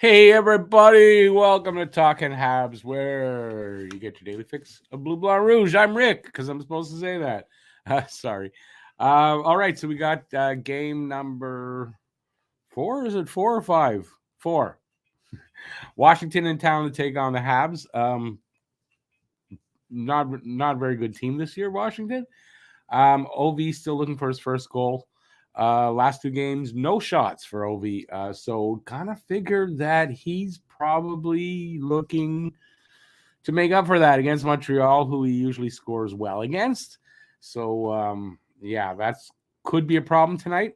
Hey everybody, welcome to Talking Habs, where you get your daily fix of Blue Blanc Rouge. I'm Rick, because I'm supposed to say that. Sorry. All right, so we got game number 4. Is it 4 or 5? 4. Washington in town to take on the Habs. Not very good team this year, Washington. OV still looking for his first goal. Last 2 games, no shots for OV. So kind of figured that he's probably looking to make up for that against Montreal, who he usually scores well against. So yeah, that's could be a problem tonight.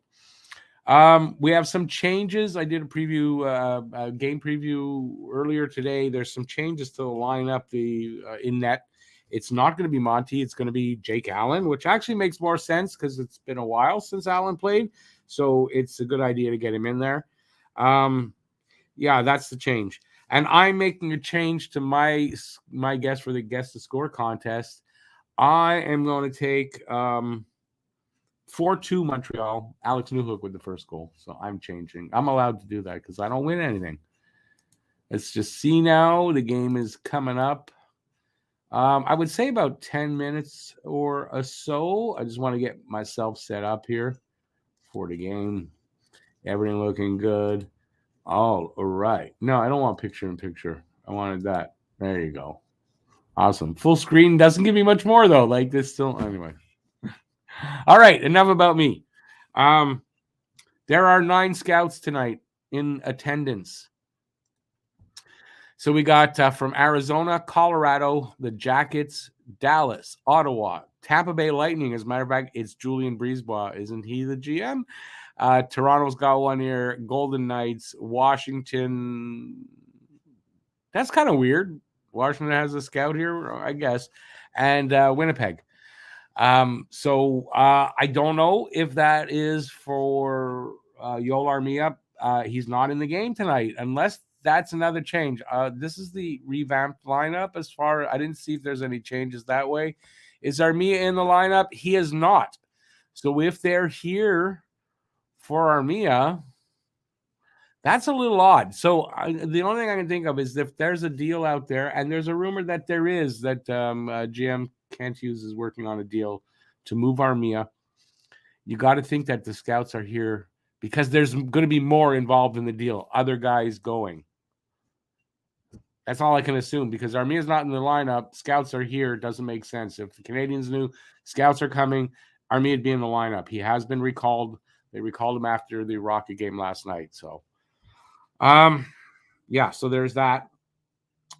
We have some changes. I did a game preview earlier today. There's some changes to the lineup. In net, it's not going to be Monty. It's going to be Jake Allen, which actually makes more sense because it's been a while since Allen played. So it's a good idea to get him in there. Yeah, that's the change. And I'm making a change to my guess for the guess to score contest. I am going to take 4-2 Montreal. Alex Newhook with the first goal. So I'm changing. I'm allowed to do that because I don't win anything. Let's just see now. The game is coming up. I would say about 10 minutes or so. I just want to get myself set up here for the game. Everything looking good. All right. No, I don't want picture-in-picture. I wanted that. There you go. Awesome. Full screen doesn't give me much more, though. Like this still. Anyway. All right. Enough about me. There are 9 scouts tonight in attendance. So we got from Arizona, Colorado, the Jackets, Dallas, Ottawa, Tampa Bay Lightning. As a matter of fact, it's Julian Brisebois. Isn't he the GM? Toronto's got one here. Golden Knights, Washington. That's kind of weird. Washington has a scout here, I guess. And Winnipeg. So I don't know if that is for Yoel Armia. He's not in the game tonight, unless that's another change. This is the revamped lineup. I didn't see if there's any changes that way. Is Armia in the lineup? He is not. So if they're here for Armia, that's a little odd. So the only thing I can think of is if there's a deal out there, and there's a rumor that there is, that GM Kent Hughes is working on a deal to move Armia. You got to think that the scouts are here because there's going to be more involved in the deal. Other guys going. That's all I can assume because Armia's not in the lineup. Scouts are here. It doesn't make sense. If the Canadiens knew scouts are coming, Armia'd be in the lineup. He has been recalled. They recalled him after the Rocket game last night. So, yeah, so there's that.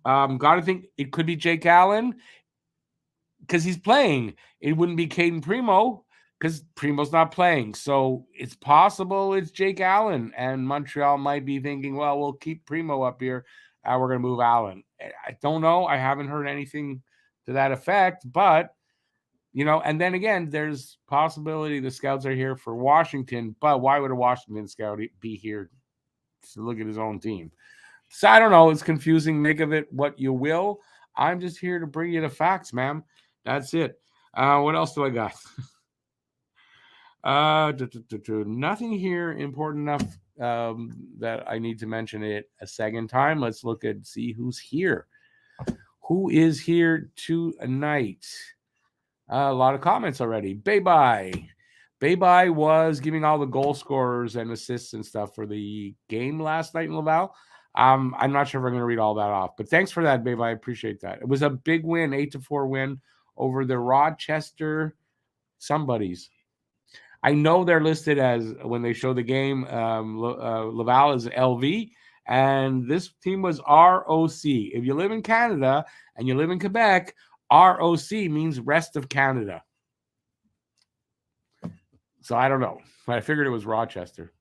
Got to think it could be Jake Allen because he's playing. It wouldn't be Caden Primo because Primo's not playing. So it's possible it's Jake Allen, and Montreal might be thinking, well, we'll keep Primo up here. We're going to move Allen. I don't know. I haven't heard anything to that effect, but, and then again, there's possibility the scouts are here for Washington, but why would a Washington scout be here to look at his own team? So I don't know. It's confusing. Make of it what you will. I'm just here to bring you the facts, ma'am. That's it. What else do I got? Nothing here important enough that I need to mention it a second time. Let's look and see who's here. Who is here tonight? A lot of comments already. Bye-bye. Bye-bye was giving all the goal scorers and assists and stuff for the game last night in Laval. I'm not sure if I'm going to read all that off, but thanks for that, Bye-bye. I appreciate that. It was a big win, 8-4 win over the Rochester somebodies. I know they're listed as, when they show the game, Laval is LV, and this team was ROC. If you live in Canada and you live in Quebec, ROC means rest of Canada. So I don't know. I figured it was Rochester.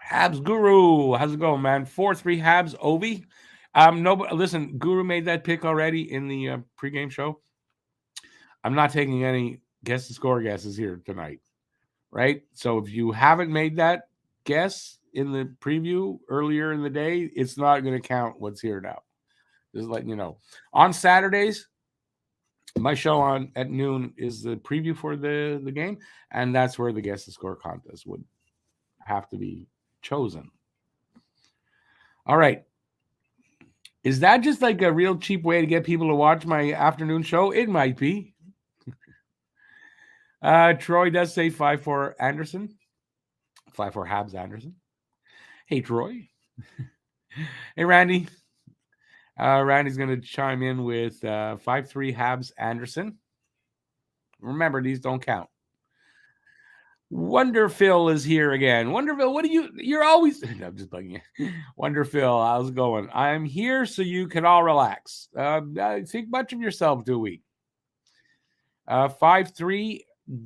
Habs Guru, how's it going, man? 4-3 Habs Ovi. No, listen, Guru made that pick already in the pregame show. I'm not taking any guess to score guesses here tonight, right? So if you haven't made that guess in the preview earlier in the day, it's not going to count what's here now. Just letting you know. On Saturdays, my show at noon is the preview for the game, and that's where the guess to score contest would have to be chosen. All right. Is that just like a real cheap way to get people to watch my afternoon show? It might be. Troy does say 5-4 Anderson. 5-4 Habs Anderson. Hey, Troy. Hey, Randy. Randy's going to chime in with 5-3 Habs Anderson. Remember, these don't count. Wonder Phil is here again. Wonder Phil, what do you're always, no, I'm just bugging you. Wonder Phil, how's it going? I'm here so you can all relax. Think much of yourself, do we? 5-3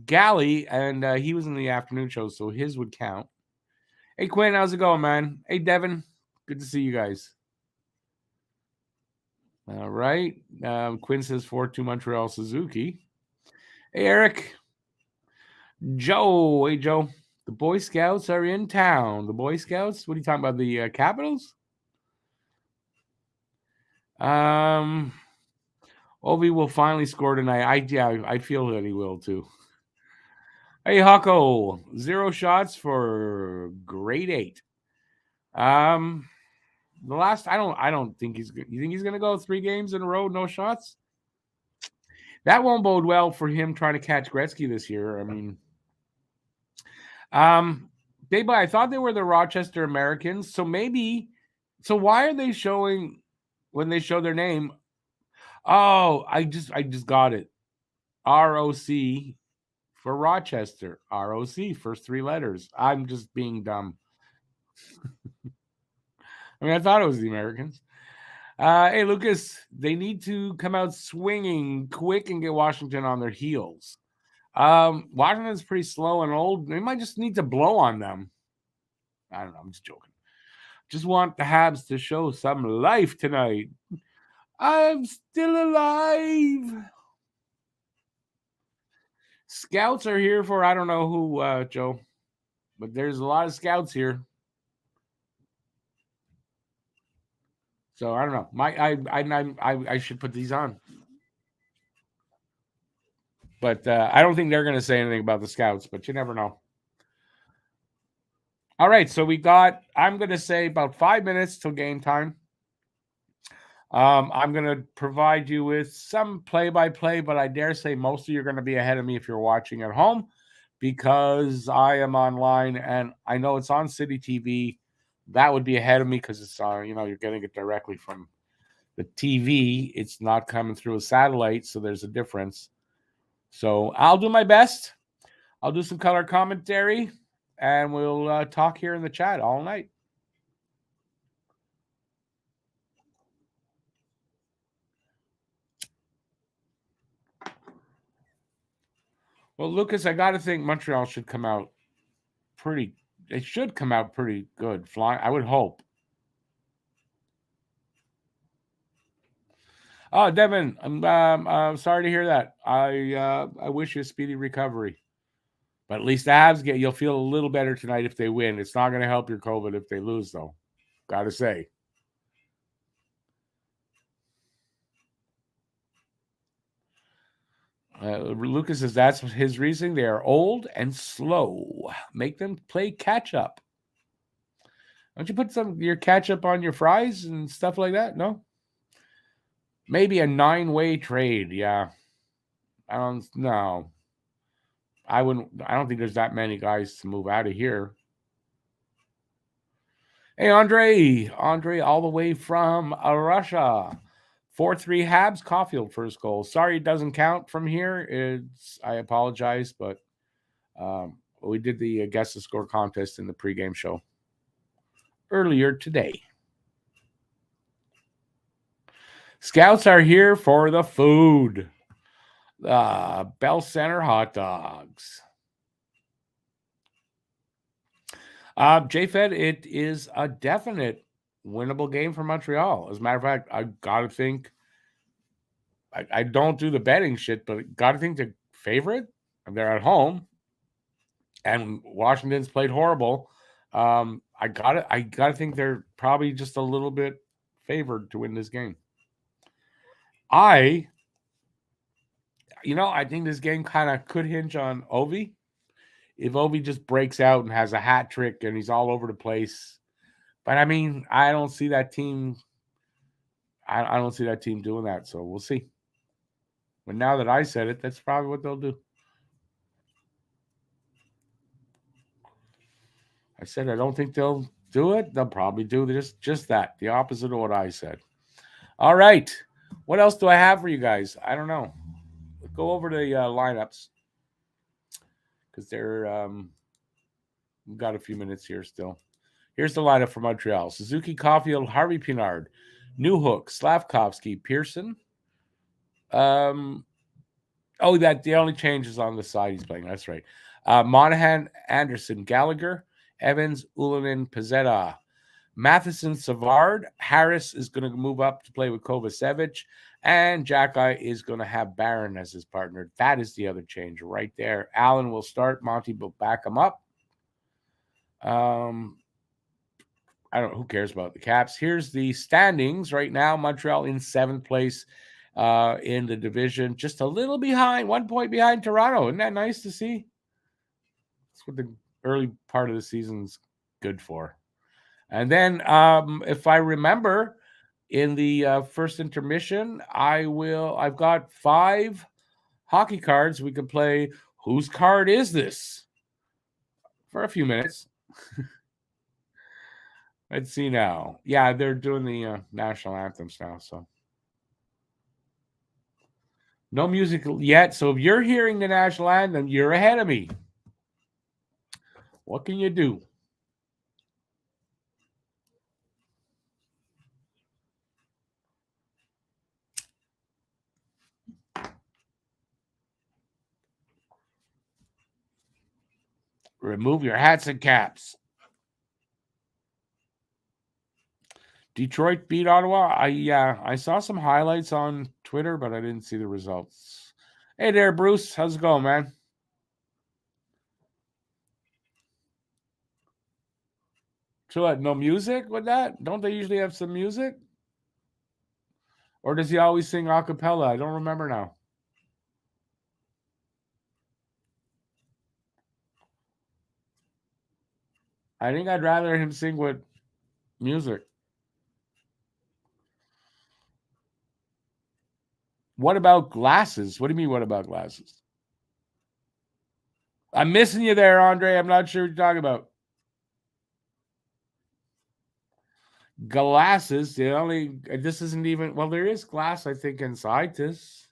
Galley, and he was in the afternoon show, so his would count. Hey, Quinn, how's it going, man? Hey, Devin, good to see you guys. All right. Quinn says 4-2 Montreal Suzuki. Hey, Eric. Joe. Hey, Joe. The Boy Scouts are in town. The Boy Scouts? What are you talking about? The Capitals? Ovi will finally score tonight. I feel that he will too. Hey, Hucko. 0 shots for grade 8. The last, I don't think he's good. You think he's going to go 3 games in a row, no shots? That won't bode well for him trying to catch Gretzky this year. I mean, I thought they were the Rochester Americans. So why are they showing when they show their name? Oh, I just got it. ROC for Rochester. ROC, first 3 letters. I'm just being dumb. I mean, I thought it was the Americans. Hey, Lucas, they need to come out swinging quick and get Washington on their heels. Washington's pretty slow and old. They might just need to blow on them. I don't know. I'm just joking. Just want the Habs to show some life tonight. I'm still alive. Scouts are here for I don't know who, Joe, but there's a lot of scouts here. So I don't know. I should put these on, but I don't think they're going to say anything about the scouts. But you never know. All right, so I'm going to say about 5 minutes till game time. I'm going to provide you with some play-by-play, but I dare say most of you are going to be ahead of me if you're watching at home because I am online and I know it's on City TV. That would be ahead of me because it's you're getting it directly from the TV. It's not coming through a satellite, so there's a difference. So I'll do my best. I'll do some color commentary, and we'll talk here in the chat all night. Well, Lucas, I got to think Montreal should come out pretty. It should come out pretty good. Flying, I would hope. Oh, Devin, I'm sorry to hear that. I wish you a speedy recovery. But at least the Habs you'll feel a little better tonight if they win. It's not going to help your COVID if they lose, though. Got to say. Lucas says that's his reasoning. They are old and slow. Make them play catch up. Don't you put your ketchup on your fries and stuff like that? No? Maybe a 9-way trade. Yeah. I don't know. I don't think there's that many guys to move out of here. Hey, Andre all the way from Russia. 4-3 Habs, Caulfield first goal. Sorry it doesn't count from here. I apologize, but we did the guess the score contest in the pregame show earlier today. Scouts are here for the food. Bell Center hot dogs. JFed, it is a definite winnable game for Montreal. As a matter of fact, I got to think, I don't do the betting shit, but got to think the favorite. They're at home, and Washington's played horrible. I gotta think they're probably just a little bit favored to win this game. I think this game kind of could hinge on Ovi. if Ovi just breaks out and has a hat trick and he's all over the place. But I mean, I don't see that team. I don't see that team doing that. So we'll see. But now that I said it, that's probably what they'll do. I said I don't think they'll do it. They'll probably do just that, the opposite of what I said. All right. What else do I have for you guys? I don't know. Go over the lineups because they're we've got a few minutes here still. Here's the lineup for Montreal: Suzuki, Caulfield, Harvey Pinard, Newhook, Slavkovsky, Pearson. That the only change is on the side he's playing. That's right. Monahan, Anderson, Gallagher, Evans, Ulanen, Pizzetta, Matheson, Savard. Harris is going to move up to play with Kovacevic, and Jacki is going to have Barron as his partner. That is the other change right there. Allen will start. Monty will back him up. I don't know. Who cares about the Caps? Here's the standings right now. Montreal in 7th place in the division, just a little behind, 1 point behind Toronto. Isn't that nice to see? That's what the early part of the season's good for. And then, if I remember, in the first intermission, I've got 5 hockey cards. We can play Whose Card Is This? For a few minutes. Let's see now. Yeah, they're doing the national anthems now, so. No music yet, so if you're hearing the national anthem, you're ahead of me. What can you do? Remove your hats and caps. Detroit beat Ottawa. I saw some highlights on Twitter, but I didn't see the results. Hey there, Bruce. How's it going, man? So what, no music with that? Don't they usually have some music? Or does he always sing a cappella? I don't remember now. I think I'd rather him sing with music. What about glasses? What do you mean, what about glasses? I'm missing you there, Andre. I'm not sure what you're talking about. Glasses. This isn't even, well, there is glass, I think, inside this.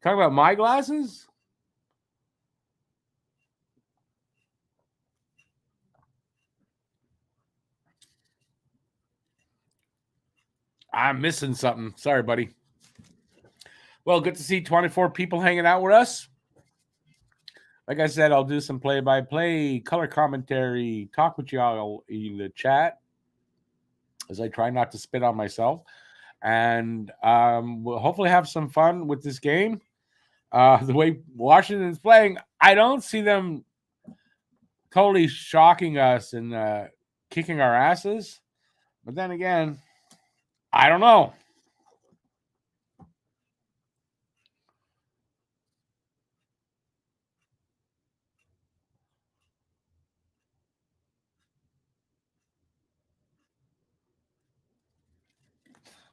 Talking about my glasses? I'm missing something. Sorry, buddy. Well, good to see 24 people hanging out with us. Like I said, I'll do some play-by-play, color commentary, talk with y'all in the chat as I try not to spit on myself. And we'll hopefully have some fun with this game. The way Washington's playing, I don't see them totally shocking us and kicking our asses. But then again, I don't know.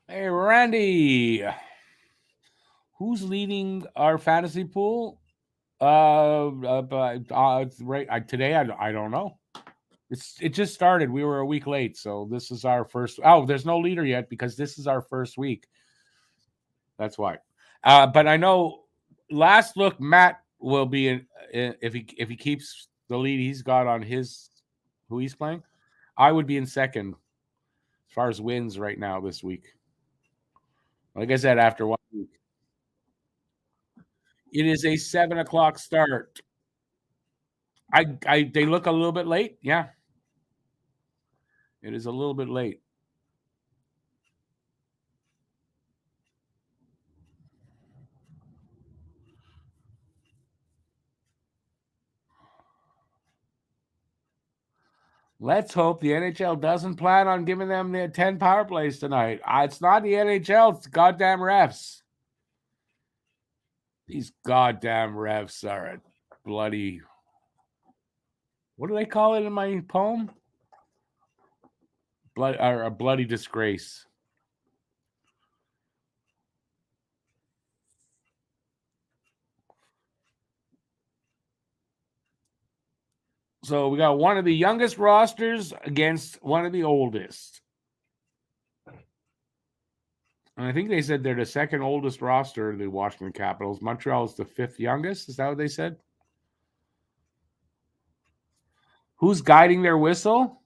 Hey, Randy. Who's leading our fantasy pool? Right today, I don't know. It just started. We were a week late, so this is our first. Oh, there's no leader yet because this is our first week. That's why. But I know. Last look, Matt will be in if he keeps the lead he's got on who he's playing. I would be in second as far as wins right now this week. Like I said, after 1 week, it is a 7:00 start. They look a little bit late. Yeah, it is a little bit late. Let's hope the NHL doesn't plan on giving them the 10 power plays tonight. It's not the NHL, it's goddamn refs. These goddamn refs are bloody. What do they call it in my poem? Blood or a bloody disgrace. So we got one of the youngest rosters against one of the oldest. And I think they said they're the second oldest roster, the Washington Capitals. Montreal is the fifth youngest. Is that what they said? Who's guiding their whistle?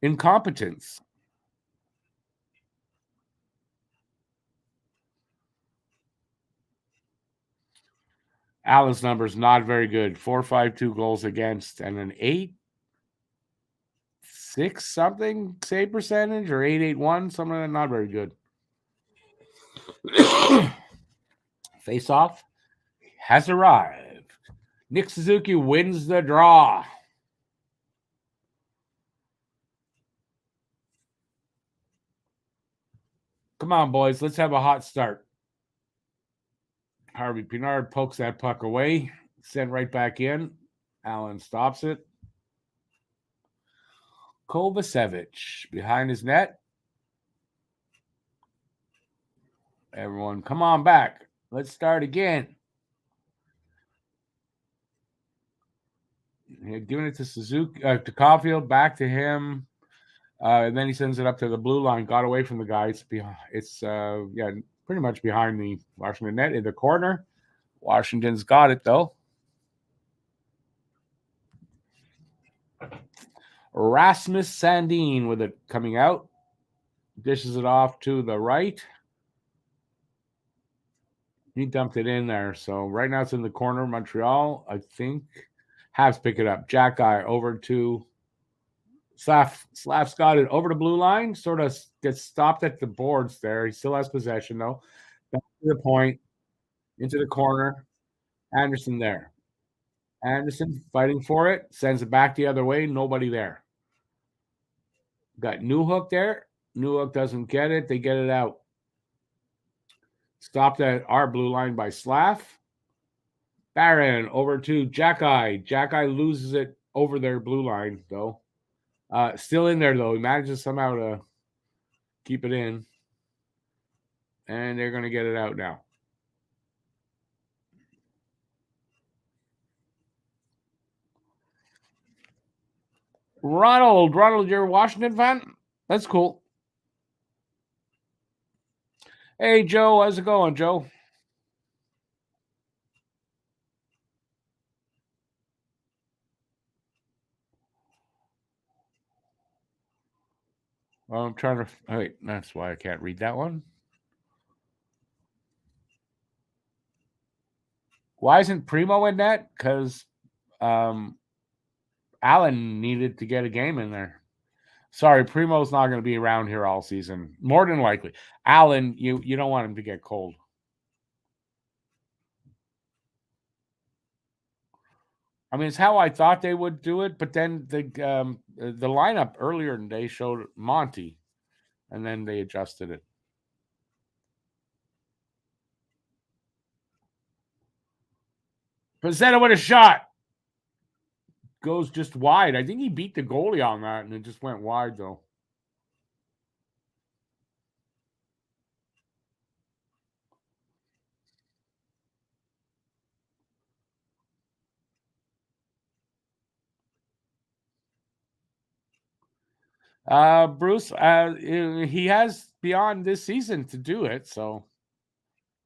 Incompetence. Allen's numbers not very good. 4.52 goals against and an 8.6 something save percentage or 8.81, something like that. Not very good. Face off has arrived. Nick Suzuki wins the draw. Come on, boys. Let's have a hot start. Harvey Pinard pokes that puck away. Sent right back in. Allen stops it. Kovacevic behind his net. Everyone, come on back. Let's start again. Giving it to Suzuki, to Caulfield, back to him. And then he sends it up to the blue line. Got away from the guy. It's pretty much behind the Washington net in the corner. Washington's got it though. Rasmus Sandin with it coming out. Dishes it off to the right. He dumped it in there. So right now it's in the corner. Montreal, I think. Habs pick it up. Jack guy over to Slaff's got it over the blue line. Sort of gets stopped at the boards there. He still has possession though. Back to the point. Into the corner. Anderson there. Anderson fighting for it. Sends it back the other way. Nobody there. Got Newhook there. Newhook doesn't get it. They get it out. Stopped at our blue line by Slaff. Barron over to Jackeye. Jackeye loses it over their blue line, though. Still in there, though. He manages somehow to keep it in. And they're going to get it out now. Ronald, you're a Washington fan? That's cool. Hey, Joe. How's it going, Joe? Well, I'm trying to. Wait, that's why I can't read that one. Why isn't Primo in that? Because Allen needed to get a game in there. Sorry, Primo's not going to be around here all season. More than likely. Allen, you don't want him to get cold. I mean, it's how I thought they would do it, but then the lineup earlier in the day showed Monty, and then they adjusted it. Pezzetta with a shot. Goes just wide. I think he beat the goalie on that, and it just went wide, though. Bruce, he has beyond this season to do it, so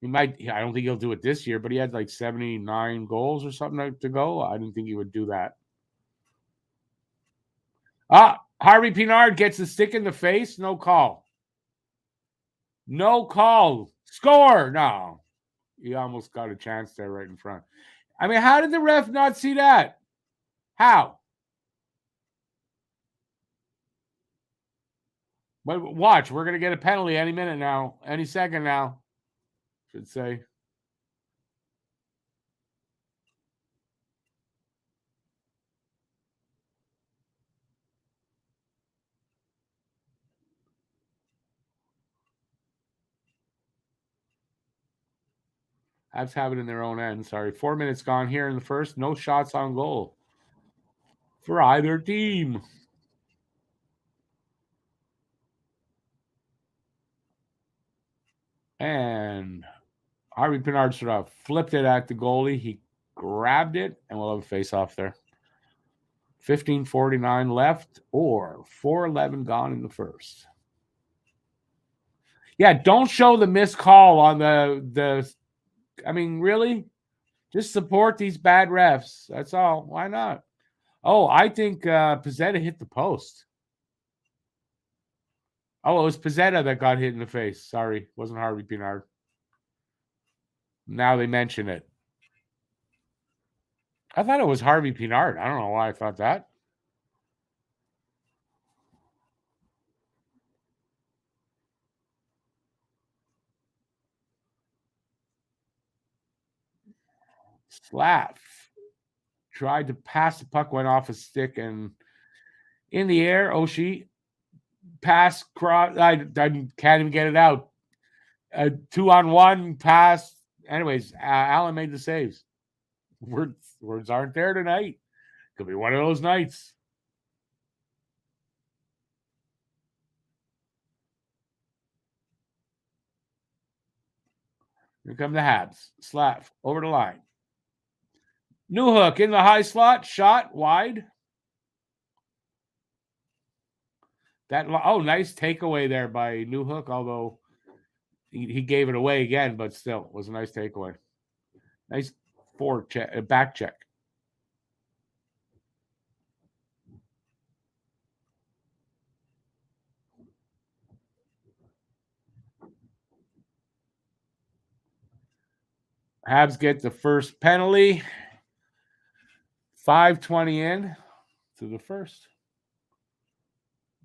he might. I don't think he'll do it this year, but he had like 79 goals or something to go. I didn't think he would do that. Harvey Pinard gets a stick in the face. No call. No call. Score. No. He almost got a chance there right in front. I mean, how did the ref not see that? How? But watch, we're going to get a penalty any minute now. Any second now, should say. Habs have it in their own end. Sorry. 4 minutes gone here in the first. No shots on goal. for either team. And Harvey Pinard sort of flipped it at the goalie. He grabbed it, and we'll have a face-off there. 15:49 left, or 4:11 gone in the first. Yeah, don't show the missed call on the. I mean, really, just support these bad refs. That's all. Why not? Oh, I think Pizzetta hit the post. Oh, it was Pizzetta that got hit in the face. Sorry, it wasn't Harvey Pinard. Now they mention it. I thought it was Harvey Pinard. I don't know why I thought that. Slav tried to pass the puck, went off his stick, and in the air, Oshie pass cross. I can't even get it out. 2-on-1 pass. Anyways, Allen made the saves. Words aren't there tonight. Could be one of those nights. Here come the Habs. Slav over the line. Newhook in the high slot. Shot wide. Nice takeaway there by Newhook, although he gave it away again, but still was a nice takeaway. Nice forward check, back check. Habs get the first penalty. 5:20 in to the first.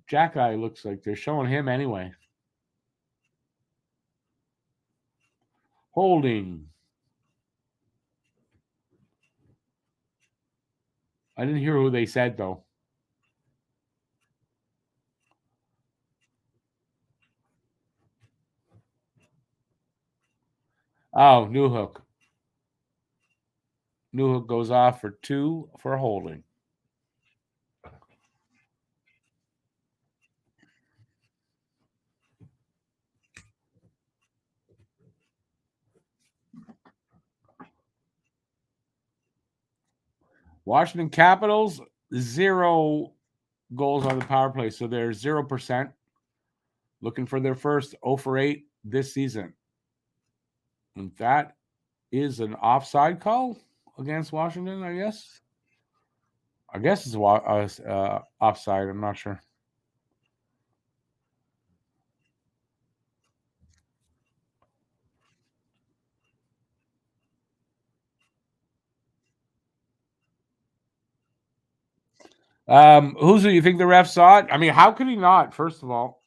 Jack-Eye looks like they're showing him anyway. Holding. I didn't hear who they said, though. Oh, Newhook. Newhook goes off for 2 for holding. Washington Capitals, 0 goals on the power play, so they're 0%. Looking for their first 0 for 8 this season. And that is an offside call against Washington, I guess. I guess it's offside. I'm not sure. Who's it? You think the ref saw it? I mean, how could he not? First of all,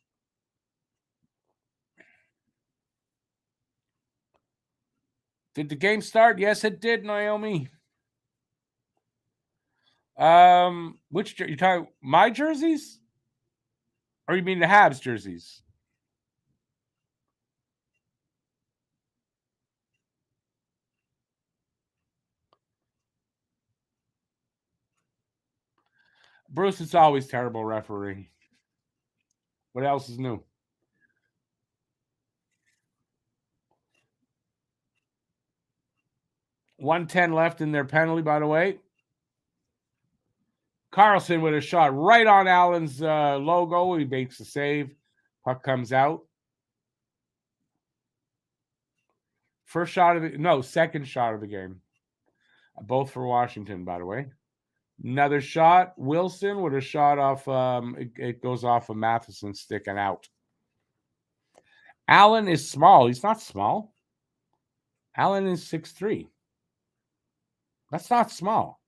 did the game start? Yes, it did, Naomi. Which you talking? My jerseys, or you mean the Habs jerseys? Bruce is always terrible referee. What else is new? .110 left in their penalty, by the way. Carlson with a shot right on Allen's logo. He makes the save. Puck comes out. Second shot of the game. Both for Washington, by the way. Another shot. Wilson with a shot off. It goes off of Matheson's stick and out. Allen is small. He's not small. Allen is 6'3". That's not small.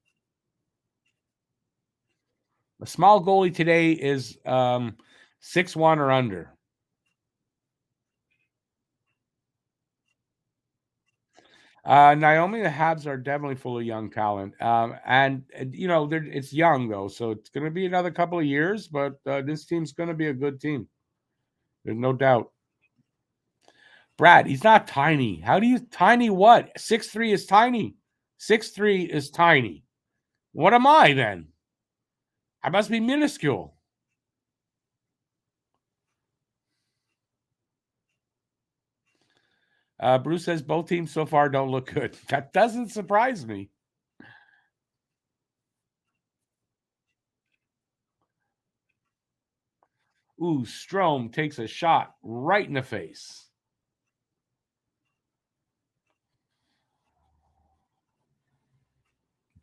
A small goalie today is 6'1" or under. Naomi, the Habs are definitely full of young talent. And it's young, though, so it's going to be another couple of years, but this team's going to be a good team. There's no doubt. Brad, he's not tiny. Tiny what? 6'3" is tiny. 6'3" is tiny. What am I then? I must be minuscule. Bruce says both teams so far don't look good. That doesn't surprise me. Ooh, Strome takes a shot right in the face.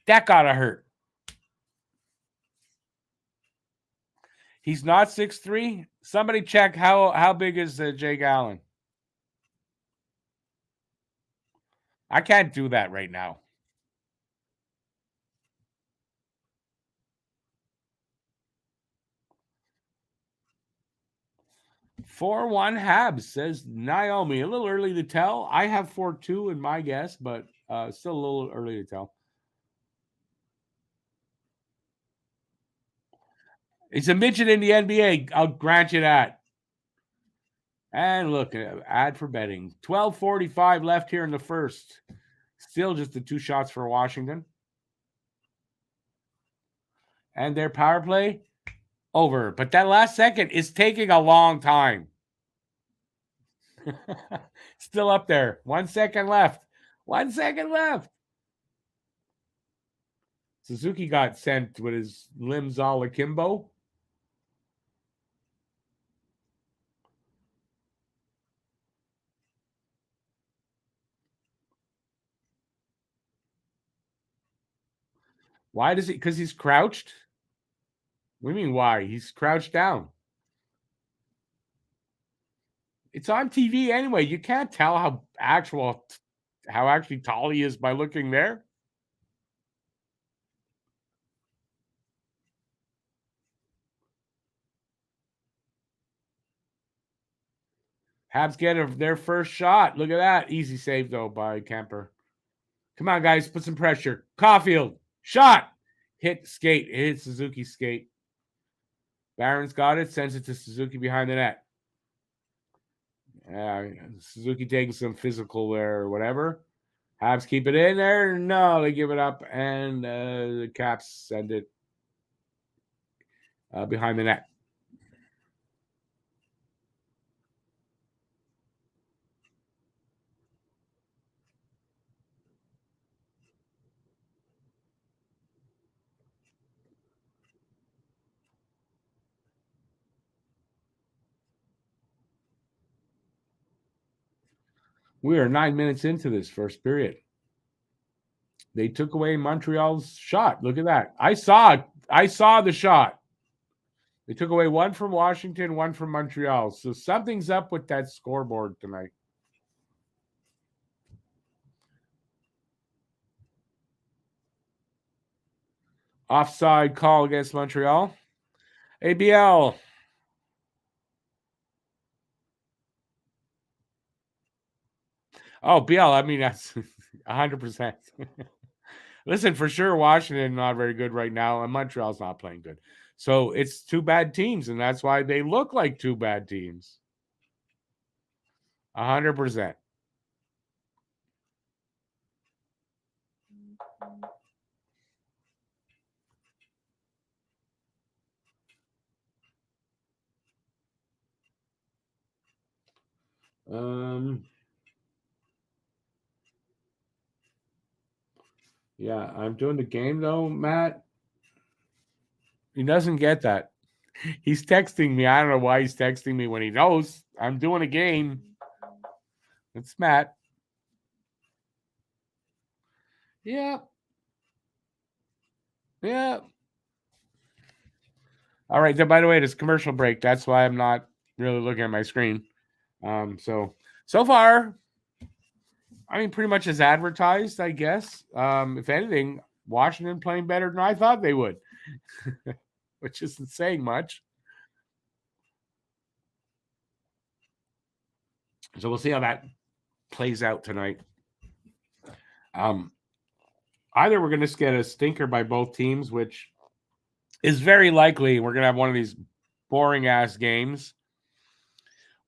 That gotta hurt. He's not 6'3". Somebody check how big is Jake Allen? I can't do that right now. 4-1 Habs, says Naomi. A little early to tell. I have 4-2 in my guess, but still a little early to tell. It's a midget in the NBA. I'll grant you that. And look, ad for betting. 12:45 left here in the first. Still just the 2 shots for Washington. And their power play over. But that last second is taking a long time. Still up there. 1 second left. 1 second left. Suzuki got sent with his limbs all akimbo. Why does he? Because he's crouched? What do you mean why? He's crouched down. It's on TV anyway. You can't tell how actually tall he is by looking there. Habs get their first shot. Look at that. Easy save, though, by Kemper. Come on, guys. Put some pressure. Caulfield. Shot. Hit skate. It hit Suzuki's skate. Barron's got it. Sends it to Suzuki behind the net. Suzuki taking some physical there or whatever. Habs keep it in there. No, they give it up. And the Caps send it behind the net. We are 9 minutes into this first period. They took away Montreal's shot. Look at that. I saw the shot. They took away one from Washington, one from Montreal. So something's up with that scoreboard tonight. Offside call against Montreal. ABL. Oh, BL. I mean, that's 100%. Listen, for sure, Washington not very good right now, and Montreal's not playing good. So it's 2 bad teams, and that's why they look like 2 bad teams. 100%. Yeah, I'm doing the game though, Matt. He doesn't get that. He's texting me. I don't know why he's texting me when he knows I'm doing a game. It's Matt. Yeah. Yeah. All right. By the way, this commercial break. That's why I'm not really looking at my screen. So far, I mean, pretty much as advertised, I guess. If anything, Washington playing better than I thought they would, which isn't saying much. So we'll see how that plays out tonight. Either we're going to get a stinker by both teams, which is very likely. We're going to have one of these boring ass games,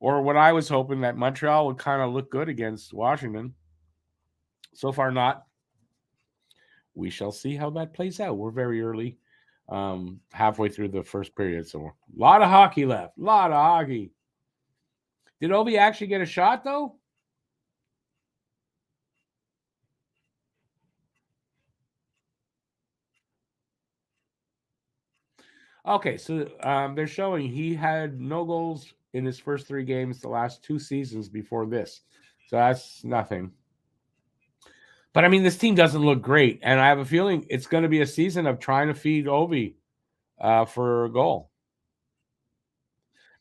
or what I was hoping that Montreal would kind of look good against Washington. So far, not. We shall see how that plays out. We're very early. halfway through the first period. So a lot of hockey left. A lot of hockey. Did Ovi actually get a shot, though? Okay, so they're showing he had no goals in his first 3 games the last 2 seasons before this. So that's nothing. But I mean, this team doesn't look great, and I have a feeling it's going to be a season of trying to feed Ovi for a goal.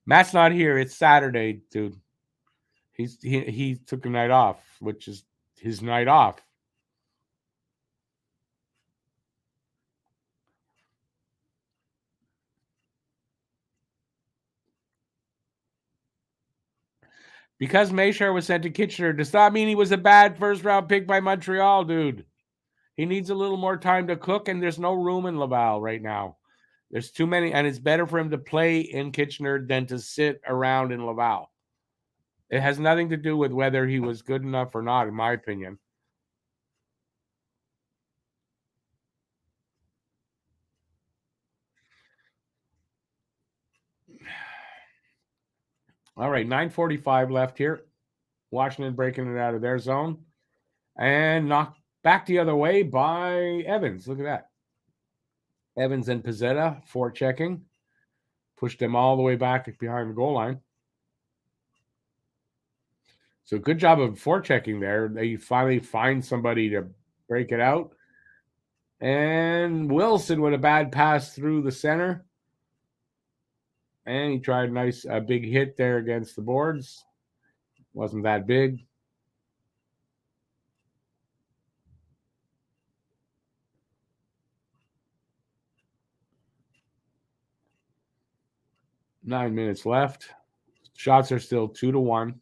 Matt's not here. It's Saturday, dude. He took a night off, which is his night off. Because Mayshare was sent to Kitchener does not mean he was a bad first-round pick by Montreal, dude. He needs a little more time to cook, and there's no room in Laval right now. There's too many, and it's better for him to play in Kitchener than to sit around in Laval. It has nothing to do with whether he was good enough or not, in my opinion. All right, 9:45 left here. Washington breaking it out of their zone and knocked back the other way by Evans. Look at that. Evans and Pizzetta forechecking. Pushed them all the way back behind the goal line. So good job of forechecking there. They finally find somebody to break it out. And Wilson with a bad pass through the center. And he tried a big hit there against the boards. Wasn't that big. Nine minutes left. Shots are still 2-1.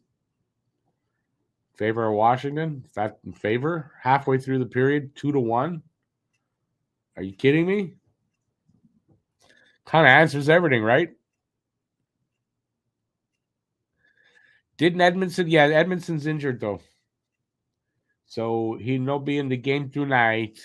Favor of Washington. Is that in favor? Halfway through the period, 2-1. Are you kidding me? Kind of answers everything, right? Didn't Edmondson? Yeah, Edmondson's injured though. So he'll not be in the game tonight.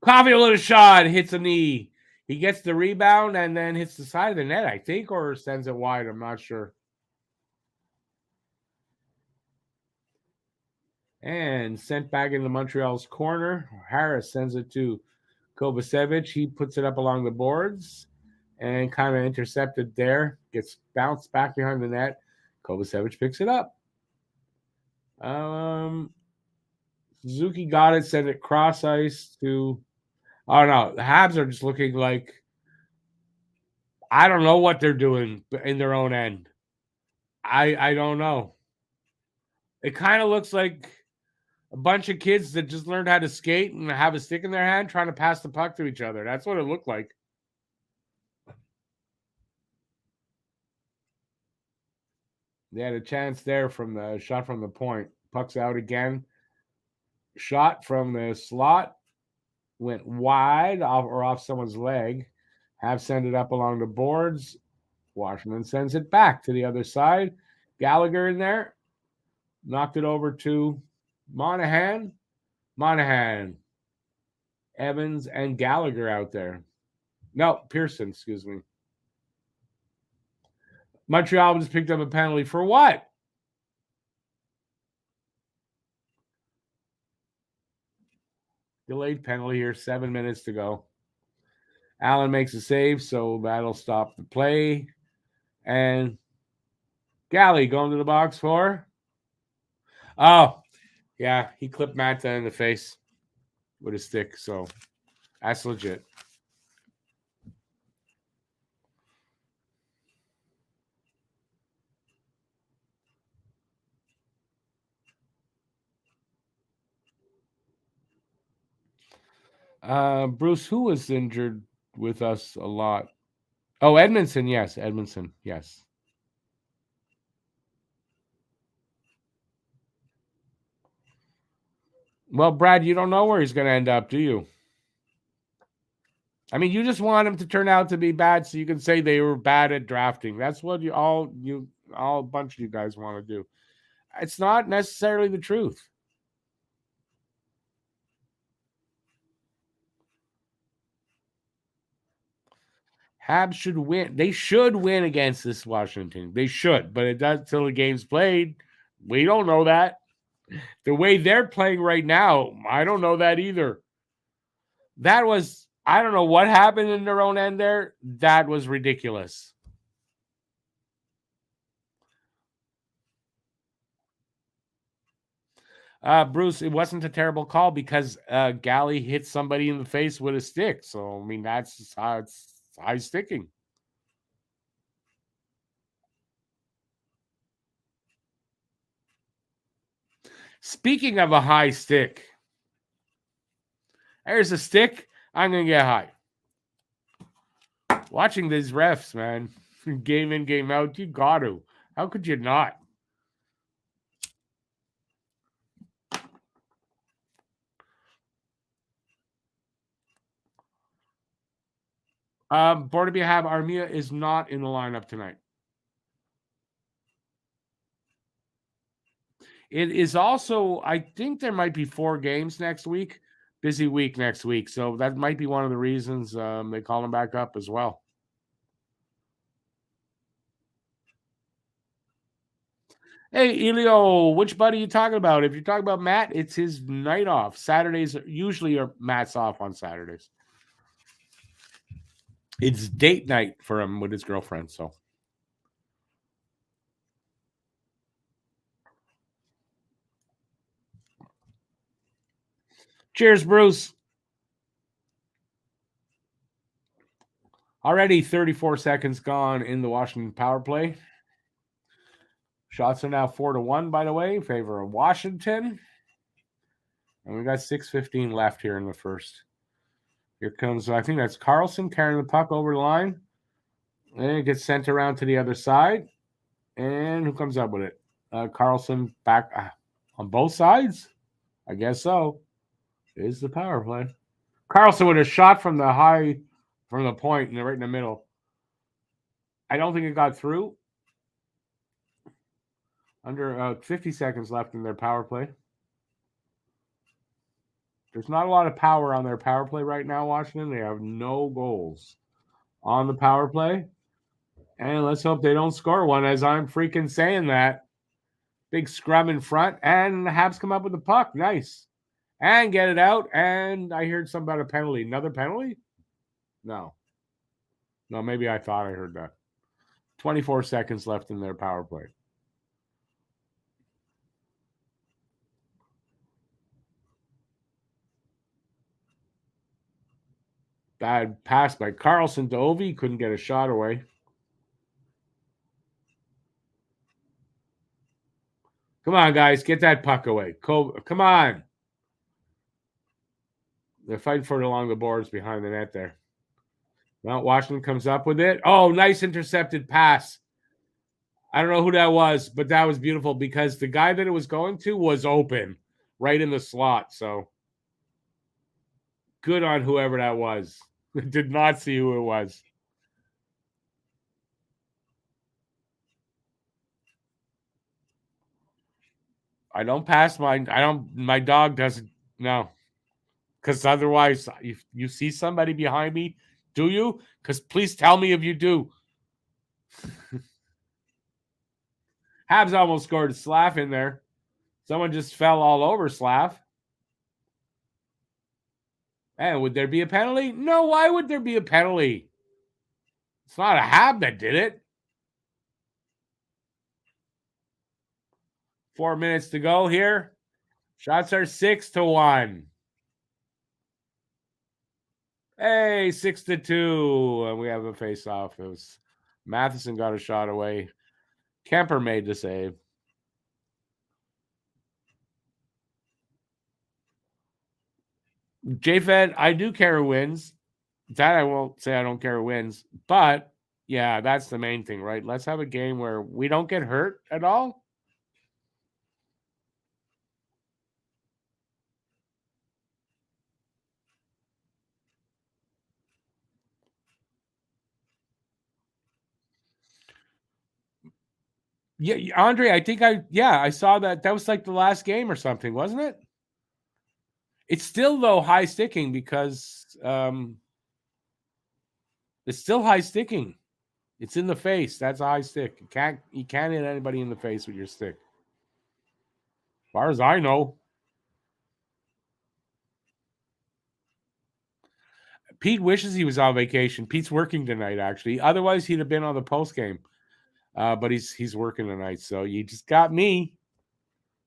Coffee a little shot, hits a knee. He gets the rebound and then hits the side of the net, I think, or sends it wide. I'm not sure. And sent back into Montreal's corner. Harris sends it to Kovacevic. He puts it up along the boards and kind of intercepted there. Gets bounced back behind the net. Kovacevic picks it up. Suzuki got it, sent it cross ice to. Oh no, the Habs are just looking like I don't know what they're doing in their own end. I don't know. It kind of looks like a bunch of kids that just learned how to skate and have a stick in their hand trying to pass the puck to each other. That's what it looked like. They had a chance there from the shot from the point. Puck's out again. Shot from the slot went wide off someone's leg. Have sent it up along the boards. Washington sends it back to the other side. Gallagher in there. Knocked it over to Monahan. Evans and Gallagher out there. No, Pearson, excuse me. Montreal just picked up a penalty for what? Delayed penalty here, 7 minutes to go. Allen makes a save, so that'll stop the play. And Galley going to the box for. Oh, yeah, he clipped Manta in the face with a stick, so that's legit. Bruce, who was injured with us a lot? Oh, Edmondson, yes. Edmondson, yes. Well, Brad, you don't know where he's going to end up, do you? I mean, you just want him to turn out to be bad so you can say they were bad at drafting. That's what a bunch of you guys want to do. It's not necessarily the truth. Habs should win. They should win against this Washington. They should, but it does till the game's played. We don't know that. The way they're playing right now, I don't know that either. That was, I don't know what happened in their own end there. That was ridiculous. Bruce, it wasn't a terrible call because Galley hit somebody in the face with a stick. So, I mean, that's how it's high sticking. Speaking of a high stick, there's a stick. I'm going to get high. Watching these refs, man, game in, game out, you got to. How could you not? Barnaby Hab Armia is not in the lineup tonight. It is also, I think there might be 4 games next week. Busy week next week. So that might be one of the reasons they call him back up as well. Hey, Elio, which buddy are you talking about? If you're talking about Matt, it's his night off. Saturdays usually are Matt's off on Saturdays. It's date night for him with his girlfriend. So cheers, Bruce. Already 34 seconds gone in the Washington power play. Shots are now 4-1, by the way, in favor of Washington. And we got 6:15 left here in the first. Here comes, I think that's Carlson carrying the puck over the line. And it gets sent around to the other side. And who comes up with it? Carlson back on both sides? I guess so. Is the power play. Carlson with a shot from the point, and right in the middle. I don't think it got through. Under 50 seconds left in their power play. There's not a lot of power on their power play right now, Washington. They have no goals on the power play. And let's hope they don't score one as I'm freaking saying that. Big scrum in front, and the Habs come up with the puck. Nice. And get it out. And I heard something about a penalty. Another penalty? No. No, maybe I thought I heard that. 24 seconds left in their power play. Bad pass by Carlson to Ovi. Couldn't get a shot away. Come on, guys. Get that puck away. Come on. They're fighting for it along the boards behind the net there. Well, Washington comes up with it. Oh, nice intercepted pass. I don't know who that was, but that was beautiful because the guy that it was going to was open right in the slot. So good on whoever that was. Did not see who it was. I don't pass mine. My dog doesn't. No. Because otherwise, if you see somebody behind me, do you? Because please tell me if you do. Habs almost scored a Slav in there. Someone just fell all over Slav. And would there be a penalty? No, why would there be a penalty? It's not a Hab that did it. 4 minutes to go here. Shots are 6-1. Hey, 6-2. And we have a face-off. It was Matheson got a shot away. Kemper made the save. JFed, I do care who wins. That I won't say I don't care who wins. But yeah, that's the main thing, right? Let's have a game where we don't get hurt at all. Yeah, Andre, I saw that. That was like the last game or something, wasn't it? It's still though high sticking because it's still high sticking. It's in the face. That's a high stick. You can't hit anybody in the face with your stick. As far as I know. Pete wishes he was on vacation. Pete's working tonight, actually. Otherwise, he'd have been on the post game. But he's working tonight. So you just got me.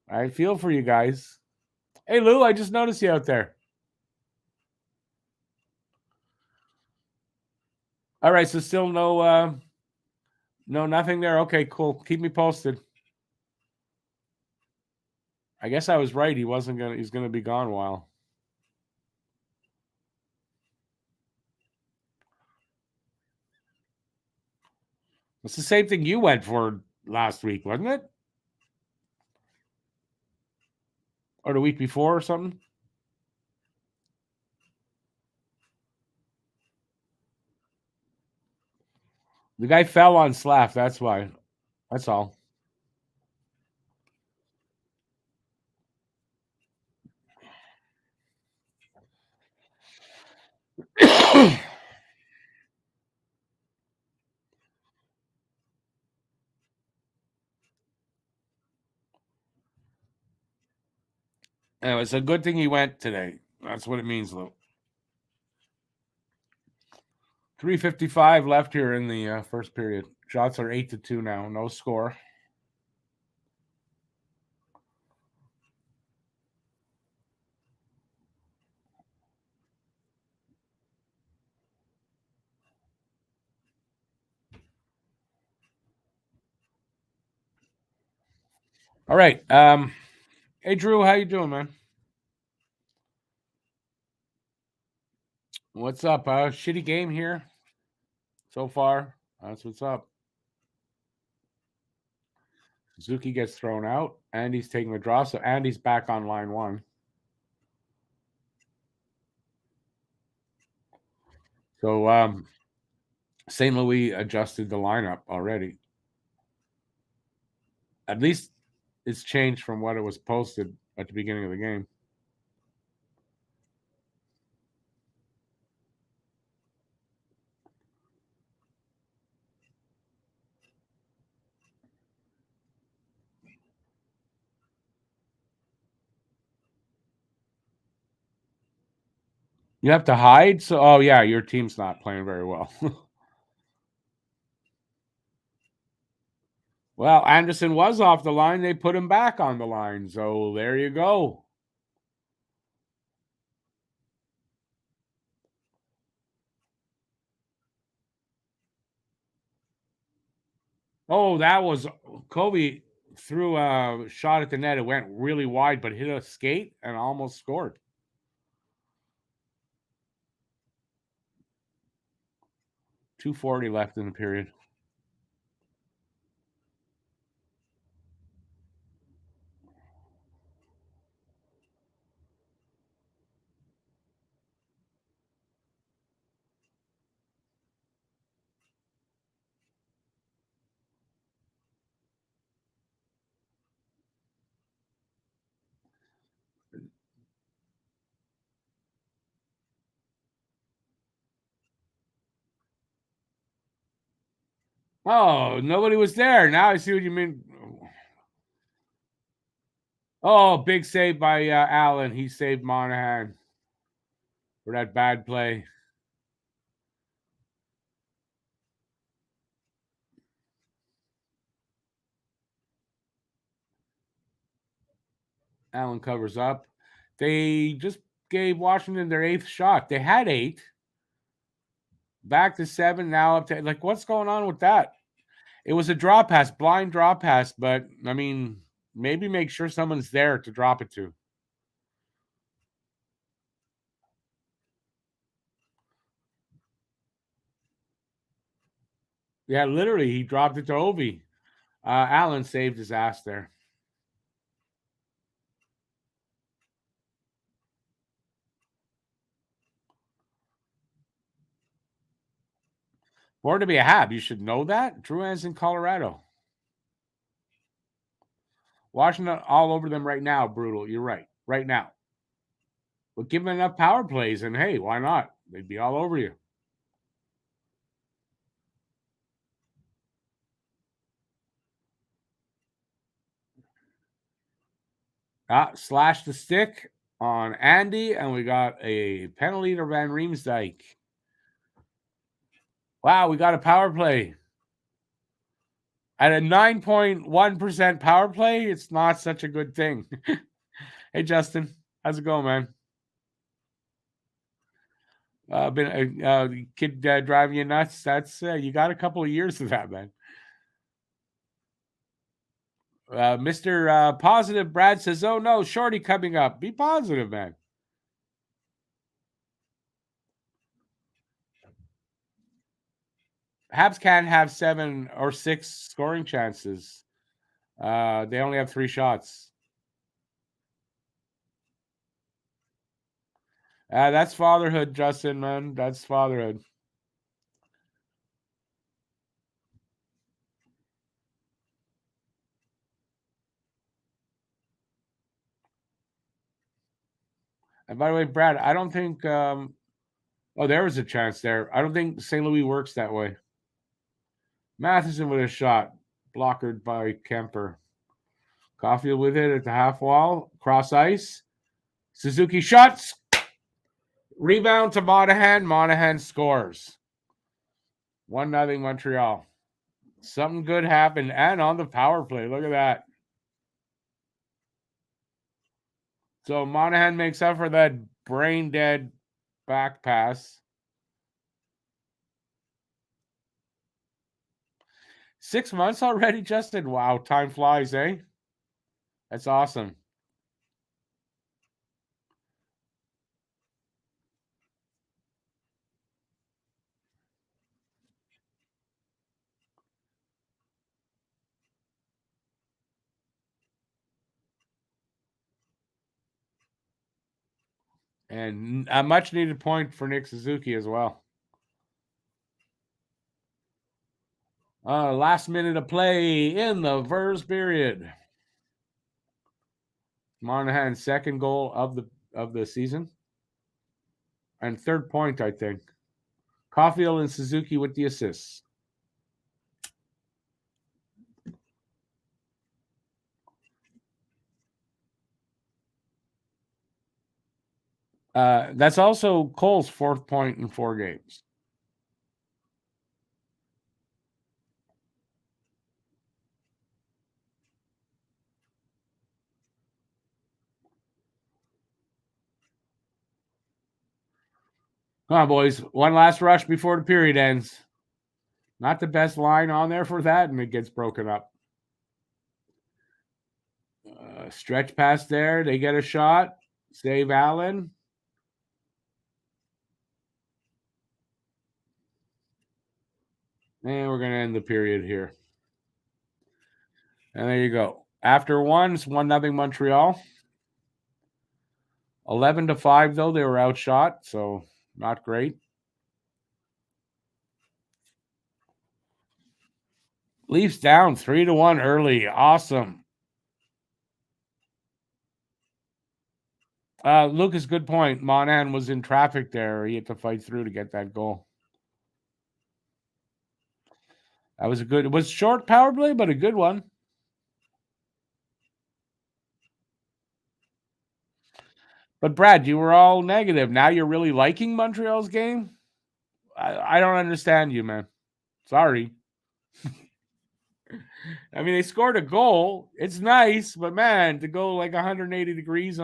I feel for you guys. Hey Lou, I just noticed you out there. All right, so still no nothing there. Okay, cool. Keep me posted. I guess I was right. He's gonna be gone a while. It's the same thing you went for last week, wasn't it? Or the week before or something? The guy fell on Slav, that's why. That's all. Anyway, it's a good thing he went today. That's what it means, Lou. 3:55 left here in the first period. Shots are 8-2 now. No score. All right. Hey Drew, how you doing, man? What's up? Shitty game here so far. That's what's up. Suzuki gets thrown out. Andy's taking the draw, so Andy's back on line one. So St. Louis adjusted the lineup already. At least it's changed from what it was posted at the beginning of the game. You have to hide. So, oh yeah, your team's not playing very well. Well, Anderson was off the line. They put him back on the line. So there you go. Oh, that was Kobe threw a shot at the net. It went really wide, but hit a skate and almost scored. 2:40 left in the period. Oh, nobody was there. Now I see what you mean. Oh, big save by Allen. He saved Monahan for that bad play. Allen covers up. They just gave Washington their eighth shot. They had eight, back to seven, now up to like what's going on with that? It was a draw pass, blind draw pass, but I mean, maybe make sure someone's there to drop it to. Yeah, literally, he dropped it to Ovi. Allen saved his ass there. Or to be a Hab, you should know that. Drouin's in Colorado. Washington all over them right now, brutal. You're right. Right now. But give them enough power plays, and hey, why not? They'd be all over you. Slash the stick on Andy, and we got a penalty to Van Riemsdyk. Wow, we got a power play. At a 9.1% power play, it's not such a good thing. Hey, Justin, how's it going, man? Been a kid driving you nuts. That's you got a couple of years of that, man. Mr. Positive Brad says, "Oh no, Shorty coming up. Be positive, man." Habs can't have 7 or 6 scoring chances. They only have 3 shots. That's fatherhood, Justin, man. That's fatherhood. And by the way, Brad, I don't think. There was a chance there. I don't think St. Louis works that way. Matheson with a shot, blockered by Kemper. Caulfield with it at the half wall, cross ice. Suzuki shots. Rebound to Monahan. Monahan scores. 1-0 Montreal. Something good happened, and on the power play. Look at that. So Monahan makes up for that brain dead back pass. 6 months already, Justin? Wow, time flies, eh? That's awesome. And a much needed point for Nick Suzuki as well. Last minute of play in the first period. Monahan's second goal of the season. And third point, I think. Caulfield and Suzuki with the assists. That's also Cole's 4th point in 4 games. Come on, boys. One last rush before the period ends. Not the best line on there for that, and it gets broken up. Stretch pass there. They get a shot. Save Allen. And we're going to end the period here. And there you go. After one, it's 1-0 Montreal. 11-5, though. They were outshot, so not great. Leafs down 3-1 early. Awesome. Lucas, good point. Monahan was in traffic there. He had to fight through to get that goal. That was it was short power play, but a good one. But Brad, you were all negative. Now you're really liking Montreal's game? I don't understand you, man. Sorry. I mean, they scored a goal. It's nice, but man, to go like 180 degrees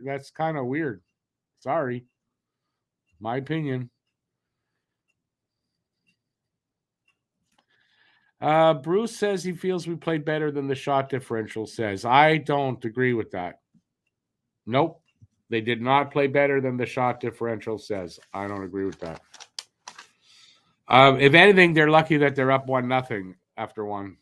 that's kind of weird. Sorry. My opinion. Bruce says he feels we played better than the shot differential says. I don't agree with that. Nope. They did not play better than the shot differential says. I don't agree with that. If anything, they're lucky that they're up 1-0 after one.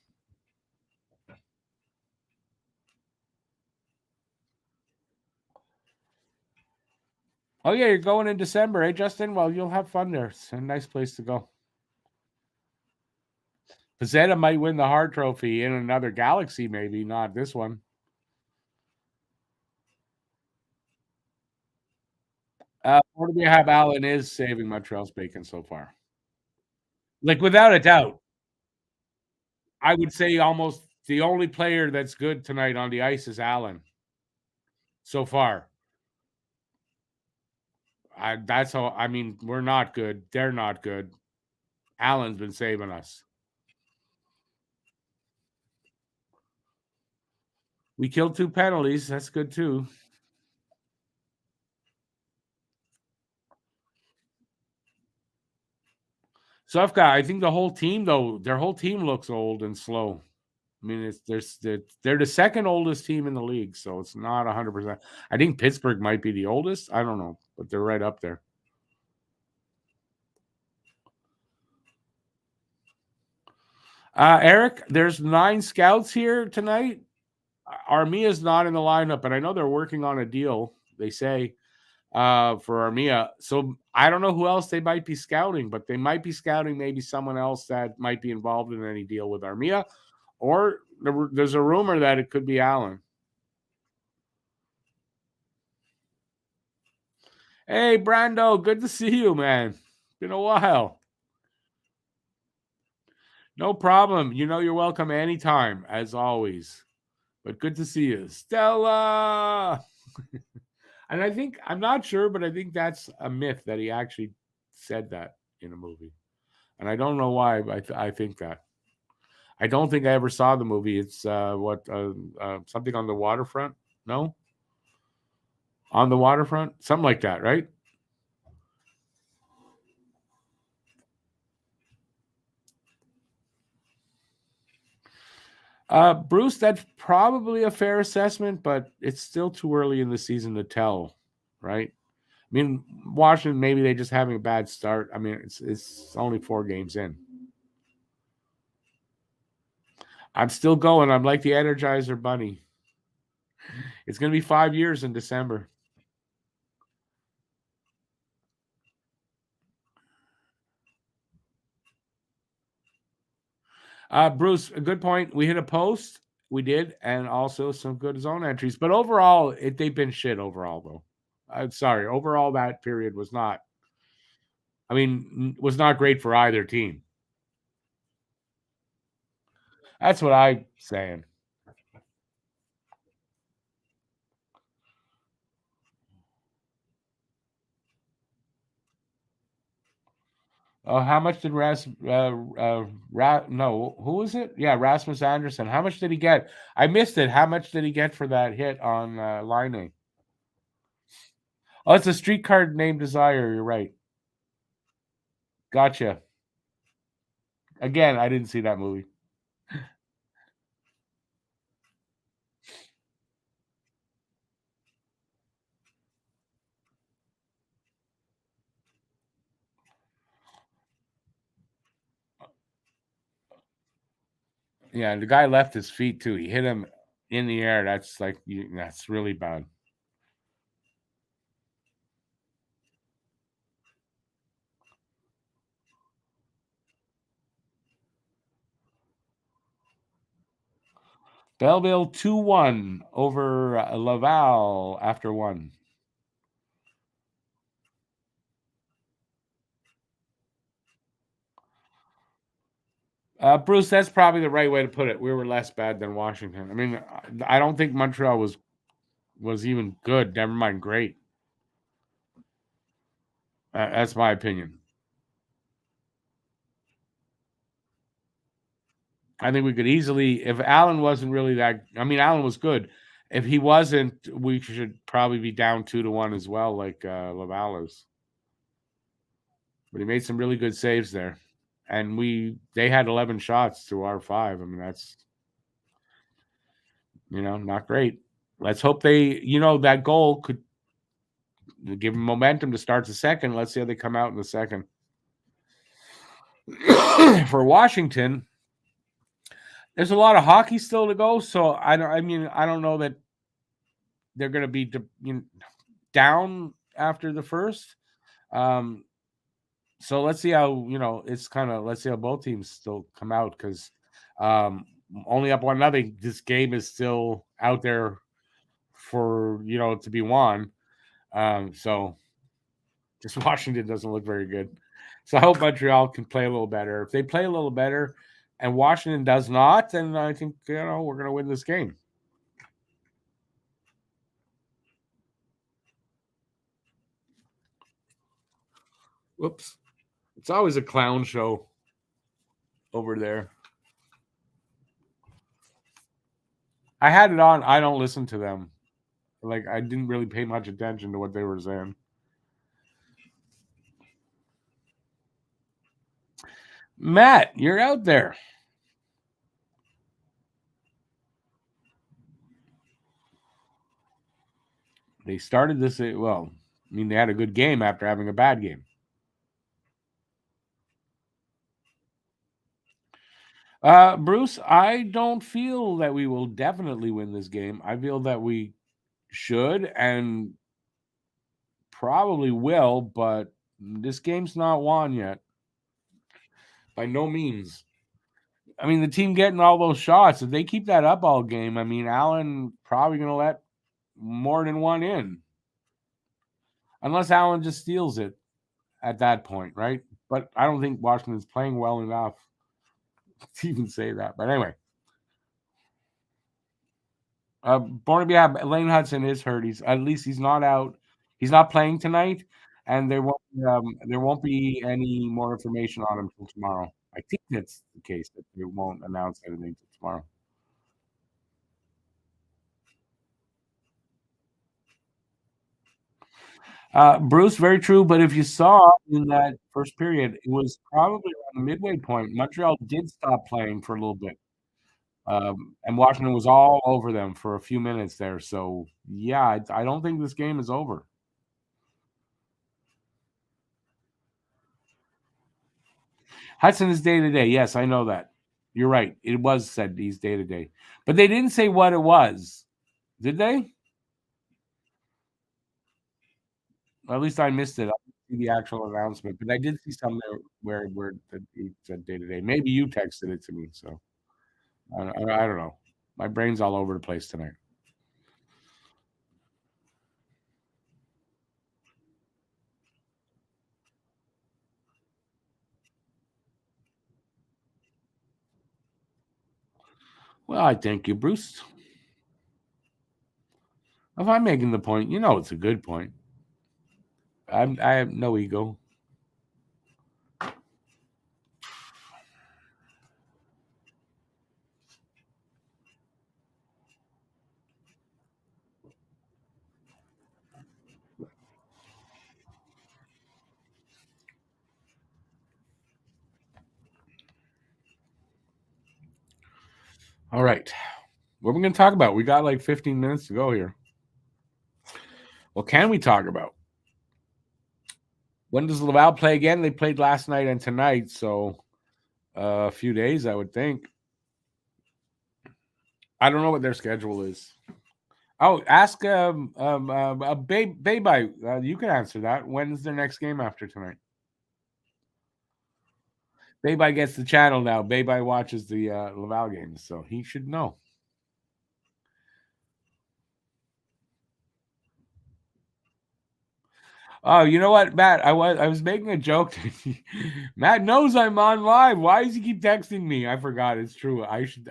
Oh, yeah, you're going in December, eh, Justin? Well, you'll have fun there. It's a nice place to go. Pizzetta might win the Hart Trophy in another galaxy, maybe, not this one. Where do we have Allen is saving Montreal's bacon so far? Like, without a doubt, I would say almost the only player that's good tonight on the ice is Allen so far. That's how I mean, we're not good. They're not good. Allen's been saving us. We killed 2 penalties. That's good too. Sufka, I think the whole team though, their whole team looks old and slow. I mean, they're the second oldest team in the league, so it's not 100%. I think Pittsburgh might be the oldest. I don't know, but they're right up there. Eric, there's 9 scouts here tonight. Armia's not in the lineup, and I know they're working on a deal, they say, for Armia. So I don't know who else they might be scouting, but they might be scouting maybe someone else that might be involved in any deal with Armia, or there's a rumor that it could be Allen. Hey, Brando, good to see you, man. Been a while. No problem. You know you're welcome anytime, as always. But good to see you. Stella! And I think, I'm not sure, but I think that's a myth that he actually said that in a movie. And I don't know why, but I think that. I don't think I ever saw the movie. It's something on the waterfront? No? On the waterfront? Something like that, right? Bruce, that's probably a fair assessment, but it's still too early in the season to tell, right? I mean, Washington, maybe they just having a bad start. I mean, it's only 4 games in. I'm still going. I'm like the Energizer Bunny. It's going to be 5 years in December. Bruce, a good point. We hit a post. We did, and also some good zone entries. But overall, they've been shit overall, though. I'm sorry. Overall, that period was not. I mean, was not great for either team. That's what I'm saying. How much did no, who was it? Yeah, Rasmus Anderson. How much did he get? I missed it. How much did he get for that hit on Line? Oh, it's a streetcar named Desire. You're right. Gotcha. Again, I didn't see that movie. Yeah, the guy left his feet too. He hit him in the air. That's like that's really bad. Belleville 2-1 over Laval after 1. Bruce, that's probably the right way to put it. We were less bad than Washington. I mean, I don't think Montreal was even good. Never mind, great. That's my opinion. I think we could easily, if Allen wasn't really that. I mean, Allen was good. If he wasn't, we should probably be down 2-1 as well, like Laval is. But he made some really good saves there, and they had 11 shots to our 5. I mean, that's not great. Let's hope that goal could give them momentum to start the second. Let's see how they come out in the second. For Washington, there's a lot of hockey still to go, so I don't know that they're going to be down after the first. So let's see how let's see how both teams still come out, because only up 1-0. This game is still out there for to be won. So Just Washington doesn't look very good. So I hope Montreal can play a little better. If they play a little better and Washington does not, then I think we're going to win this game. Whoops. It's always a clown show over there. I had it on. I don't listen to them. Like, I didn't really pay much attention to what they were saying. Matt, you're out there. They started this, well, I mean, they had a good game after having a bad game. Bruce, I don't feel that we will definitely win this game. I feel that we should and probably will, but this game's not won yet. By no means. I mean, the team getting all those shots, if they keep that up all game, I mean, Allen probably going to let more than one in. Unless Allen just steals it at that point, right? But I don't think Washington's playing well enough to even say that. But anyway. Barnaby, Lane Hudson is hurt. He's not out. He's not playing tonight, and there won't be any more information on him until tomorrow. I think that's the case, that they won't announce anything until tomorrow. Bruce, very true. But if you saw in that first period, it was probably around the midway point. Montreal did stop playing for a little bit. And Washington was all over them for a few minutes there. So, yeah, I don't think this game is over. Hudson is day-to-day. Yes, I know that. You're right. It was said he's day-to-day. But they didn't say what it was. Did they? Or at least I missed it. I didn't see the actual announcement. But I did see something where he said day-to-day. Maybe you texted it to me. So, I don't know. My brain's all over the place tonight. Well, I thank you, Bruce. If I'm making the point, it's a good point. I have no ego. All right. What are we going to talk about? We got like 15 minutes to go here. What can we talk about? When does Laval play again? They played last night and tonight, so a few days, I would think. I don't know what their schedule is. Oh, ask Baby. You can answer that. When's their next game after tonight? Baby gets the channel now. Baby watches the Laval games, so he should know. Oh, you know what, Matt? I was making a joke. Matt knows I'm on live. Why does he keep texting me? I forgot. It's true. I should.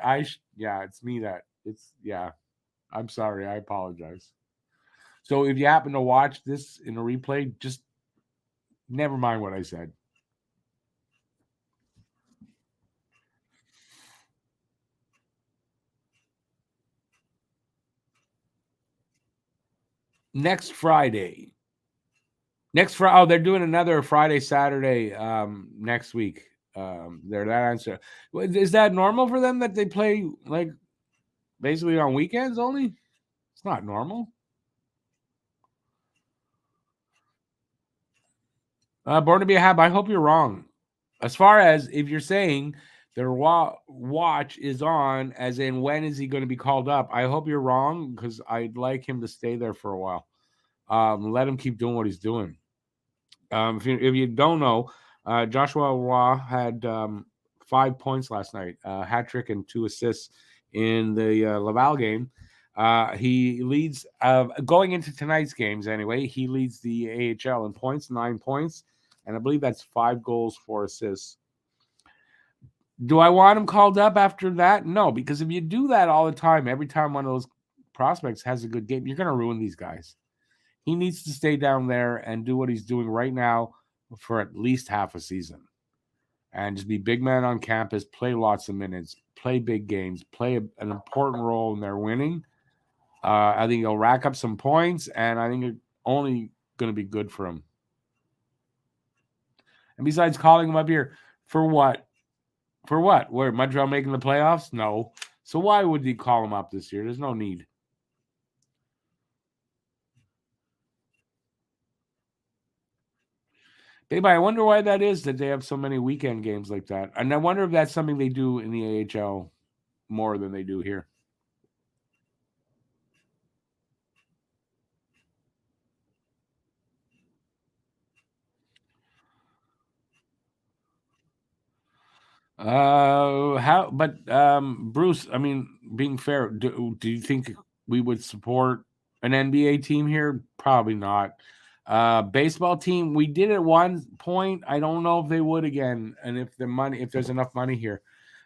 Yeah, it's me that. Yeah. I'm sorry. I apologize. So if you happen to watch this in a replay, just never mind what I said. Next Friday. They're doing another Friday, Saturday next week. They're that answer. Is that normal for them that they play like basically on weekends only? It's not normal. Born to be a Hab, I hope you're wrong. As far as if you're saying their watch is on, as in when is he going to be called up, I hope you're wrong because I'd like him to stay there for a while. Let him keep doing what he's doing. If you don't know, Joshua Roy had 5 points last night, hat trick and 2 assists in the Laval game. He leads going into tonight's games anyway. He leads the AHL in points, 9 points, and I believe that's 5 goals, 4 assists. Do I want him called up after that? No, because if you do that all the time, every time one of those prospects has a good game, you're going to ruin these guys. He needs to stay down there and do what he's doing right now for at least half a season. And just be big man on campus, play lots of minutes, play big games, play an important role in their winning. I think he'll rack up some points, and I think it's only going to be good for him. And besides, calling him up here for what? For what? Where Montreal making the playoffs? No. So why would he call him up this year? There's no need. Babe, I wonder why that is that they have so many weekend games like that. And I wonder if that's something they do in the AHL more than they do here. Bruce, I mean, being fair, do you think we would support an NBA team here? Probably not. Baseball team, we did at one point. I don't know if they would again, and if there's enough money here,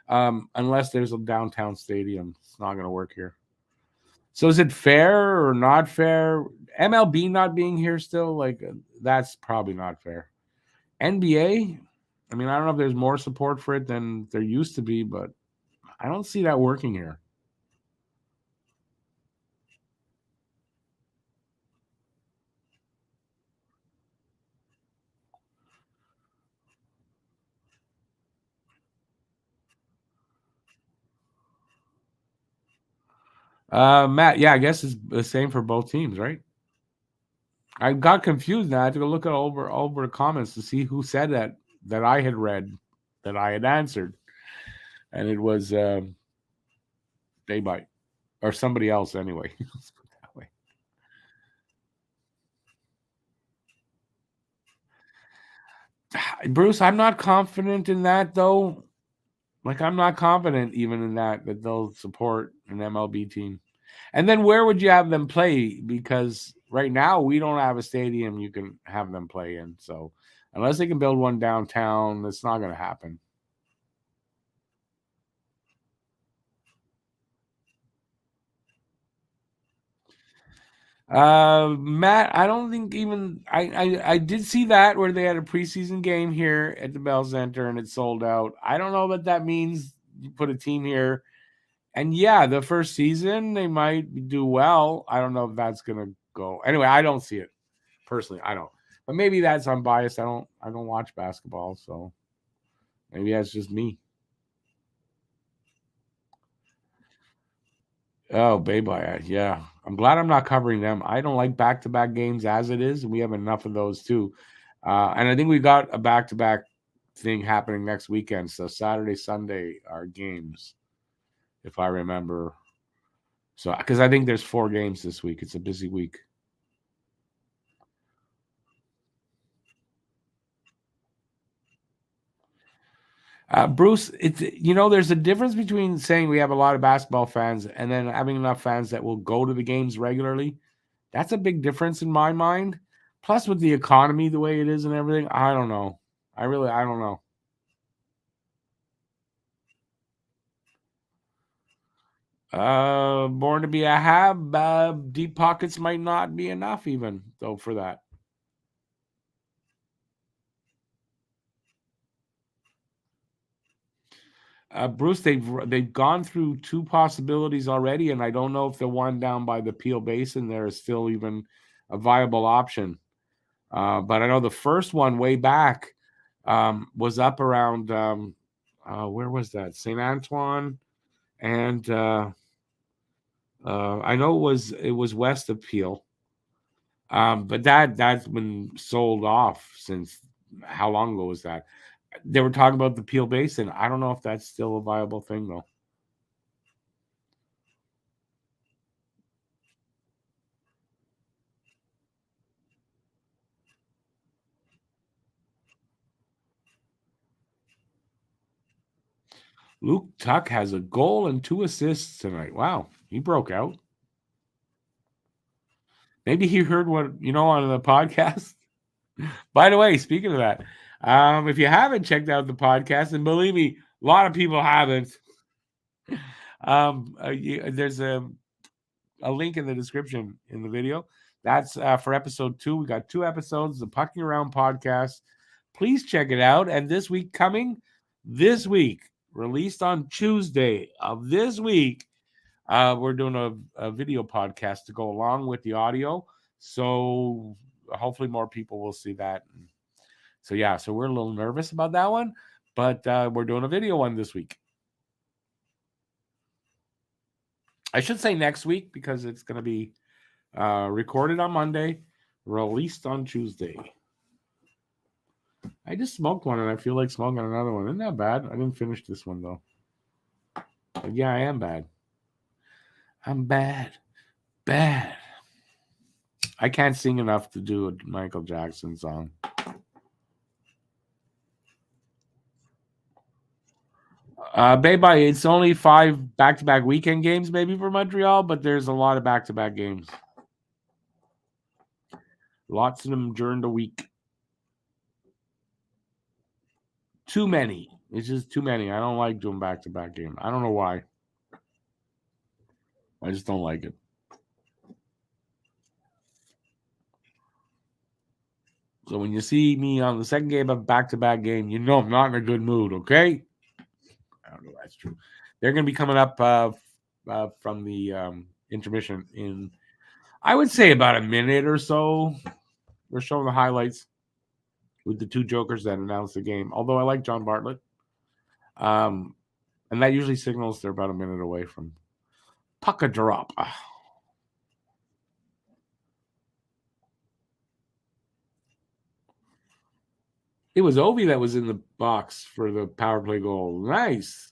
unless there's a downtown stadium, it's not going to work here. So is it fair or not fair? MLB not being here still, that's probably not fair. NBA, I mean, I don't know if there's more support for it than there used to be, but I don't see that working here. Matt, yeah, I guess it's the same for both teams, right? I got confused now. I had to go look at over the comments to see who said that I had read, that I had answered, and it was Daybite or somebody else anyway. Let's put it that way. Bruce, I'm not confident in that though. Like I'm not confident even in that they'll support an MLB team. And then where would you have them play? Because right now we don't have a stadium you can have them play in. So unless they can build one downtown, it's not going to happen. Matt, I don't think even I did see that where they had a preseason game here at the Bell Center and it sold out. I don't know what that means. You put a team here, and yeah, the first season they might do well. I don't know if that's gonna go. Anyway, I don't see it personally. I don't, but maybe that's unbiased. I don't watch basketball, so maybe that's just me. Oh, Baby, yeah. I'm glad I'm not covering them. I don't like back-to-back games as it is. We have enough of those too. And I think we got a back-to-back thing happening next weekend. So Saturday, Sunday are games, if I remember. So because I think there's 4 games this week. It's a busy week. Bruce, there's a difference between saying we have a lot of basketball fans and then having enough fans that will go to the games regularly. That's a big difference in my mind. Plus, with the economy the way it is and everything, I don't know. I don't know. Born to be a Hab. Deep pockets might not be enough, even though for that. Bruce, they've gone through 2 possibilities already, and I don't know if the one down by the Peel Basin there is still even a viable option. But I know the first one way back was up around where was that? St. Antoine, and I know it was west of Peel. But that's been sold off since how long ago was that? They were talking about the Peel Basin. I don't know if that's still a viable thing though. Luke Tuck has a goal and 2 assists tonight. Wow, he broke out. Maybe he heard what on the podcast. By the way, speaking of that, if you haven't checked out the podcast, and believe me, a lot of people haven't, there's a link in the description in the video. That's for episode 2. We got 2 episodes, the Pucking Around podcast. Please check it out. And this week, released on Tuesday of this week, we're doing a video podcast to go along with the audio. So hopefully more people will see that. So we're a little nervous about that one, but we're doing a video one this week. I should say next week because it's going to be recorded on Monday, released on Tuesday. I just smoked one and I feel like smoking another one. Isn't that bad? I didn't finish this one though. But yeah, I am bad. I'm bad. I can't sing enough to do a Michael Jackson song. It's only 5 back-to-back weekend games maybe for Montreal, but there's a lot of back-to-back games. Lots of them during the week. Too many. It's just too many. I don't like doing back-to-back games. I don't know why. I just don't like it. So when you see me on the second game of back-to-back game, you know I'm not in a good mood, okay? I don't know if that's true. They're going to be coming up from the intermission in, I would say, about a minute or so. We're showing the highlights with the 2 jokers that announced the game. Although I like John Bartlett. And that usually signals they're about a minute away from puck a drop. It was Ovi that was in the box for the power play goal. Nice.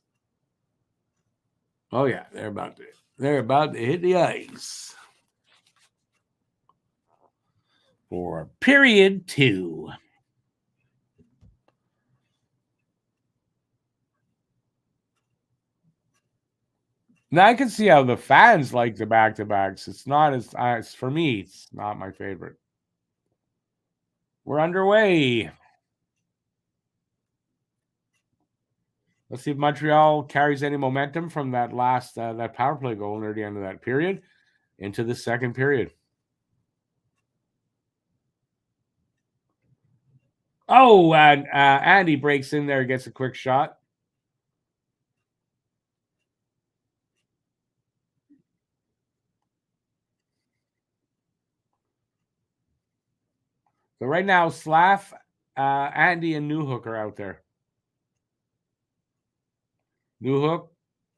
Oh yeah, they're about to hit the ice for period 2. Now I can see how the fans like the back-to-backs. It's not as for me, it's not my favorite. We're underway. Let's see if Montreal carries any momentum from that last that power play goal near the end of that period into the second period. Oh, and Andy breaks in there, gets a quick shot. So right now, Slav, Andy, and Newhook are out there. Newhook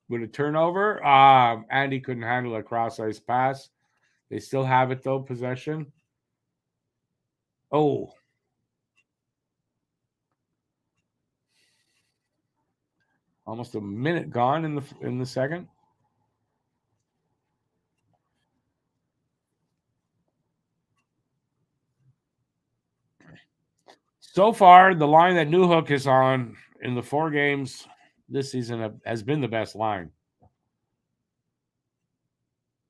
with a turnover. Andy couldn't handle a cross-ice pass. They still have it, though, possession. Oh. Almost a minute gone in the second. So far, the line that Newhook is on in the 4 games this season has been the best line.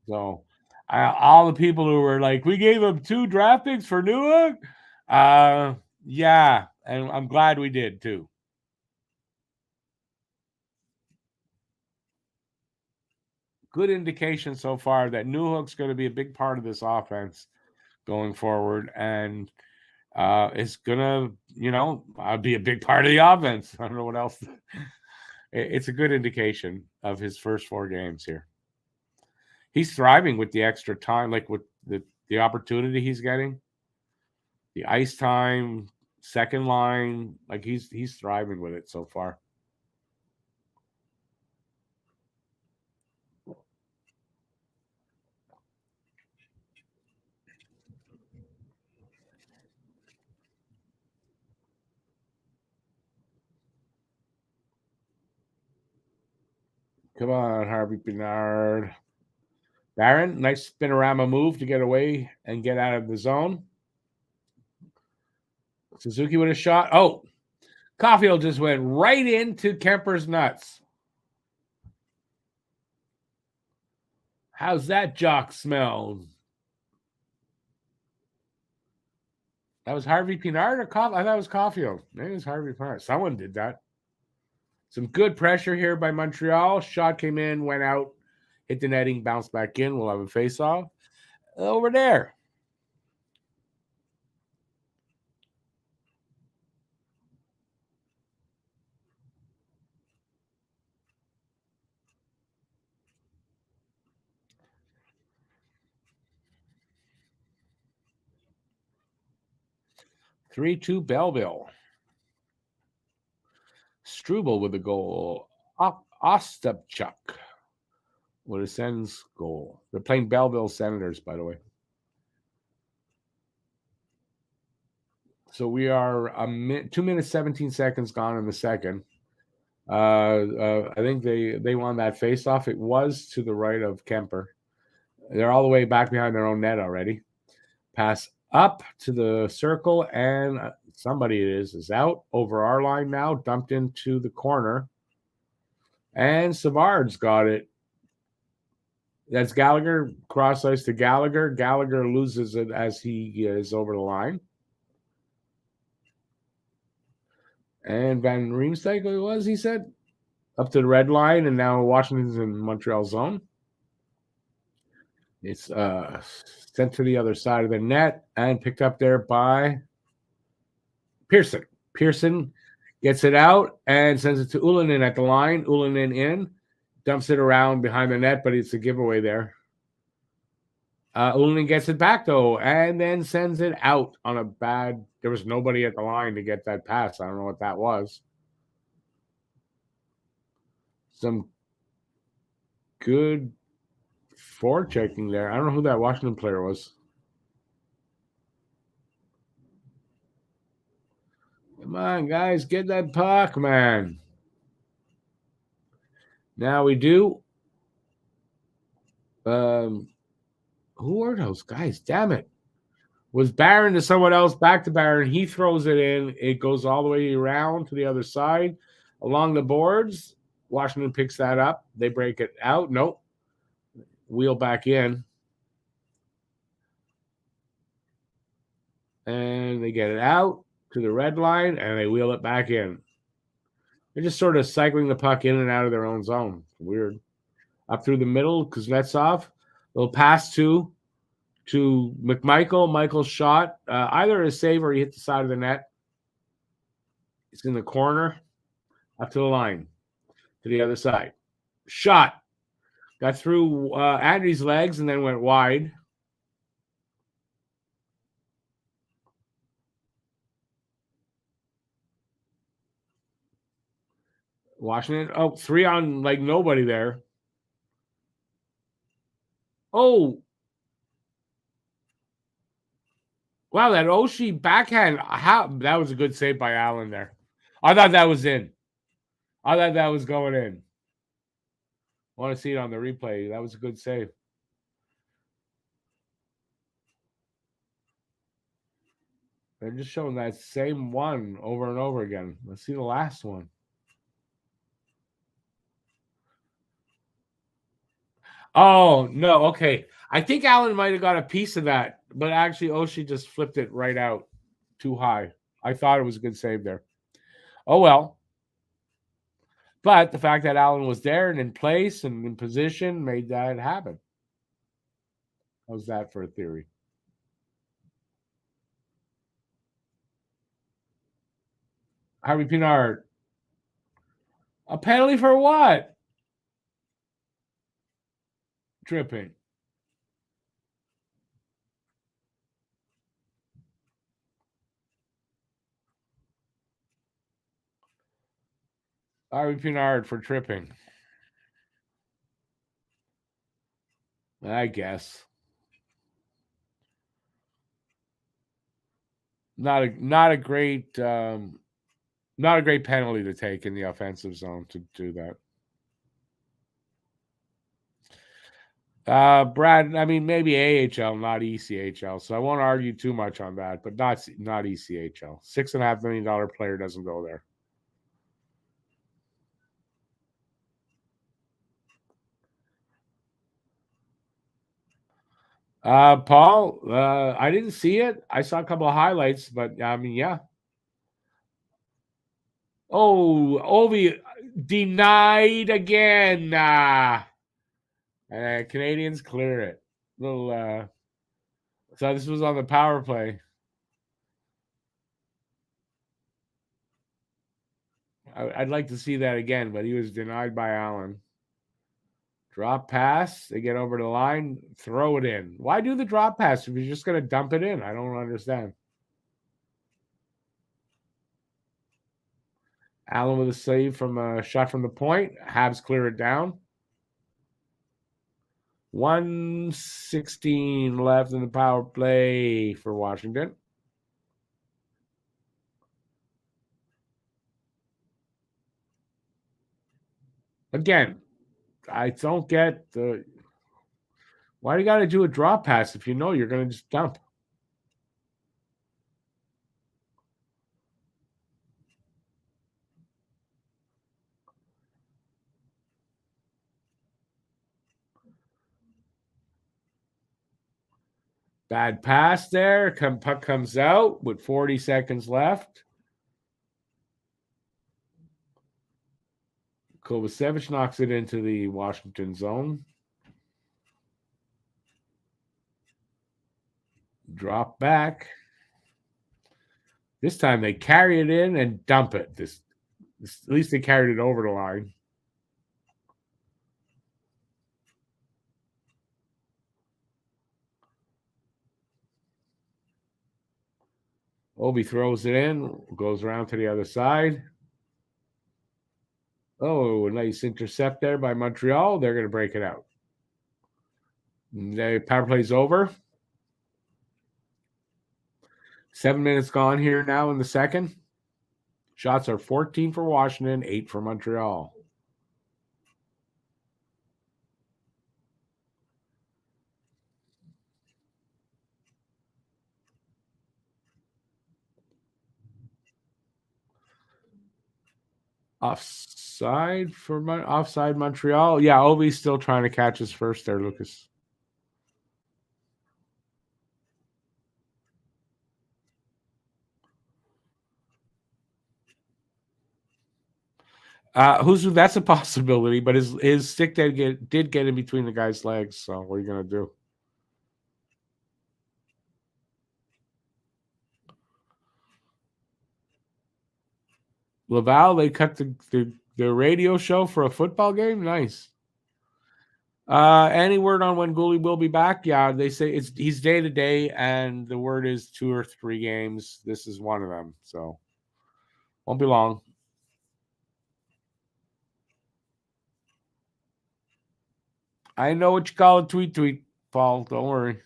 So, all the people who were like, we gave him 2 draft picks for Newhook. Yeah, and I'm glad we did too. Good indication so far that Newhook's going to be a big part of this offense going forward, and it's gonna, be a big part of the offense. I don't know what else. It's a good indication of his first 4 games here. He's thriving with the extra time, like with the opportunity he's getting, the ice time, second line. Like he's thriving with it so far. Come on, Harvey Pinard. Barron, nice spinorama move to get away and get out of the zone. Suzuki with a shot. Oh, Caulfield just went right into Kemper's nuts. How's that jock smell? That was Harvey Pinard or Caulfield? I thought it was Caulfield. Maybe it was Harvey Pinard. Someone did that. Some good pressure here by Montreal. Shot came in, went out, hit the netting, bounced back in. We'll have a face-off over there. (3-2) Belleville. Struble with the goal. Ostapchuk with a Sens goal. They're playing Belleville Senators, by the way. So we are 2 minutes 17 seconds gone in the second. I think they won that face-off. It was to the right of Kemper. They're all the way back behind their own net already. Pass up to the circle, and somebody is out over our line now, dumped into the corner. And Savard's got it. That's Gallagher, cross ice to Gallagher. Gallagher loses it as he is over the line. And Van Riemsdyk, it was, he said, up to the red line, and now Washington's in Montreal zone. It's sent to the other side of the net and picked up there by Pearson. Pearson gets it out and sends it to Ullinen at the line. Ullinen in, dumps it around behind the net, but it's a giveaway there. Ullinen gets it back, though, and then sends it out on a bad... There was nobody at the line to get that pass. I don't know what that was. Some good forechecking there. I don't know who that Washington player was. Come on, guys, get that puck, man. Now we do. Who are those guys? Damn it. Was Barron to someone else, back to Barron. He throws it in. It goes all the way around to the other side. Along the boards, Washington picks that up. They break it out. Nope. Wheel back in. And they get it out to the red line, and they wheel it back in. They're just sort of cycling the puck in and out of their own zone. Weird. Up through the middle, Kuznetsov. Little pass to McMichael. Michael's shot. Either a save or he hit the side of the net. It's in the corner. Up to the line. To the other side. Shot. Got through Andrew's legs and then went wide. Washington. Oh, 3 on like nobody there. Oh. Wow, that Oshie backhand. That was a good save by Allen there. I thought that was in. I thought that was going in. I want to see it on the replay. That was a good save. They're just showing that same one over and over again. Let's see the last one. Oh, no. Okay. I think Allen might have got a piece of that, but actually Oshie just flipped it right out too high. I thought it was a good save there. Oh, well. But the fact that Allen was there and in place and in position made that happen. How's that for a theory? Harvey Pinard. A penalty for what? Tripping. Harvey Pinard for tripping. I guess. Not a great penalty to take in the offensive zone to do that. Brad, I mean, maybe AHL, not ECHL, so I won't argue too much on that, but not ECHL. $6.5 million player doesn't go there. Paul, I didn't see it. I saw a couple of highlights, but I mean, yeah. Oh, Ovi denied again. Canadians clear it. Little. So this was on the power play. I'd like to see that again, but he was denied by Allen. Drop pass. They get over the line. Throw it in. Why do the drop pass if you're just going to dump it in? I don't understand. Allen with a save from a shot from the point. Habs clear it down. 1:16 left in the power play for Washington. Again, I don't get the why do you got to do a drop pass if you know you're going to just dump? Bad pass there. Puck comes out with 40 seconds left. Kovacevic knocks it into the Washington zone. Drop back. This time they carry it in and dump it. At least they carried it over the line. Obi throws it in, goes around to the other side. Oh, a nice intercept there by Montreal. They're going to break it out. The power play's over. 7 minutes gone here now in the second. Shots are 14 for Washington, 8 for Montreal. Offside Montreal. Yeah, Obi's still trying to catch his first there, Lucas. That's a possibility, but his stick did get in between the guy's legs. So what are you gonna do? Laval, they cut the radio show for a football game. Nice. Any word on when Gooley will be back? Yeah, they say he's day to day, and the word is 2 or 3 games. This is one of them, so won't be long. I know what you call a tweet, Paul. Don't worry.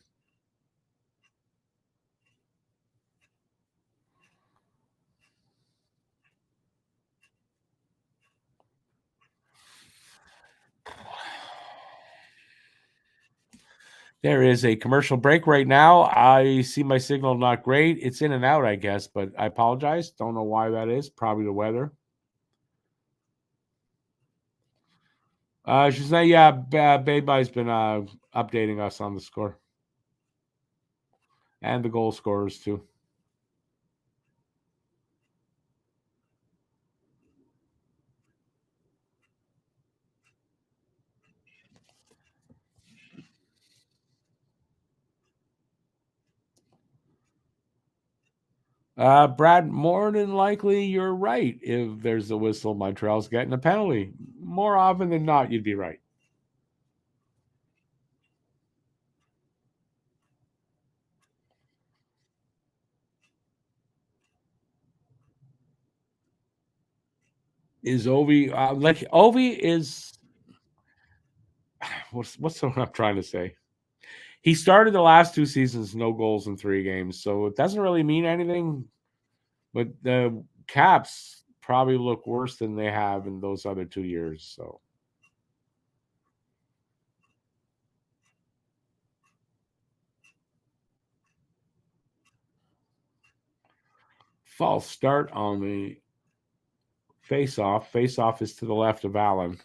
There is a commercial break right now. I see my signal not great. It's in and out, I guess, but I apologize. Don't know why that is. Probably the weather. She's saying, yeah, Bayby's been updating us on the score and the goal scorers too. Brad, more than likely, you're right. If there's a whistle, Montreal's getting a penalty. More often than not, you'd be right. Is Ovi like Ovi is? What's what I'm trying to say? He started the last 2 seasons no goals in 3 games, so it doesn't really mean anything. But the Caps probably look worse than they have in those other 2 years. So false start on the face-off. Face-off is to the left of Allen.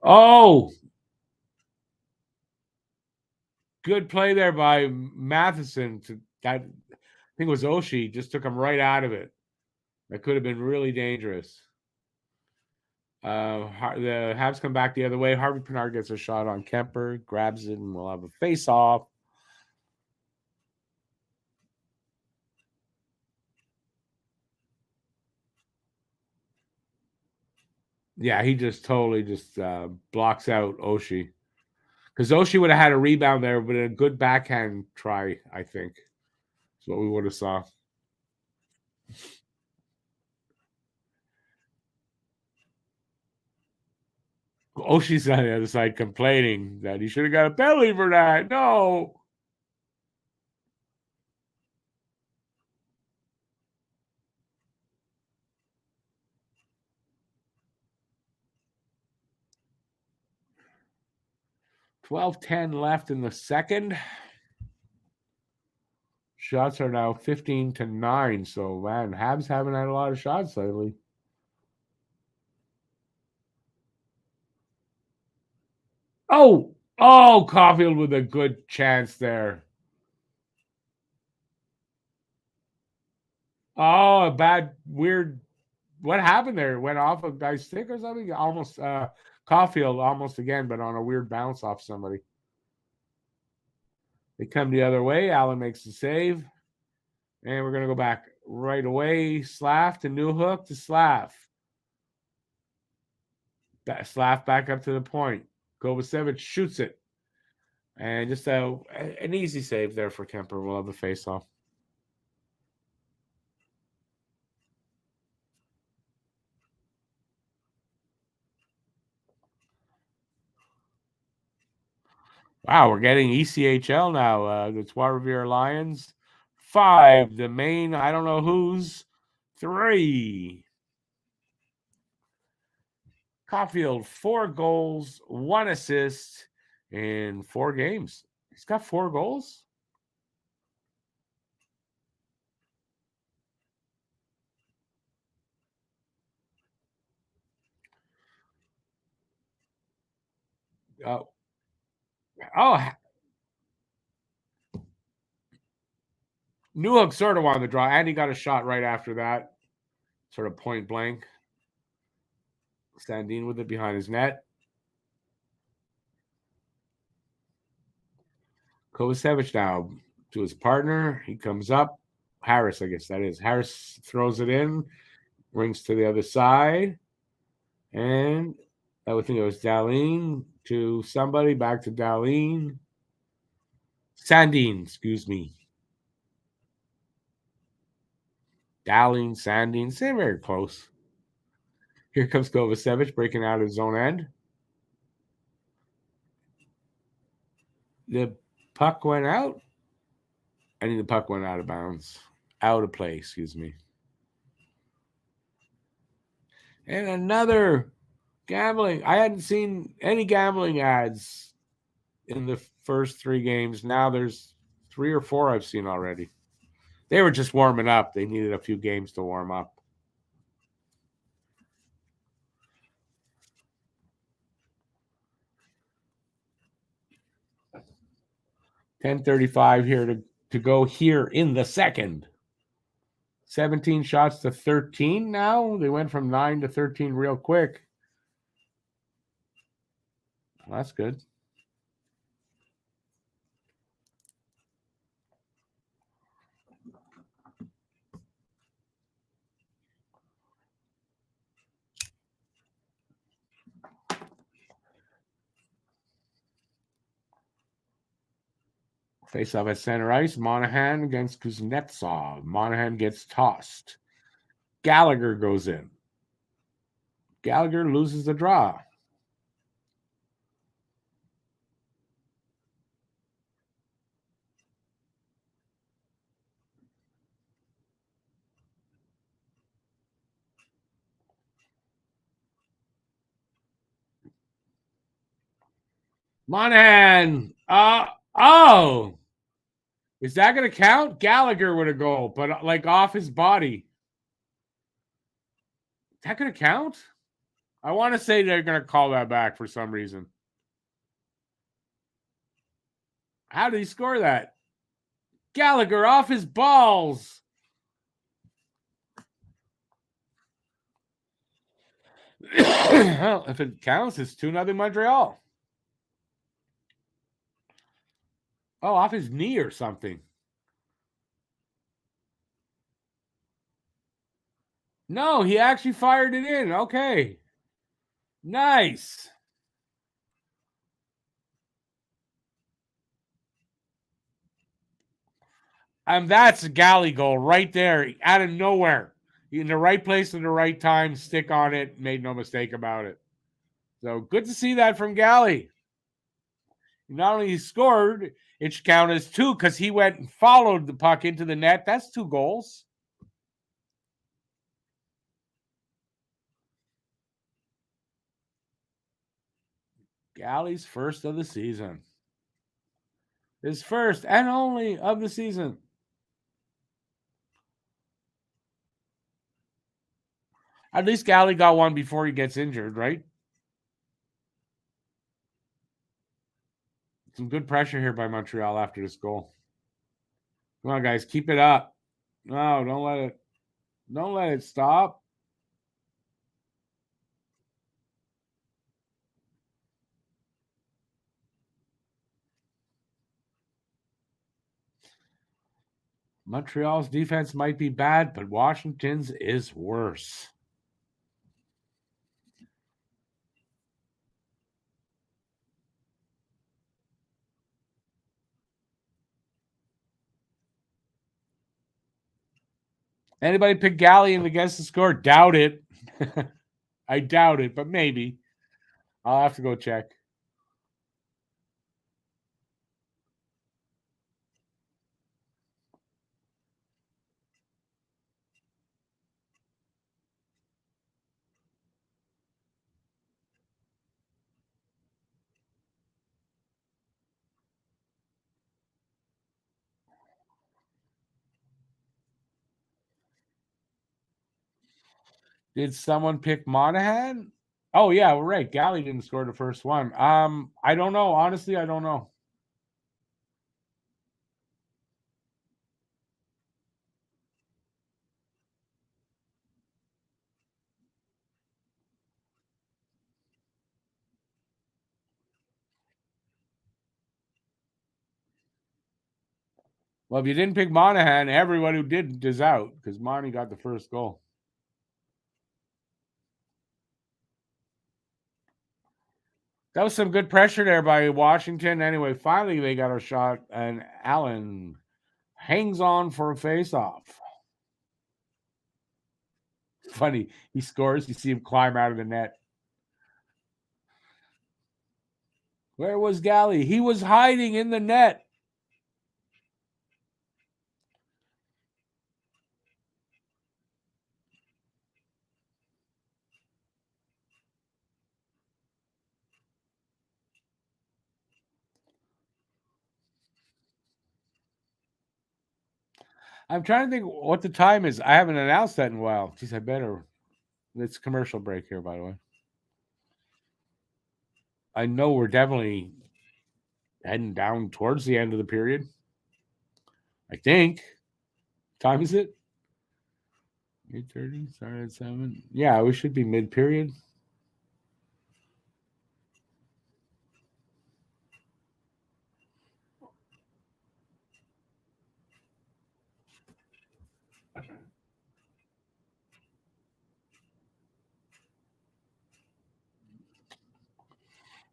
Oh, good play there by Matheson. I think it was Oshie. Just took him right out of it. That could have been really dangerous. The Habs come back the other way. Harvey Pinard gets a shot on Kemper, grabs it, and we'll have a face-off. Yeah, he just totally blocks out Oshie. Because Oshie would have had a rebound there, but a good backhand try, I think. That's what we would have saw. Oshie's on the other side complaining that he should have got a penalty for that. No. $12:10 left in the second. Shots are now 15-9. So, man, Habs haven't had a lot of shots lately. Oh, Caulfield with a good chance there. Oh, a bad, weird. What happened there? It went off a guy's stick or something? Almost, Caulfield almost again, but on a weird bounce off somebody. They come the other way. Allen makes the save. And we're going to go back right away. Slav to Newhook to Slav. Slav back up to the point. Kovacevic shoots it. And just an easy save there for Kemper. We'll have a face-off. Wow, we're getting ECHL now. The Trois-Rivières Lions. 5. The Maine, I don't know who's. 3. Caulfield, 4 goals, 1 assist in 4 games. He's got 4 goals. Oh, Newhook sort of wanted the draw, and he got a shot right after that, sort of point blank. Sandin with it behind his net. Kovacevic now to his partner. He comes up. Harris, I guess that is. Harris throws it in, rings to the other side, and I would think it was Dahlin to somebody, back to Dahlin. Sandin, excuse me. Dahlin, Sandin, same very close. Here comes Kovacevic breaking out his own end. The puck went out. I think the puck went out of bounds. Out of play, excuse me. And another gambling. I hadn't seen any gambling ads in the first 3 games. Now there's 3 or 4 I've seen already. They were just warming up. They needed a few games to warm up. $10:35 here to go here in the second. 17 shots to 13 now. They went from 9 to 13 real quick. Well, that's good. Face off at center ice. Monahan against Kuznetsov. Monahan gets tossed. Gallagher goes in. Gallagher loses the draw. Monahan. Is that going to count? Gallagher with a goal, but like off his body. Is that going to count? I want to say they're going to call that back for some reason. How did he score that? Gallagher off his balls. Well, if it counts, it's 2-0 Montreal. Oh, off his knee or something. No, he actually fired it in. Okay. Nice. And that's a Galley goal right there out of nowhere. In the right place at the right time, stick on it, made no mistake about it. So good to see that from Galley. Not only he scored, it should count as 2 because he went and followed the puck into the net. That's 2 goals. Galley's first of the season. His first and only of the season. At least Galley got one before he gets injured, right? Some good pressure here by Montreal after this goal. Come on, guys, keep it up. No, don't let it stop. Montreal's defense might be bad, but Washington's is worse. Anybody pick Gallion against the score? Doubt it. I doubt it, but maybe. I'll have to go check. Did someone pick Monahan? Oh yeah, we're right. Galley didn't score the first one. I don't know. Honestly, I don't know. Well, if you didn't pick Monahan, everyone who did is out because Monty got the first goal. That was some good pressure there by Washington. Anyway, finally they got a shot, and Allen hangs on for a face-off. Funny, he scores. You see him climb out of the net. Where was Galley? He was hiding in the net. I'm trying to think what the time is. I haven't announced that in a while. Geez, I better. It's commercial break here, by the way. I know we're definitely heading down towards the end of the period. I think. Time is it? 8:30. Started at 7. Yeah, we should be mid-period.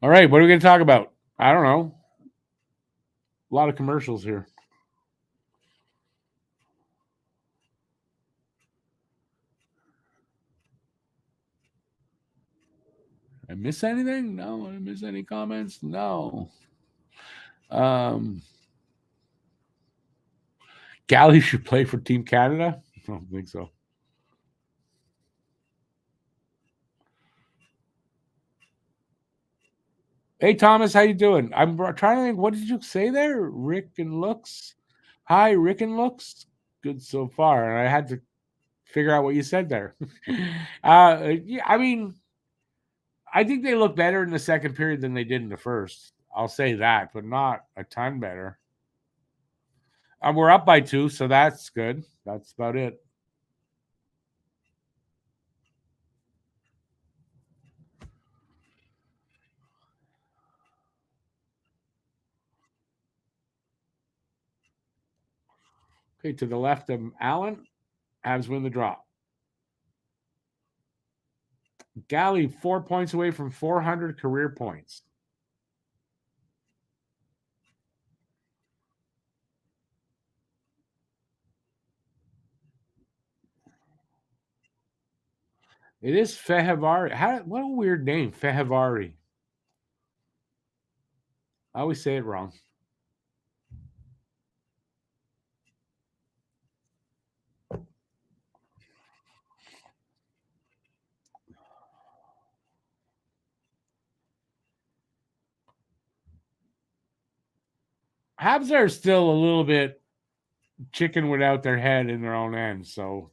All right, what are we going to talk about? I don't know. A lot of commercials here. I miss anything? No. I didn't miss any comments? No. Galley should play for Team Canada? I don't think so. Hey, Thomas, how you doing? I'm trying to think. What did you say there? Rick and Looks? Hi, Rick and Looks. Good so far. And I had to figure out what you said there. Yeah, I mean, I think they look better in the second period than they did in the first. I'll say that, but not a ton better. We're up by 2, so that's good. That's about it. Okay, to the left of Allen, Habs win the draw. Galley 4 points away from 400 career points. It is Fehevari. What a weird name, Fehevari. I always say it wrong. Habs are still a little bit chicken without their head in their own end, so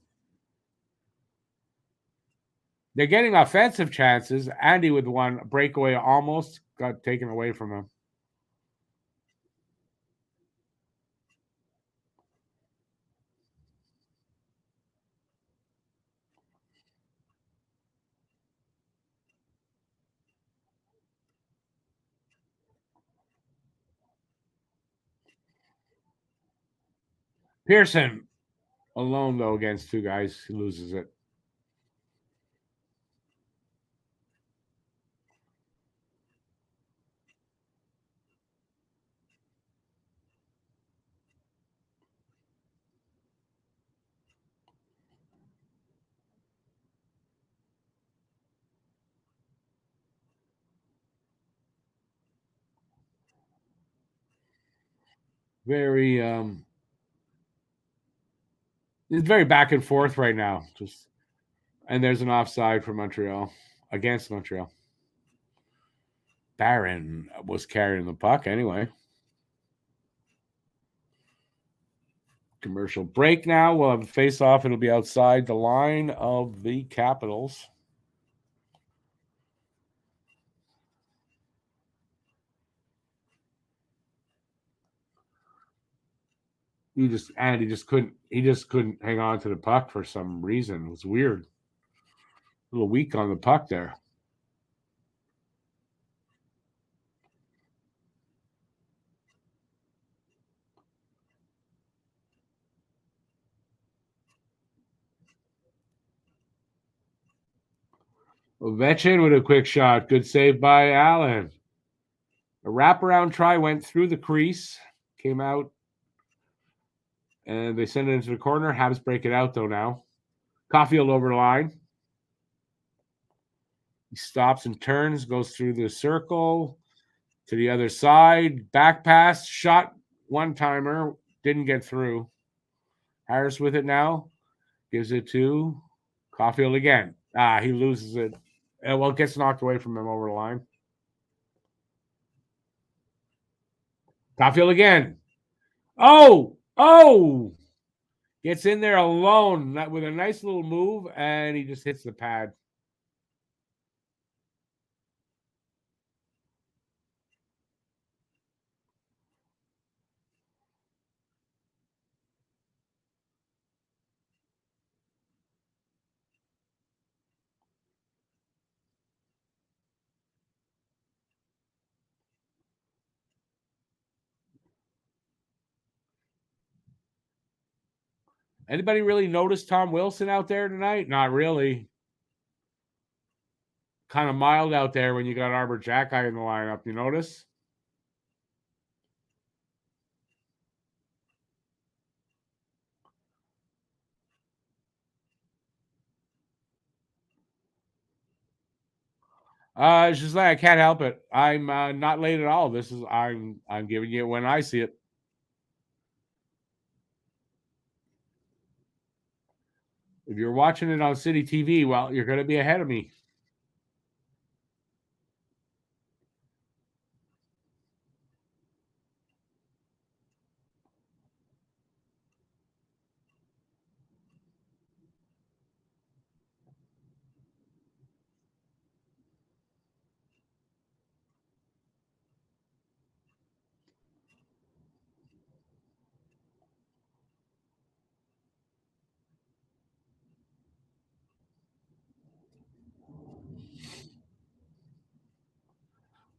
they're getting offensive chances. Andy with one breakaway almost got taken away from him. Pearson alone, though, against 2 guys, he loses it. Very it's very back and forth right now. And there's an offside for Montreal against Montreal. Barron was carrying the puck anyway. Commercial break now. We'll have a face off. It'll be outside the line of the Capitals. He just couldn't hang on to the puck for some reason. It was weird. A little weak on the puck there. Ovechkin with a quick shot. Good save by Allen. A wraparound try went through the crease, came out, and they send it into the corner. Habs break it out, though, now. Caulfield over the line. He stops and turns, goes through the circle to the other side. Back pass, shot, one-timer, didn't get through. Harris with it now. Gives it to Caulfield again. He loses it. Well, it gets knocked away from him over the line. Caulfield again. Oh! Gets in there alone with a nice little move, and he just hits the pad. Anybody really notice Tom Wilson out there tonight? Not really. Kind of mild out there when you got Arbor Jackeye in the lineup. You notice? It's just like I can't help it. I'm not late at all. I'm giving you it when I see it. If you're watching it on City TV, well, you're going to be ahead of me.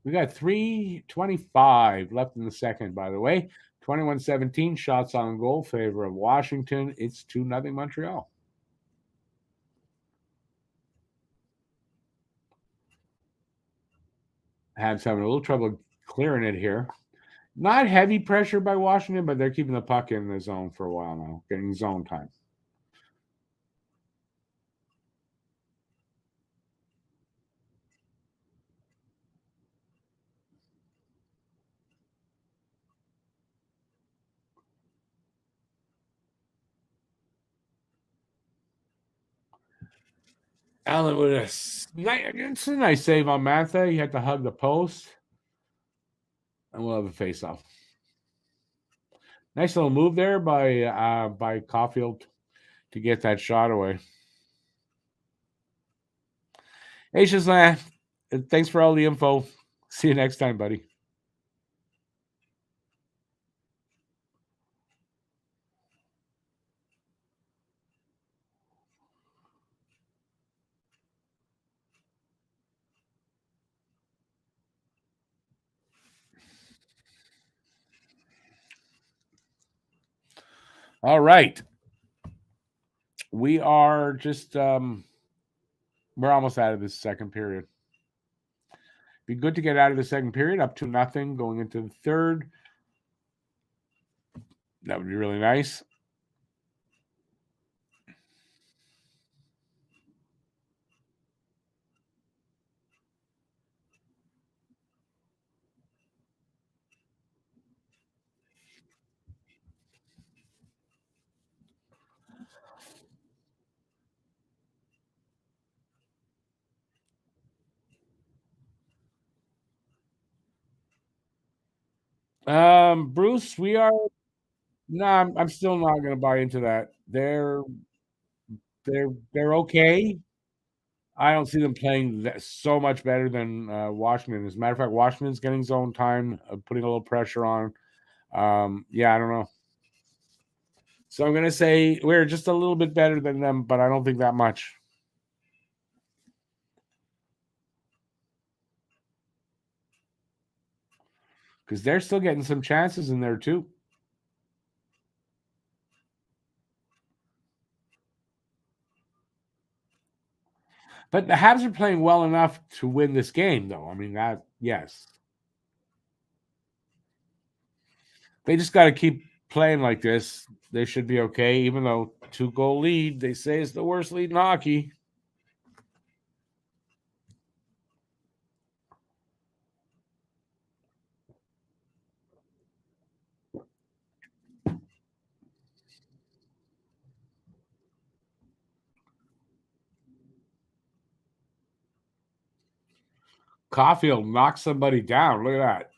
We got 3:25 left in the second, by the way. 21-17 shots on goal, favor of Washington. It's 2-0 Montreal. Habs having a little trouble clearing it here. Not heavy pressure by Washington, but they're keeping the puck in the zone for a while now, getting zone time. Allen with it's a nice save on Mantha. He had to hug the post. And we'll have a face-off. Nice little move there by Caulfield to get that shot away. Hey, Shazlan, thanks for all the info. See you next time, buddy. All right. We are just we're almost out of this second period. Be good to get out of the second period, up to nothing, going into the third. That would be really nice. Bruce, we are no, I'm still not going to buy into that. They're okay. I don't see them playing so much better than Washington. As a matter of fact, Washington's getting zone time, putting a little pressure on. Yeah, I don't know. So I'm going to say we're just a little bit better than them, but I don't think that much. Because they're still getting some chances in there, too. But the Habs are playing well enough to win this game, though. I mean, that, yes. They just got to keep playing like this. They should be okay, even though 2-goal lead, they say is the worst lead in hockey. Caulfield knocked somebody down. Look at that.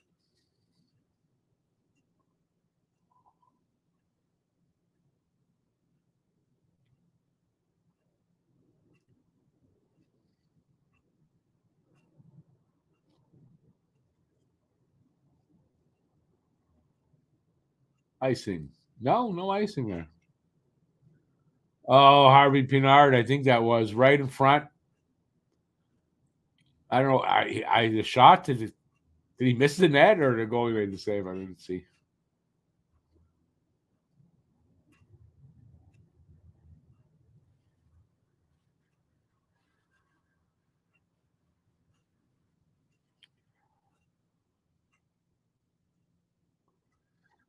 Icing. No icing there. Oh, Harvey Pinard. I think that was right in front. I don't know. The shot did he miss the net or the goalie made the save? I didn't see.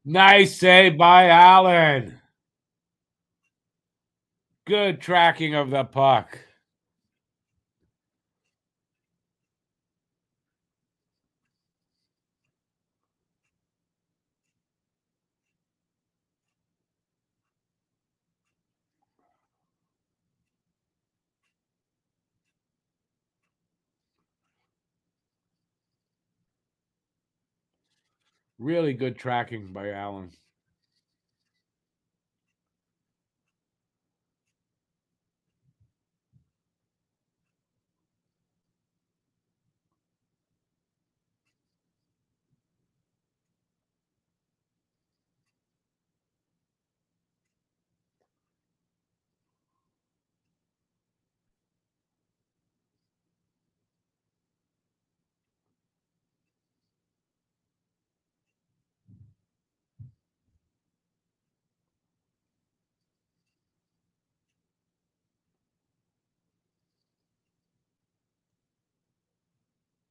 Nice save by Allen. Good tracking of the puck. Really good tracking by Allen.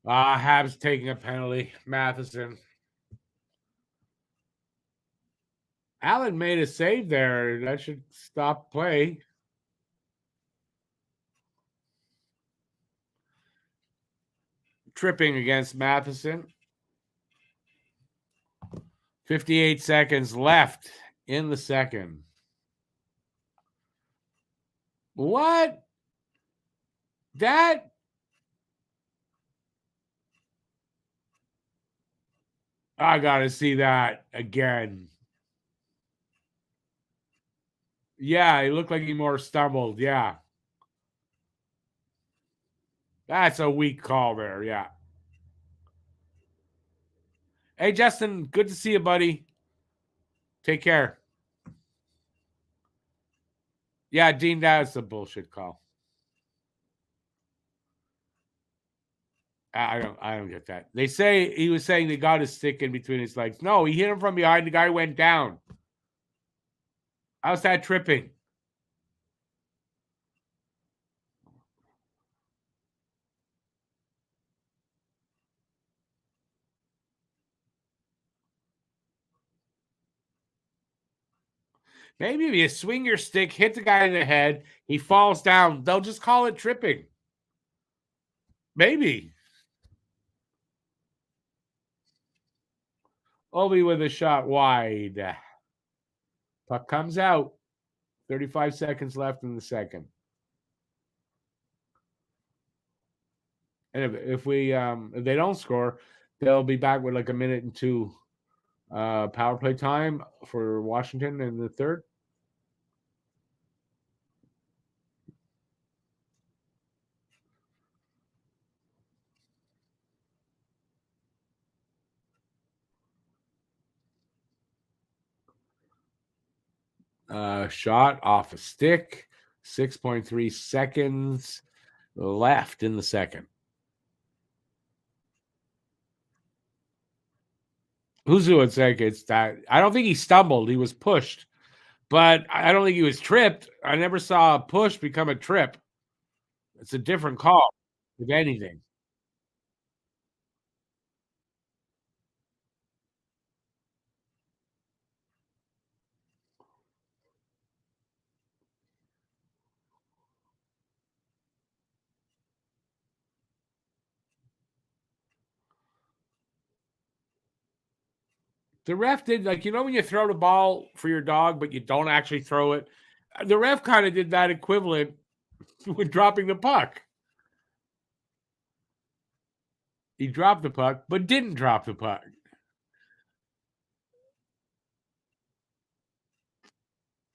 Habs taking a penalty. Matheson. Allen made a save there. That should stop play. Tripping against Matheson. 58 seconds left in the second. What? That? I got to see that again. Yeah, he looked like he more stumbled. Yeah. That's a weak call there. Yeah. Hey, Justin, good to see you, buddy. Take care. Yeah, Dean, that's a bullshit call. I don't get that. They say he was saying they got his stick in between his legs. No, he hit him from behind. The guy went down. How's that tripping? Maybe if you swing your stick, hit the guy in the head, he falls down, they'll just call it tripping. Maybe. Ovi with a shot wide. Puck comes out. 35 seconds left in the second. And if they don't score, they'll be back with like a minute and two power play time for Washington in the third. Shot off a stick. 6.3 seconds left in the second. Who's would say it's that? I don't think he stumbled. He was pushed, but I don't think he was tripped. I never saw a push become a trip. It's a different call, if anything. The ref did, like, when you throw the ball for your dog, but you don't actually throw it. The ref kind of did that equivalent with dropping the puck. He dropped the puck, but didn't drop the puck.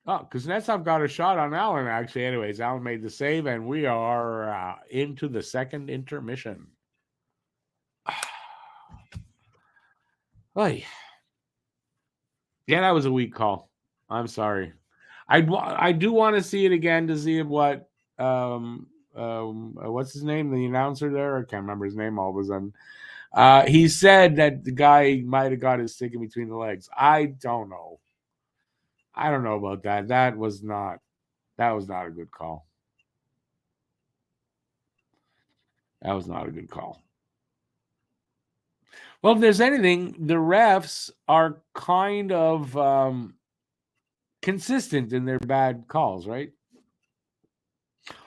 Oh, Kuznetsov got a shot on Allen, actually. Anyways, Allen made the save, and we are into the second intermission. Hey. Yeah, that was a weak call. I'm sorry. I do want to see it again to see what what's his name, the announcer there. I can't remember his name all of a sudden. He said that the guy might have got his stick in between the legs. I don't know. I don't know about that. That was not a good call. That was not a good call. Well, if there's anything, the refs are kind of consistent in their bad calls, right?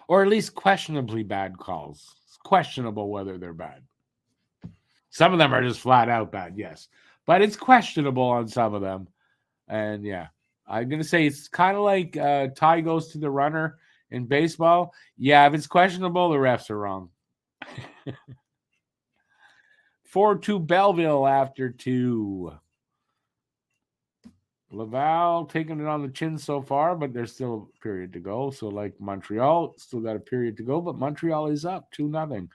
Or at least questionably bad calls. It's questionable whether they're bad. Some of them are just flat out bad, yes. But it's questionable on some of them. And yeah, I'm going to say it's kind of like tie goes to the runner in baseball. Yeah, if it's questionable, the refs are wrong. 4-2 Belleville after 2. Laval taking it on the chin so far, but there's still a period to go. So like Montreal, still got a period to go, but Montreal is up 2-0.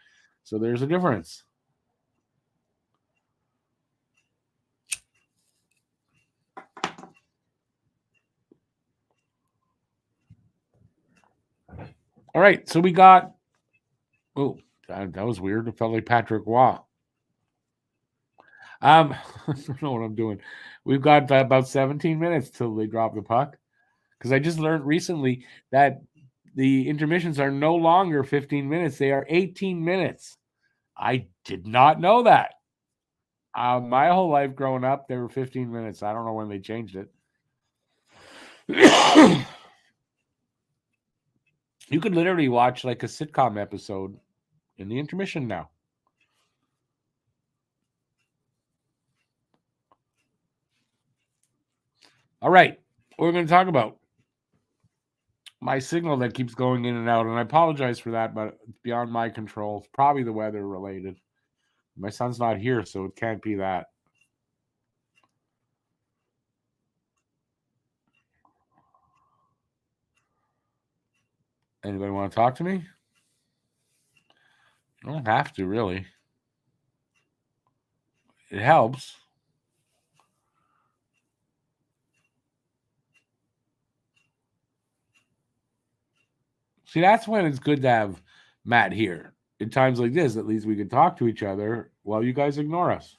So there's a difference. All right, so we got. Oh, that was weird. It felt like Patrick Waugh. I don't know what I'm doing. We've got about 17 minutes till they drop the puck. Because I just learned recently that the intermissions are no longer 15 minutes; they are 18 minutes. I did not know that. My whole life growing up, they were 15 minutes. I don't know when they changed it. You could literally watch like a sitcom episode in the intermission now. All right. We're going to talk about my signal that keeps going in and out. And I apologize for that, but it's beyond my control. It's probably the weather related. My son's not here, so it can't be that. Anybody want to talk to me? You don't have to, really. It helps. See, that's when it's good to have Matt here. In times like this, at least we can talk to each other while you guys ignore us.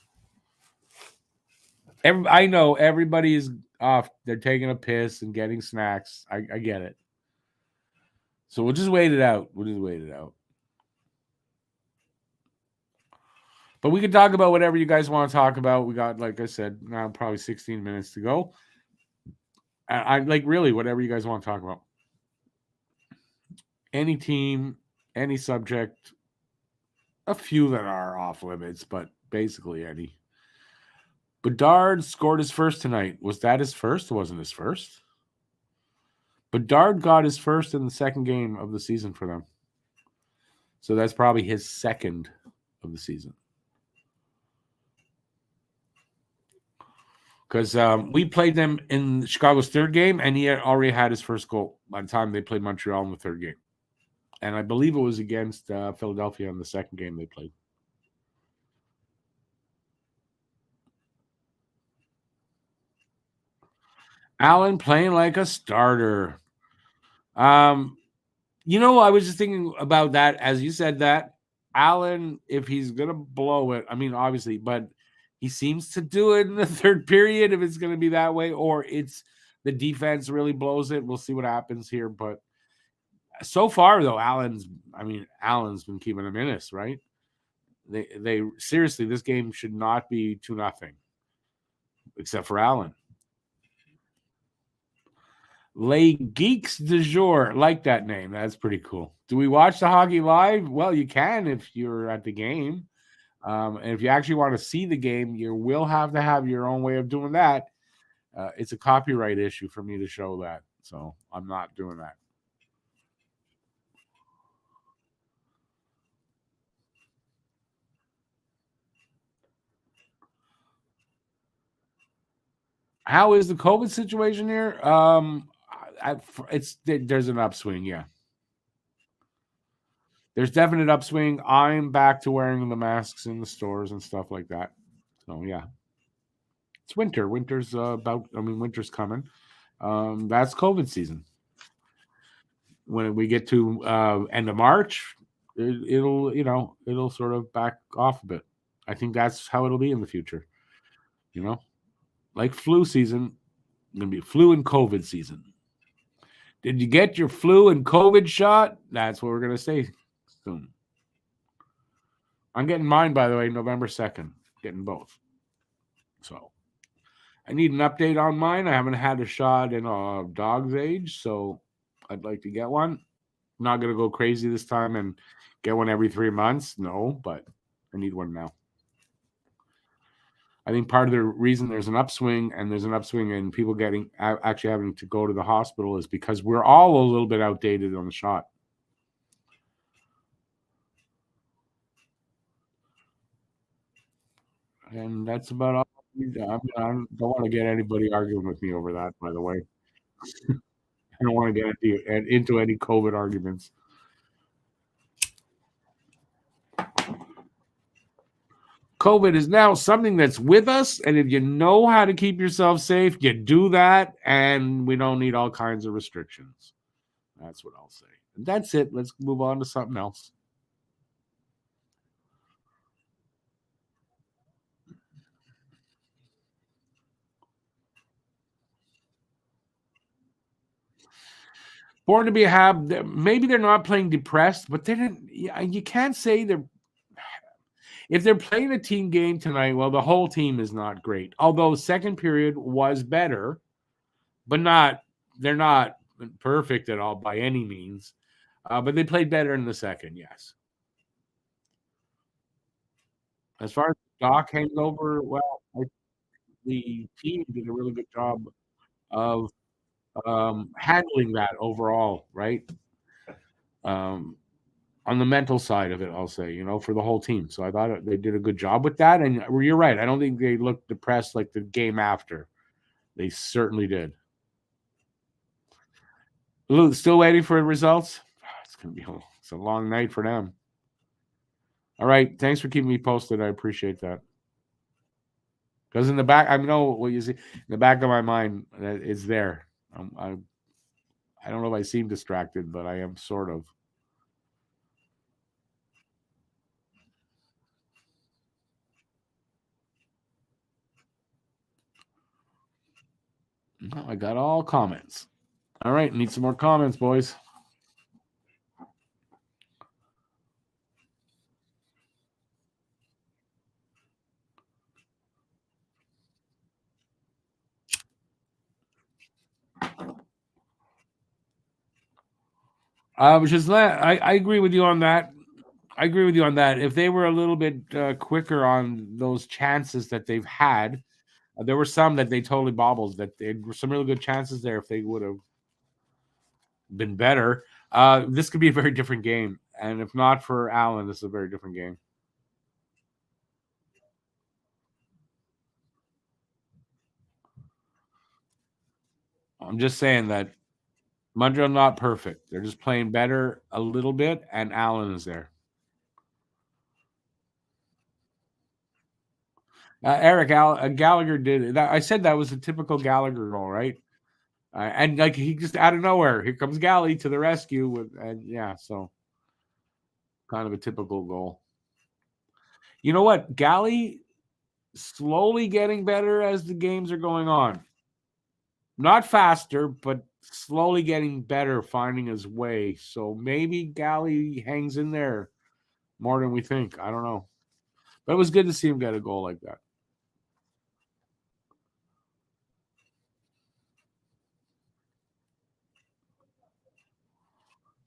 I know everybody is off. They're taking a piss and getting snacks. I get it. So we'll just wait it out. But we can talk about whatever you guys want to talk about. We got, like I said, now probably 16 minutes to go. I like really whatever you guys want to talk about. Any team, any subject. A few that are off limits, but basically any. Bedard scored his first tonight. Was that his first? It wasn't his first. Bedard got his first in the second game of the season for them. So that's probably his second of the season. Because we played them in Chicago's third game, and he had already had his first goal by the time they played Montreal in the third game. And I believe it was against Philadelphia in the second game they played. Allen playing like a starter. You know, I was just thinking about that as you said that. Allen, if he's going to blow it, I mean, obviously, but he seems to do it in the third period if it's going to be that way, or it's the defense really blows it. We'll see what happens here. But so far, though, Allen's been keeping them in us, right? They seriously, this game should not be 2-0, except for Allen. Les Geeks du Jour. Like that name. That's pretty cool. Do we watch the hockey live? Well, you can if you're at the game. And if you actually want to see the game, you will have to have your own way of doing that. It's a copyright issue for me to show that. So I'm not doing that. How is the COVID situation here? There's an upswing, yeah. There's definite upswing. I'm back to wearing the masks in the stores and stuff like that. So yeah, it's winter. Winter's winter's coming. That's COVID season. When we get to end of March, it'll sort of back off a bit. I think that's how it'll be in the future. You know, like flu season, gonna be flu and COVID season. Did you get your flu and COVID shot? That's what we're gonna say soon. I'm getting mine, by the way, November 2nd. Getting both. So I need an update on mine. I haven't had a shot in a dog's age, so I'd like to get one. I'm not going to go crazy this time and get one every 3 months. No, but I need one now. I think part of the reason there's an upswing in people actually having to go to the hospital is because we're all a little bit outdated on the shot. And that's about all. I don't want to get anybody arguing with me over that, by the way. I don't want to get into any COVID arguments. COVID is now something that's with us, and if you know how to keep yourself safe, you do that, and we don't need all kinds of restrictions. That's what I'll say. And that's it. Let's move on to something else. Born to be a Hab, maybe they're not playing depressed, but they didn't. You can't say they're. if they're playing a team game tonight, well, the whole team is not great. Although second period was better, but they're not perfect at all by any means. But they played better in the second, yes. As far as Doc hangover, well, the team did a really good job of handling that overall, right? Um, on the mental side of it, I'll say, for the whole team. So I thought they did a good job with that. And you're right. I don't think they looked depressed like the game after. They certainly did. Still waiting for the results. It's a long night for them. All right. Thanks for keeping me posted. I appreciate that. Because in the back, I know what you see in the back of my mind, it's there. I don't know if I seem distracted, but I am sort of. Oh, I got all comments. All right, need some more comments, boys. I agree with you on that. I agree with you on that. If they were a little bit quicker on those chances that they've had, there were some that they totally bobbled. That there were some really good chances there if they would have been better. This could be a very different game, and if not for Allen, this is a very different game. I'm just saying that Montreal not perfect. They're just playing better a little bit, and Allen is there. Eric Gallagher did that. I said that was a typical Gallagher goal, right? And like he just out of nowhere, here comes Galley to the rescue, and yeah, so kind of a typical goal. You know what? Galley slowly getting better as the games are going on. Not faster, but slowly getting better, finding his way. So maybe Galley hangs in there more than we think. I don't know. But it was good to see him get a goal like that.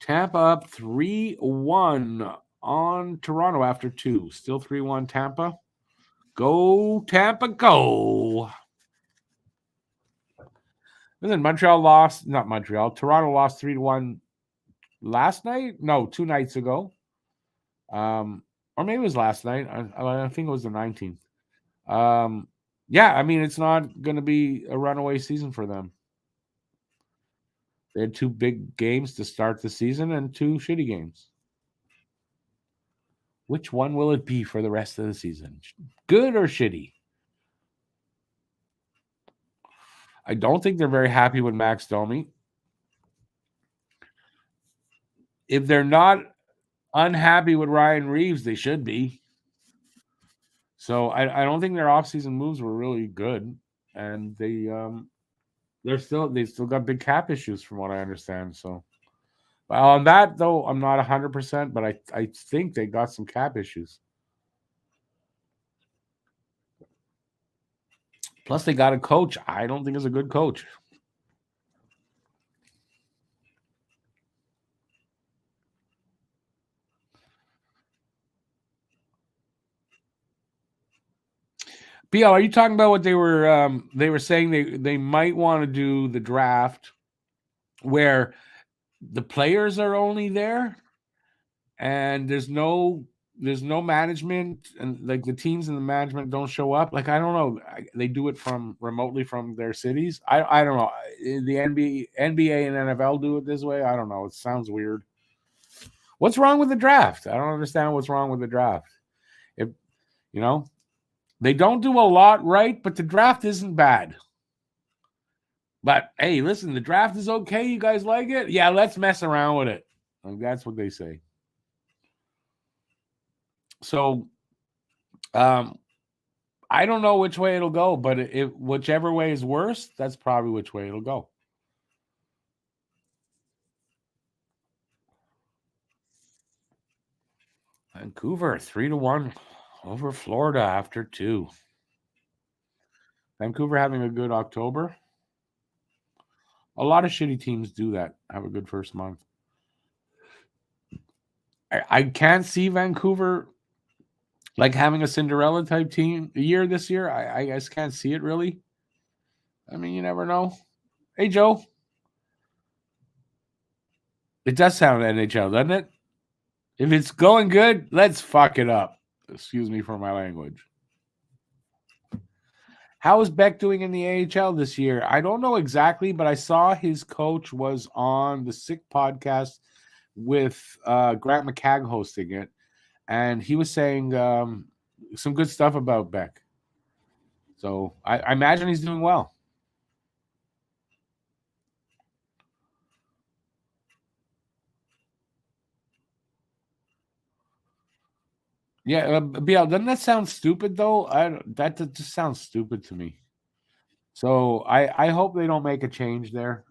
Tampa up 3-1 on Toronto after 2. Still 3-1 Tampa. Go, Tampa, go. And then Montreal lost, not Montreal, Toronto lost 3-1 last night. No, 2 nights ago. Or maybe it was last night. I think it was the 19th. Yeah, I mean, it's not going to be a runaway season for them. They had 2 big games to start the season and 2 shitty games. Which one will it be for the rest of the season? Good or shitty? I don't think they're very happy with Max Domi. If they're not unhappy with Ryan Reeves, they should be. So I don't think their offseason moves were really good, and they still got big cap issues from what I understand. So on that though, I'm not 100%, but I think they got some cap issues. Plus, they got a coach. I don't think is a good coach. BL, are you talking about what they were saying they might want to do the draft where the players are only there and there's no management and like the teams and the management don't show up? Like I don't know, they do it from remotely from their cities. I don't know. The NBA and NFL do it this way. I don't know. It sounds weird. What's wrong with the draft? I don't understand what's wrong with the draft. If you know, they don't do a lot right, but the draft isn't bad. But hey, listen, the draft is okay. You guys like it? Yeah, let's mess around with it. Like, that's what they say. So, I don't know which way it'll go, but whichever way is worse, that's probably which way it'll go. Vancouver 3-1. Over Florida after 2. Vancouver having a good October. A lot of shitty teams do that. Have a good first month. I can't see Vancouver like having a Cinderella type team year this year. I just can't see it really. I mean, you never know. Hey, Joe. It does sound NHL, doesn't it? If it's going good, let's fuck it up. Excuse me for my language. How is Beck doing in the AHL this year? I don't know exactly, but I saw his coach was on the Sick podcast with Grant McCagg hosting it, and he was saying some good stuff about Beck. So I imagine he's doing well. Yeah, BL, doesn't that sound stupid though? That just sounds stupid to me. So I hope they don't make a change there.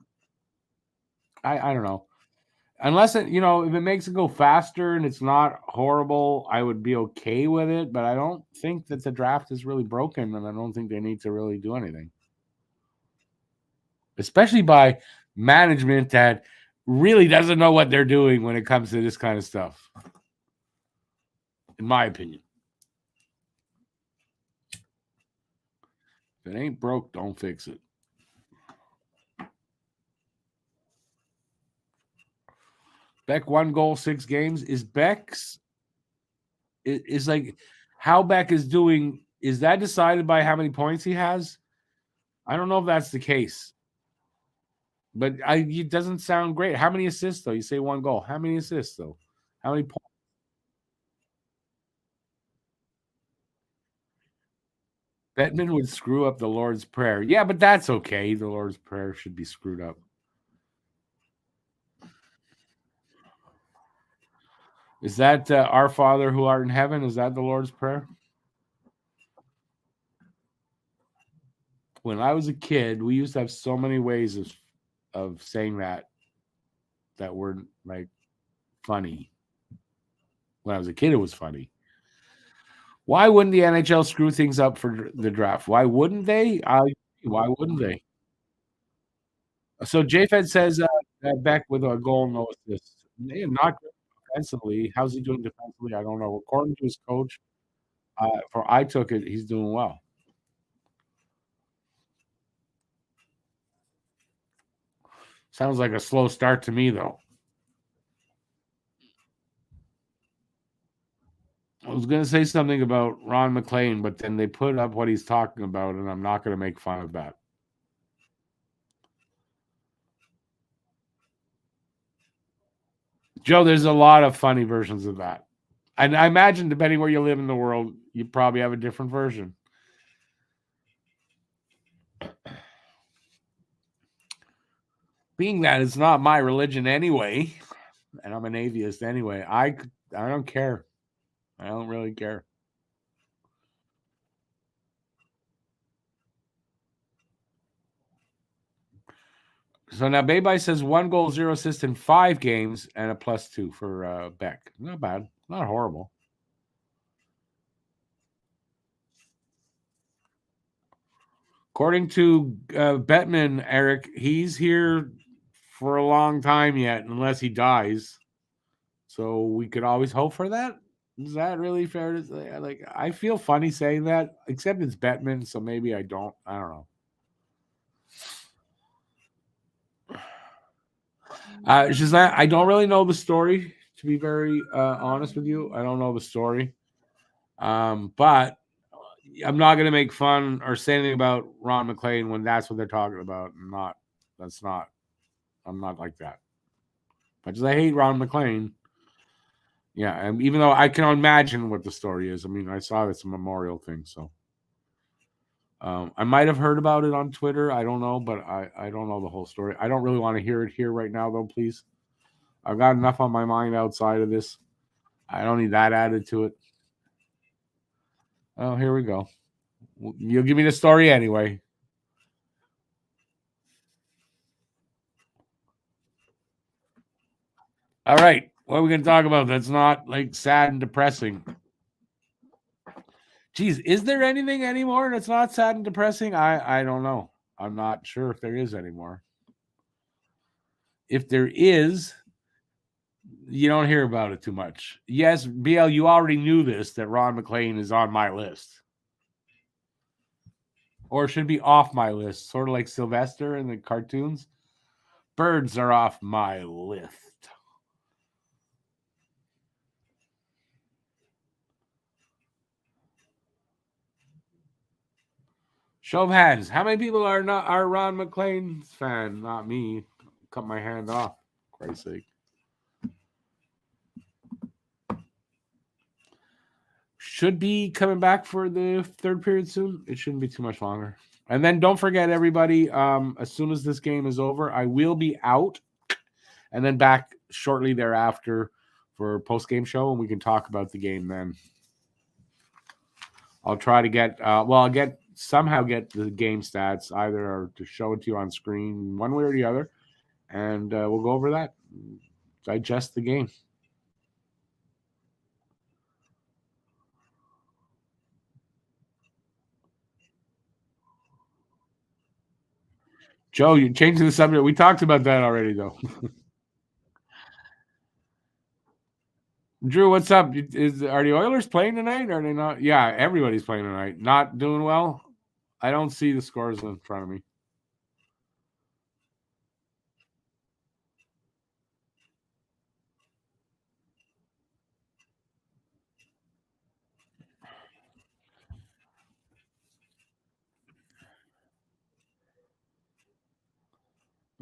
I don't know. Unless it, if it makes it go faster and it's not horrible, I would be okay with it. But I don't think that the draft is really broken, and I don't think they need to really do anything. Especially by management that really doesn't know what they're doing when it comes to this kind of stuff. In my opinion. If it ain't broke, don't fix it. Beck 1 goal, 6 games. Is Beck's is like how Beck is doing? Is that decided by how many points he has? I don't know if that's the case, but it doesn't sound great. How many assists though? You say 1 goal. How many assists though? How many points? Bettman would screw up the Lord's Prayer. Yeah, but that's okay. The Lord's Prayer should be screwed up. Is that Our Father who art in heaven? Is that the Lord's Prayer? When I was a kid, we used to have so many ways of saying that were like funny. When I was a kid, it was funny. Why wouldn't the NHL screw things up for the draft? Why wouldn't they? Why wouldn't they? So JFed says Beck with a goal, no assists. Not good defensively. How's he doing defensively? I don't know. According to his coach, for I took it, he's doing well. Sounds like a slow start to me, though. I was going to say something about Ron McLean, but then they put up what he's talking about, and I'm not going to make fun of that. Joe, there's a lot of funny versions of that. And I imagine, depending where you live in the world, you probably have a different version. Being that it's not my religion anyway, and I'm an atheist anyway, I don't care. I don't really care. So now Baby says 1 goal, 0 assists in 5 games and a +2 for Beck. Not bad. Not horrible. According to Bettman, Eric, he's here for a long time yet, unless he dies. So we could always hope for that. Is that really fair to say? Like, I feel funny saying that, except it's Bettman, so maybe I don't. I don't know. It's just that I don't really know the story, to be very honest with you. I don't know the story. But I'm not going to make fun or say anything about Ron McLean when that's what they're talking about. I'm not like that. But as I hate Ron McLean, yeah, and even though I can imagine what the story is, I mean, I saw it's a memorial thing, so I might have heard about it on Twitter. I don't know, but I don't know the whole story. I don't really want to hear it here right now, though. Please, I've got enough on my mind outside of this. I don't need that added to it. Oh, here we go. You'll give me the story anyway. All right. What are we going to talk about that's not like sad and depressing? Geez, is there anything anymore that's not sad and depressing? I don't know. I'm not sure if there is anymore. If there is, you don't hear about it too much. Yes, BL, you already knew this, that Ron McLean is on my list. Or should be off my list, sort of like Sylvester in the cartoons. Birds are off my list. Show of hands. How many people are Ron McLean fan? Not me. Cut my hand off. For Christ's sake. Should be coming back for the third period soon. It shouldn't be too much longer. And then don't forget, everybody, as soon as this game is over, I will be out and then back shortly thereafter for a post-game show, and we can talk about the game then. I'll try to get, somehow get the game stats, either or to show it to you on screen one way or the other, and we'll go over that, digest the game. Joe, you're changing the subject. We talked about that already, though. Drew, what's up? Are the Oilers playing tonight? Are they not? Yeah, everybody's playing tonight. Not doing well. I don't see the scores in front of me.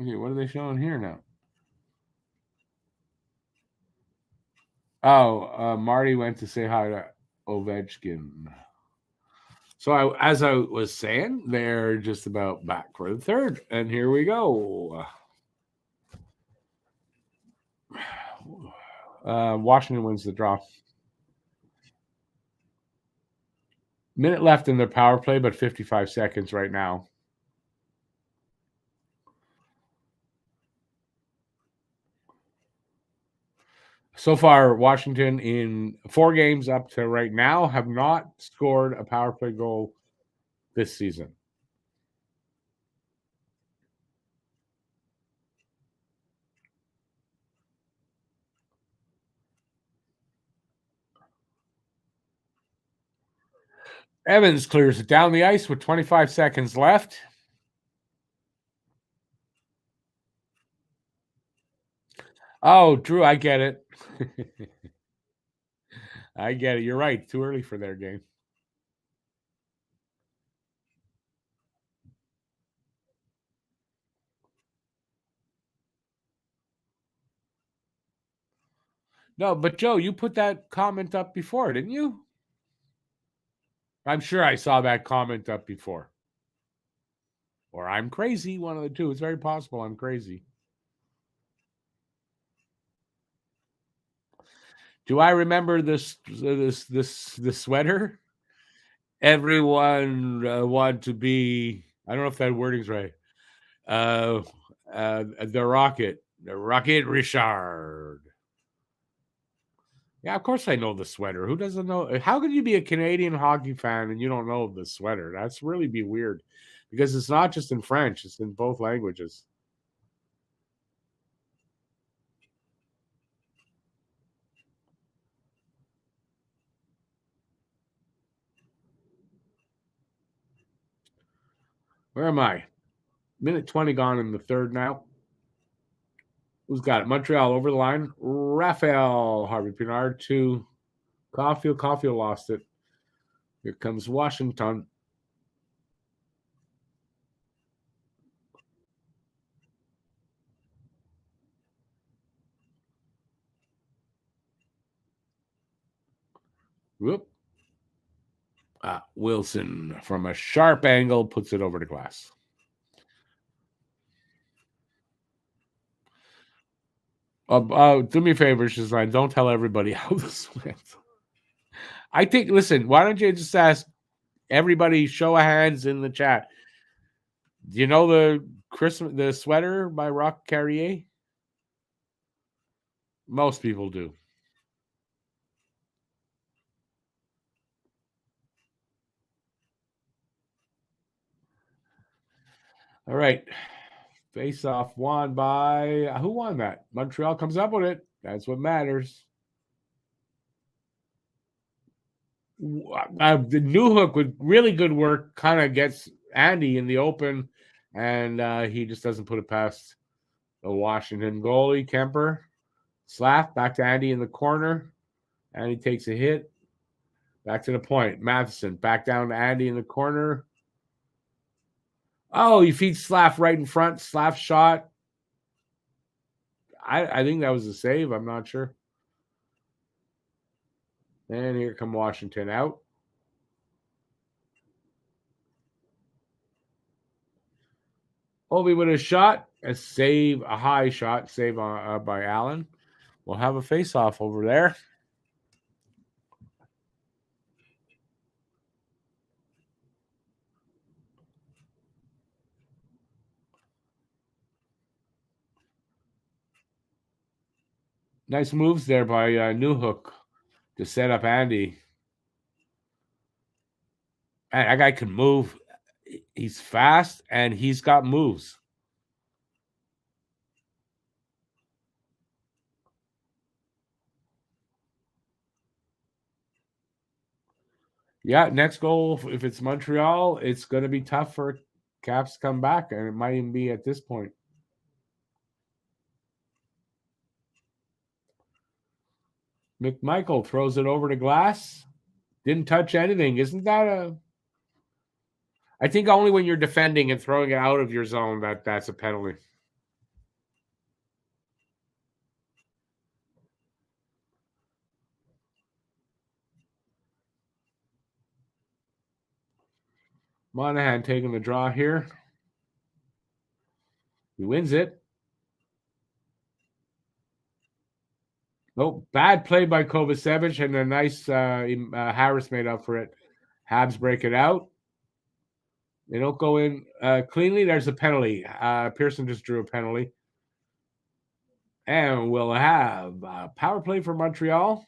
Okay, what are they showing here now? Oh, Marty went to say hi to Ovechkin. So as I was saying, they're just about back for the third, and here we go. Washington wins the draw. Minute left in their power play, but 55 seconds right now. So far, Washington in 4 games up to right now have not scored a power play goal this season. Evans clears it down the ice with 25 seconds left. Oh, Drew, I get it. I get it. You're right. Too early for their game. No, but Joe, you put that comment up before, didn't you? I'm sure I saw that comment up before. Or I'm crazy, one of the two. It's very possible I'm crazy. Do I remember this sweater? Everyone wanted to be, I don't know if that wording's right. The Rocket Richard. Yeah, of course I know the sweater. Who doesn't know? How could you be a Canadian hockey fan and you don't know the sweater? That's really be weird because it's not just in French, it's in both languages. Where am I? Minute 20 gone in the third now. Who's got it? Montreal over the line. Raphael Harvey Pinard to Caulfield. Caulfield lost it. Here comes Washington. Whoop. Wilson from a sharp angle puts it over the glass. Do me a favor, Shazline. Don't tell everybody how this went. I think, listen, why don't you just ask everybody, show of hands in the chat. Do you know the sweater by Rock Carrier? Most people do. All right. Face off won by who won that? Montreal comes up with it. That's what matters. The new hook with really good work kind of gets Andy in the open, and he just doesn't put it past the Washington goalie. Kemper slap back to Andy in the corner. Andy takes a hit. Back to the point. Matheson back down to Andy in the corner. Oh, he feeds Slav right in front. Slav shot. I think that was a save. I'm not sure. And here come Washington out. Ovi with a shot, a save, a high shot, save by Allen. We'll have a face-off over there. Nice moves there by Newhook to set up Andy. And that guy can move. He's fast and he's got moves. Yeah, next goal, if it's Montreal, it's going to be tough for Caps to come back, and it might even be at this point. McMichael throws it over to Glass. Didn't touch anything. Isn't that a... I think only when you're defending and throwing it out of your zone that's a penalty. Monahan taking the draw here. He wins it. Oh, bad play by Kovacevic, and a nice Harris made up for it. Habs break it out. They don't go in cleanly. There's a penalty. Pearson just drew a penalty. And we'll have power play for Montreal.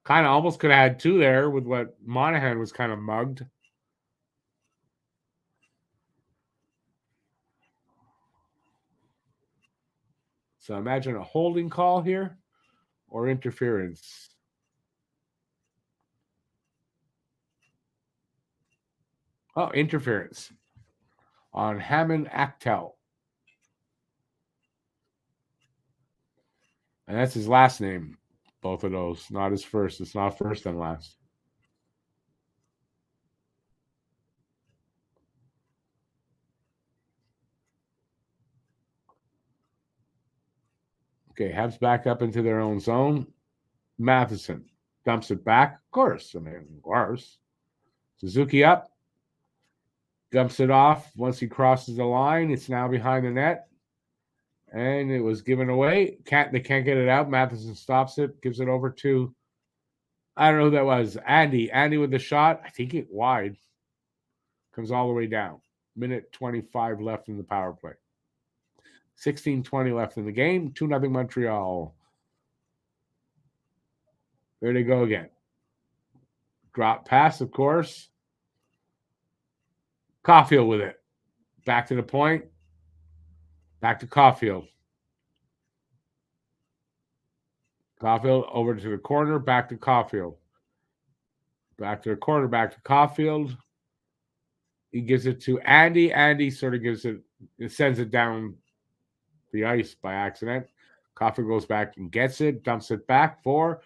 Kind of almost could have had two there with what Monahan was kind of mugged. So imagine a holding call here or interference. Oh, interference on Hammond Actel. And that's his last name, both of those, not his first. It's not first and last. Okay, Habs back up into their own zone. Matheson dumps it back. Of course. Suzuki up. Dumps it off. Once he crosses the line, it's now behind the net. And it was given away. They can't get it out. Matheson stops it, gives it over to, I don't know who that was. Andy. Andy with the shot. I think it wide. Comes all the way down. Minute 25 left in the power play. 16:20 left in the game. 2-0 Montreal. There they go again. Drop pass, of course. Caulfield with it. Back to the point. Back to Caulfield. Caulfield over to the corner. Back to Caulfield. Back to the corner. Back to Caulfield. He gives it to Andy. Andy sort of gives it sends it down the ice by accident. Caulfield goes back and gets it. Dumps it back for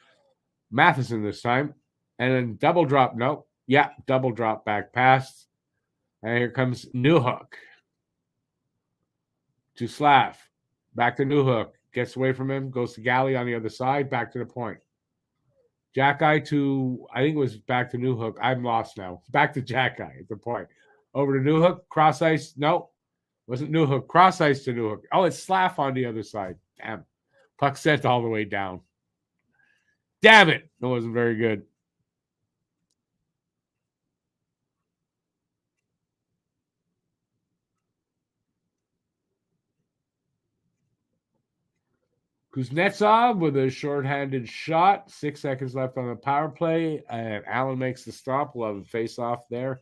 Matheson this time. And then double drop. Nope. Yeah, double drop back pass. And here comes Newhook to Slav. Back to Newhook. Gets away from him. Goes to Galley on the other side. Back to the point. Jack-Eye to, I think it was back to Newhook. I'm lost now. Back to Jack-Eye at the point. Over to Newhook. Cross ice. Nope. Wasn't Newhook. Cross ice to Newhook. Oh, it's Slav on the other side. Damn. Puck sent all the way down. Damn it. That wasn't very good. Kuznetsov with a shorthanded shot. 6 seconds left on the power play. And Allen makes the stop. We'll have a face-off there.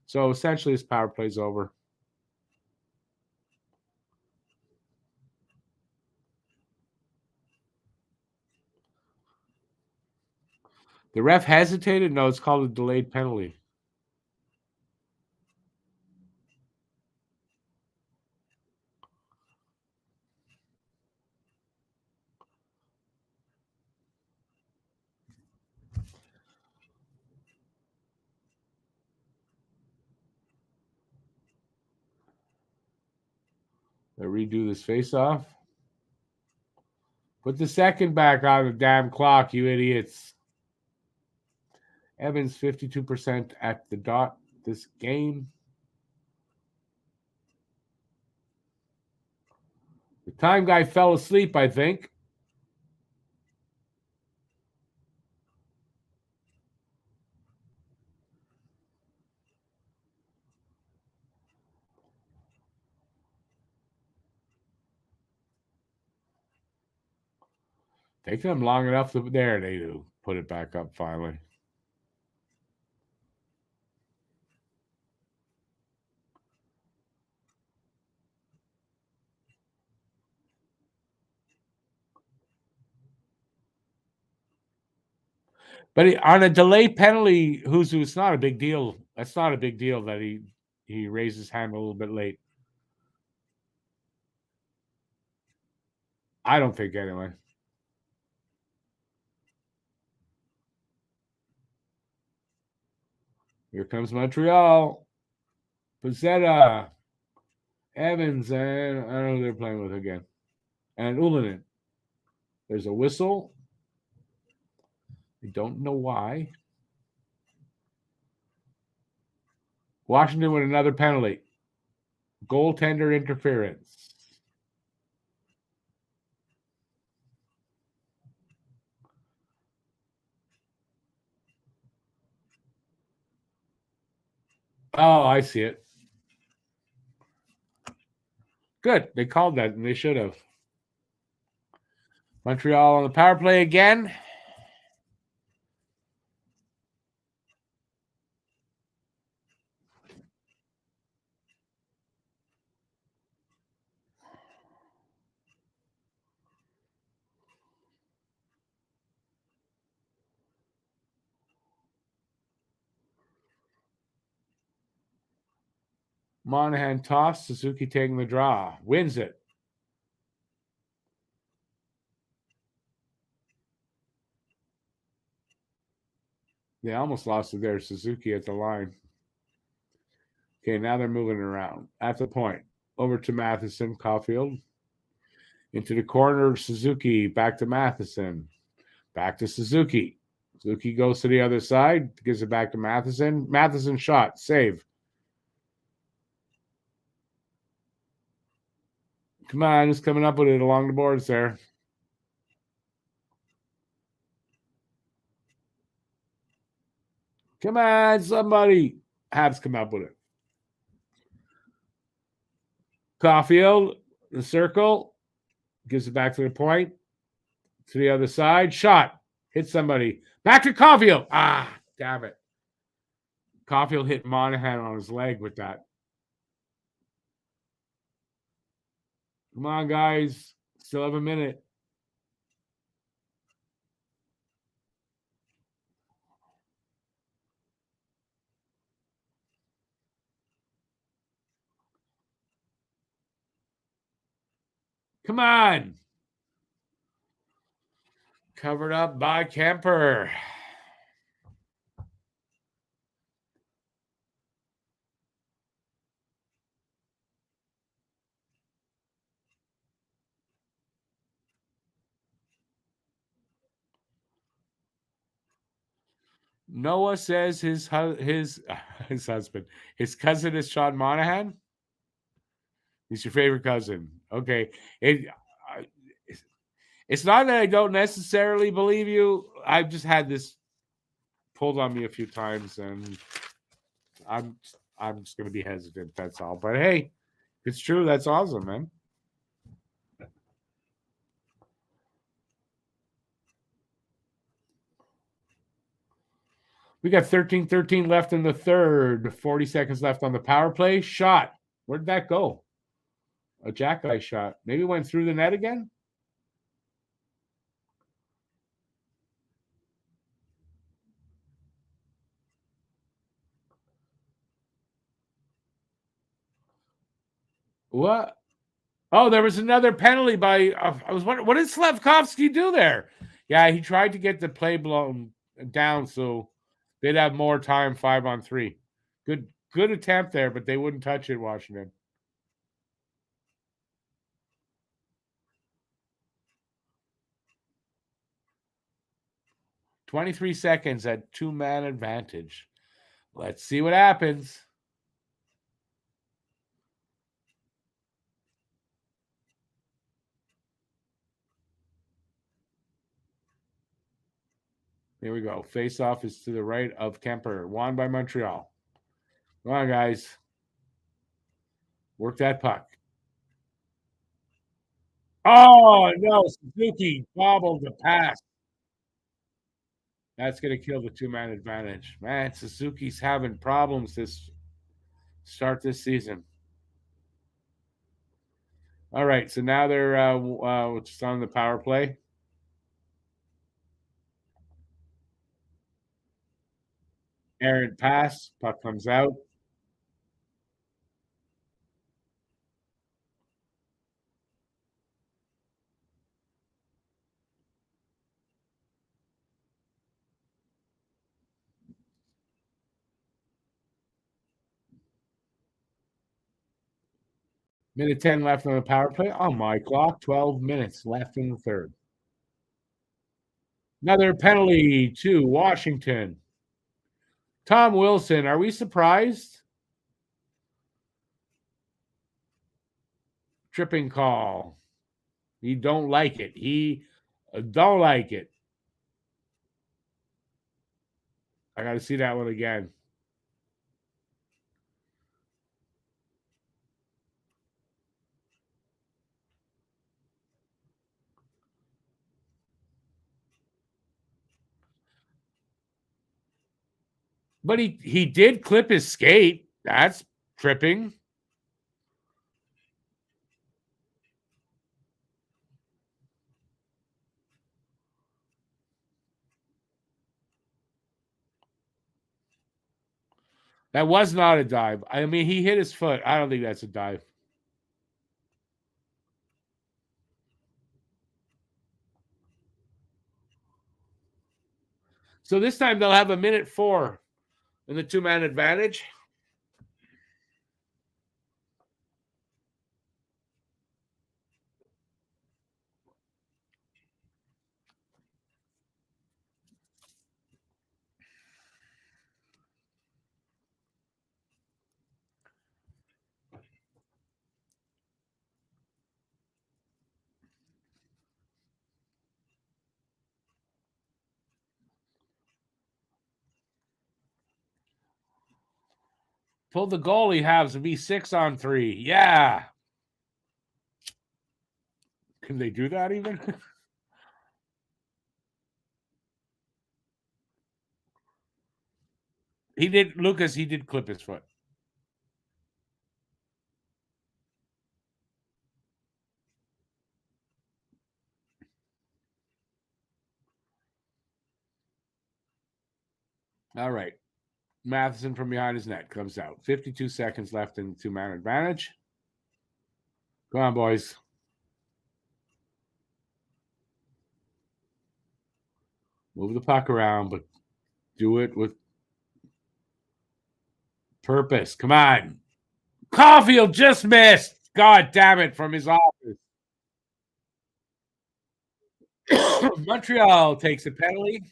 So essentially, this power play's over. The ref hesitated? No, it's called a delayed penalty. They redo this face-off. Put the second back on the damn clock, you idiots. Evans 52% at the dot this game. The time guy fell asleep, I think. Taking them long enough to there they do. Put it back up finally. But on a delay penalty, it's not a big deal. That's not a big deal that he raised his hand a little bit late. I don't think anyway. Here comes Montreal. Pizzetta. Evans, and I don't know who they're playing with again. And Ullinen. There's a whistle. I don't know why. Washington with another penalty. Goaltender interference. Oh, I see it. Good. They called that, and they should have. Montreal on the power play again. Monahan toss. Suzuki taking the draw. Wins it. They almost lost it there. Suzuki at the line. Okay, now they're moving around. At the point. Over to Matheson. Caulfield. Into the corner. Suzuki. Back to Matheson. Back to Suzuki. Suzuki goes to the other side. Gives it back to Matheson. Matheson shot. Save. Come on. Who's coming up with it along the boards there? Come on, somebody. Habs come up with it. Caulfield, the circle, gives it back to the point, to the other side. Shot. Hit somebody. Back to Caulfield. Ah, damn it. Caulfield hit Monahan on his leg with that. Come on, guys. Still have a minute. Come on. Covered up by Kemper. Noah says his husband, his cousin is Sean Monahan. He's your favorite cousin. Okay. It's not that I don't necessarily believe you. I've just had this pulled on me a few times, and I'm just going to be hesitant. That's all. But hey, if it's true, that's awesome, man. We got 13-13 left in the third. 40 seconds left on the power play. Shot. Where'd that go? A jackknife shot. Maybe went through the net again? What? Oh, there was another penalty by. I was wondering, what did Slavkovsky do there? Yeah, he tried to get the play blown down so they'd have more time 5-on-3. Good attempt there, but they wouldn't touch it, Washington. 23 seconds at 2-man advantage. Let's see what happens. Here we go. Face off is to the right of Kemper. Won by Montreal. Come on, guys. Work that puck. Oh, no. Suzuki bobbled the pass. That's going to kill the 2-man advantage. Man, Suzuki's having problems this start this season. All right. So now they're just on the power play. Errant pass. Puck comes out. Minute 10 left on the power play. On my clock, 12 minutes left in the third. Another penalty to Washington. Tom Wilson, are we surprised? Tripping call. He don't like it. He don't like it. I got to see that one again. But he did clip his skate. That's tripping. That was not a dive. I mean, he hit his foot. I don't think that's a dive. So this time they'll have a minute 4 in the 2-man advantage. Pull the goalie halves to be 6-on-3. Yeah. Can they do that even? He did, Lucas, he did clip his foot. All right. Matheson from behind his net comes out. 52 seconds left in the 2-man advantage. Come on, boys. Move the puck around, but do it with purpose. Come on. Caulfield just missed. God damn it, from his office. Montreal takes a penalty.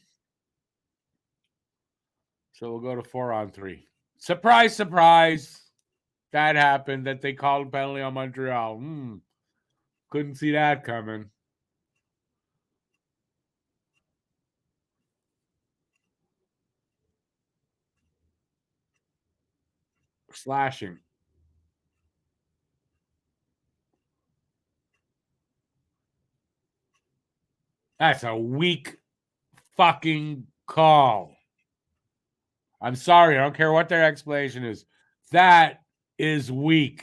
So we'll go to 4-on-3. Surprise, surprise. That happened, that they called a penalty on Montreal. Couldn't see that coming. Slashing. That's a weak fucking call. I'm sorry. I don't care what their explanation is. That is weak.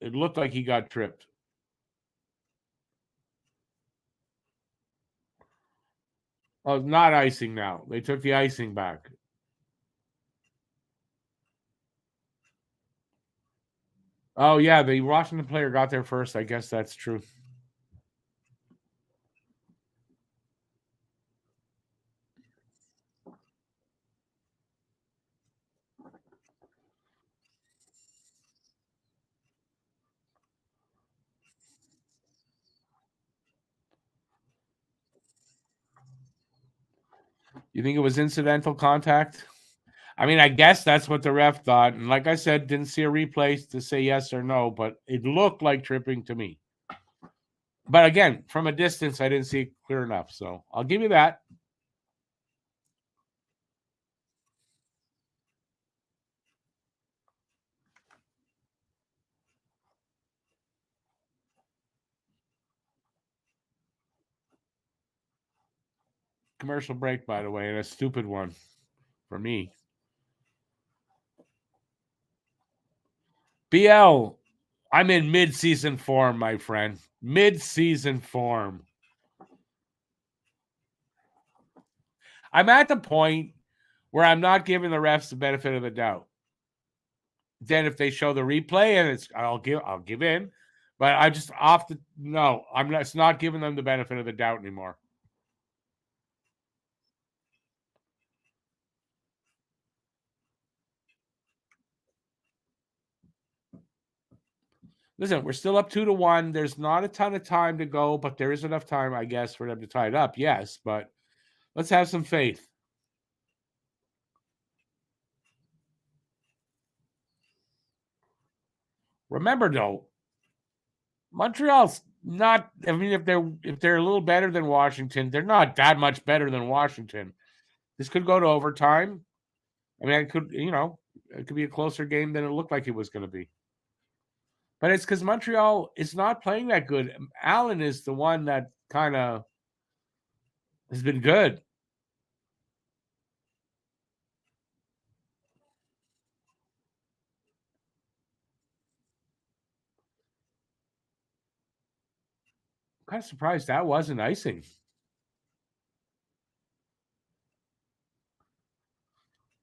It looked like he got tripped. Oh, not icing now. They took the icing back. Oh, yeah, the Washington player got there first. I guess that's true. You think it was incidental contact? I mean, I guess that's what the ref thought. And like I said, didn't see a replay to say yes or no, but it looked like tripping to me. But again, from a distance, I didn't see it clear enough. So I'll give you that. Commercial break, by the way, and a stupid one for me. BL, I'm in mid-season form, my friend. Mid-season form. I'm at the point where I'm not giving the refs the benefit of the doubt. Then if they show the replay and I'll give in. But I just I'm not, it's not giving them the benefit of the doubt anymore. Listen, we're still up 2-1. There's not a ton of time to go, but there is enough time, I guess, for them to tie it up. Yes, but let's have some faith. Remember, though, Montreal's not. I mean, if they're a little better than Washington, they're not that much better than Washington. This could go to overtime. I mean, it could be a closer game than it looked like it was going to be. But it's because Montreal is not playing that good. Allen is the one that kind of has been good. I'm kind of surprised that wasn't icing.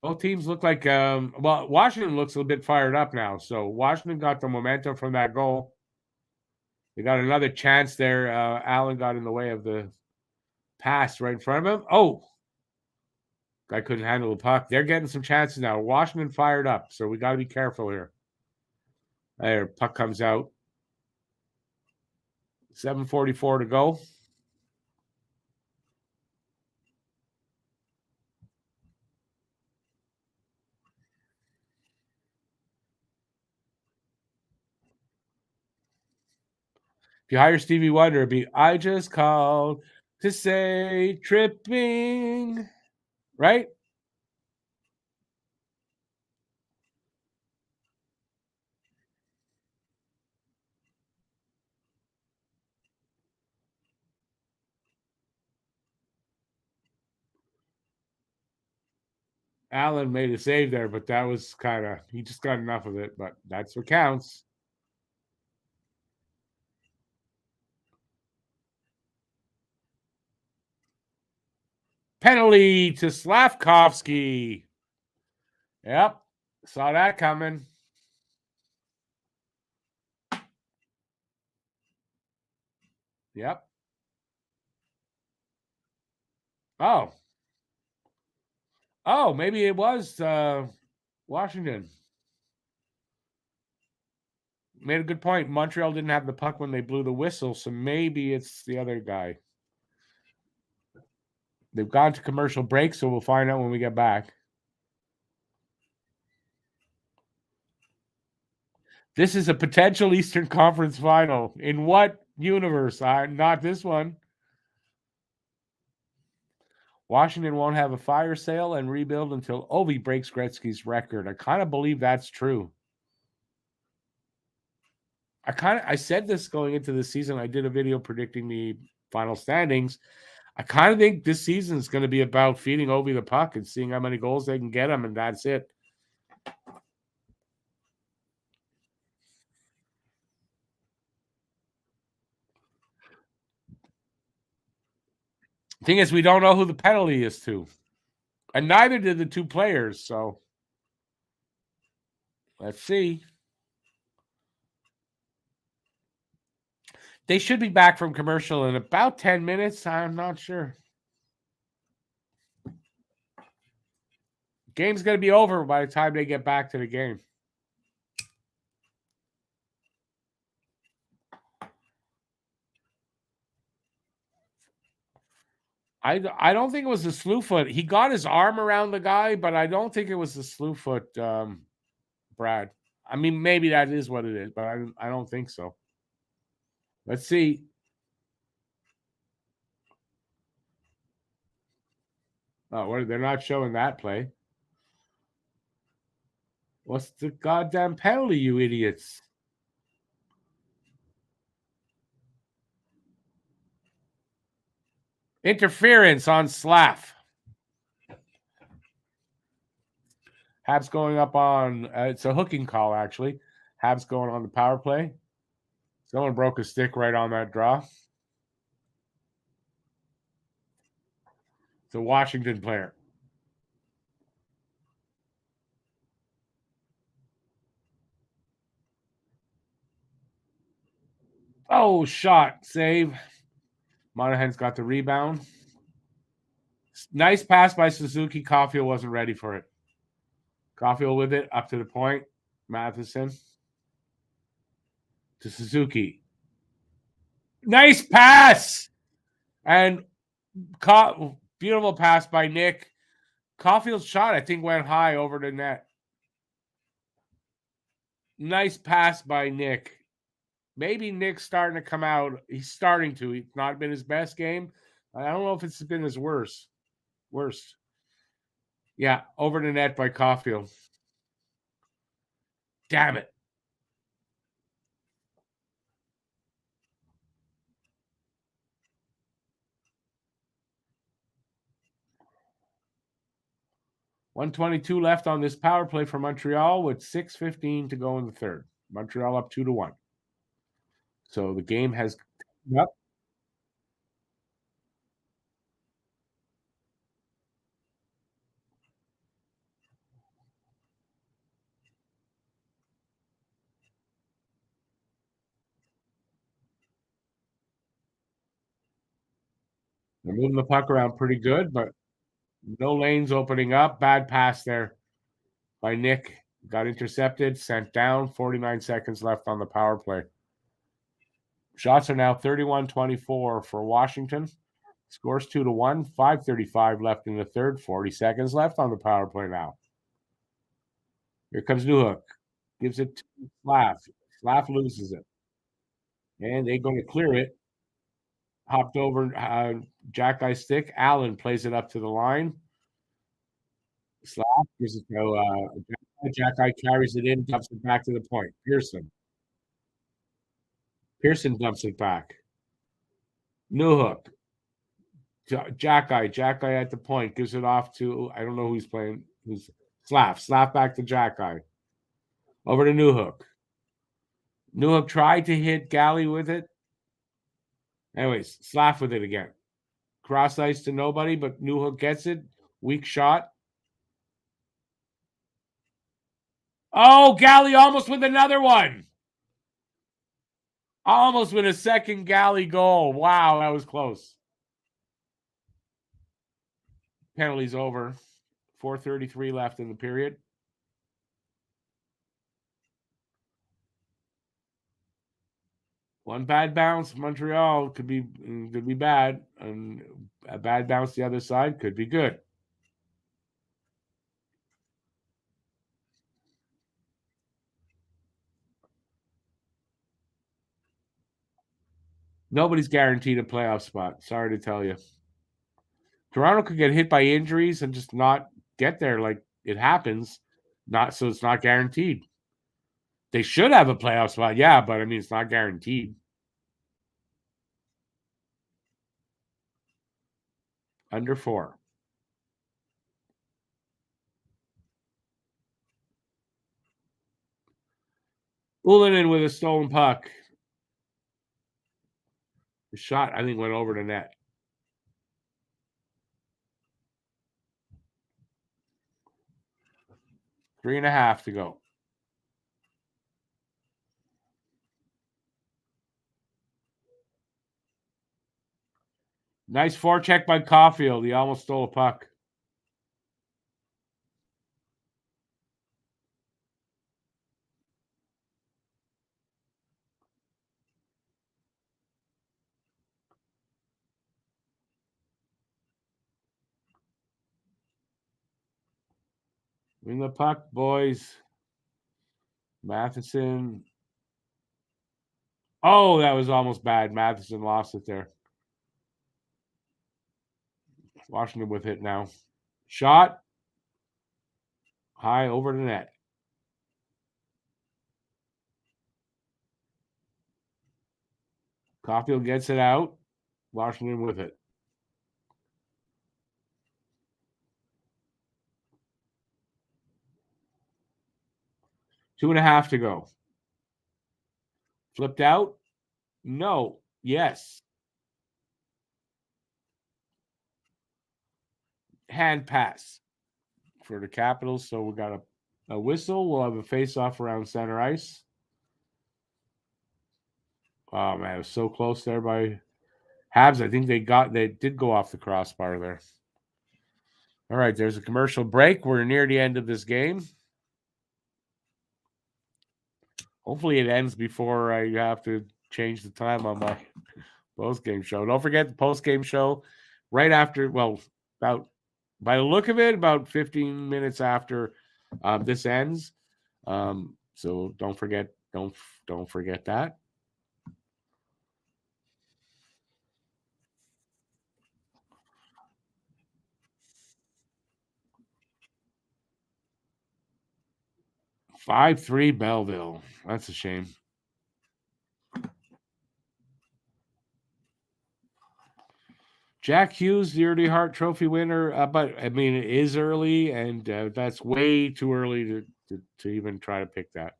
Both teams look like Washington looks a little bit fired up now. So Washington got the momentum from that goal. They got another chance there. Allen got in the way of the pass right in front of him. Oh, guy couldn't handle the puck. They're getting some chances now. Washington fired up, so we got to be careful here. There, puck comes out. 7:44 to go. If you hire Stevie Wonder, it'd be I just called to say tripping. Right? Allen made a save there, but that was he just got enough of it, but that's what counts. Penalty to Slavkovsky. Yep. Saw that coming. Yep. Oh. Oh, maybe it was Washington. Made a good point. Montreal didn't have the puck when they blew the whistle, so maybe it's the other guy. They've gone to commercial break, so we'll find out when we get back. This is a potential Eastern Conference final. In what universe? Not this one. Washington won't have a fire sale and rebuild until Ovi breaks Gretzky's record. I kind of believe that's true. I said this going into the season. I did a video predicting the final standings. I kind of think this season is going to be about feeding Ovi the puck and seeing how many goals they can get him, and that's it. Thing is, we don't know who the penalty is to. And neither did the two players, so let's see. They should be back from commercial in about 10 minutes. I'm not sure. Game's going to be over by the time they get back to the game. I don't think it was the slew foot. He got his arm around the guy, but I don't think it was the slew foot, Brad. I mean, maybe that is what it is, but I don't think so. Let's see. Oh, they're not showing that play. What's the goddamn penalty, you idiots? Interference on Slav. Habs going up on, it's a hooking call, actually. Habs going on the power play. Someone broke a stick right on that draw. It's a Washington player. Oh, shot. Save. Monahan's got the rebound. Nice pass by Suzuki. Caulfield wasn't ready for it. Caulfield with it up to the point. Matheson to Suzuki. Nice pass! And beautiful pass by Nick. Caulfield's shot, I think, went high over the net. Nice pass by Nick. Maybe Nick's starting to come out. He's starting to. It's not been his best game. I don't know if it's been his worst. Yeah, over the net by Caulfield. Damn it. .122 left on this power play for Montreal with 6:15 to go in the third. Montreal up 2-1. So the game has up. They're moving the puck around pretty good, but no lanes opening up. Bad pass there by Nick. Got intercepted, sent down. 49 seconds left on the power play. Shots are now 31-24 for Washington. Scores 2-1. 5:35 left in the third. 40 seconds left on the power play now. Here comes Newhook. Gives it to Slav. Slav loses it. And they're going to clear it. Hopped over Jack Eye stick. Allen plays it up to the line. Slav gives it to Jack Eye carries it in, dumps it back to the point. Pearson dumps it back. Newhook. Jack Eye at the point. Gives it off to, I don't know who's playing. Who's Slav. Slav back to Jack Eye. Over to Newhook. Newhook tried to hit Galley with it. Anyways, Slav with it again. Cross ice to nobody, but Newhook gets it. Weak shot. Oh, Galley almost with another one. Almost with a second Galley goal. Wow, that was close. Penalty's over. 4:33 left in the period. One bad bounce, Montreal could be bad, and a bad bounce the other side could be good. Nobody's guaranteed a playoff spot. Sorry to tell you. Toronto could get hit by injuries and just not get there. Like it happens. So it's not guaranteed. They should have a playoff spot, yeah, but I mean it's not guaranteed. Under 4. Ulinen with a stolen puck. The shot, I think, went over the net. 3.5 to go. Nice forecheck by Caulfield. He almost stole a puck. Win the puck, boys. Matheson. Oh, that was almost bad. Matheson lost it there. Washington with it now. Shot. High over the net. Caulfield gets it out. Washington with it. Two and a half to go. Flipped out. No. Yes. Hand pass for the Capitals. So we got a whistle. We'll have a face-off around center ice. Oh man, it was so close there by Habs. I think they did go off the crossbar there. All right, there's a commercial break. We're near the end of this game. Hopefully it ends before I have to change the time on my post-game show. Don't forget the post-game show right after, well, about by the look of it, about 15 minutes after this ends. So don't forget that. Five-three Belleville. That's a shame. Jack Hughes, the Early Hart Trophy winner, but I mean it is early, and that's way too early to even try to pick that.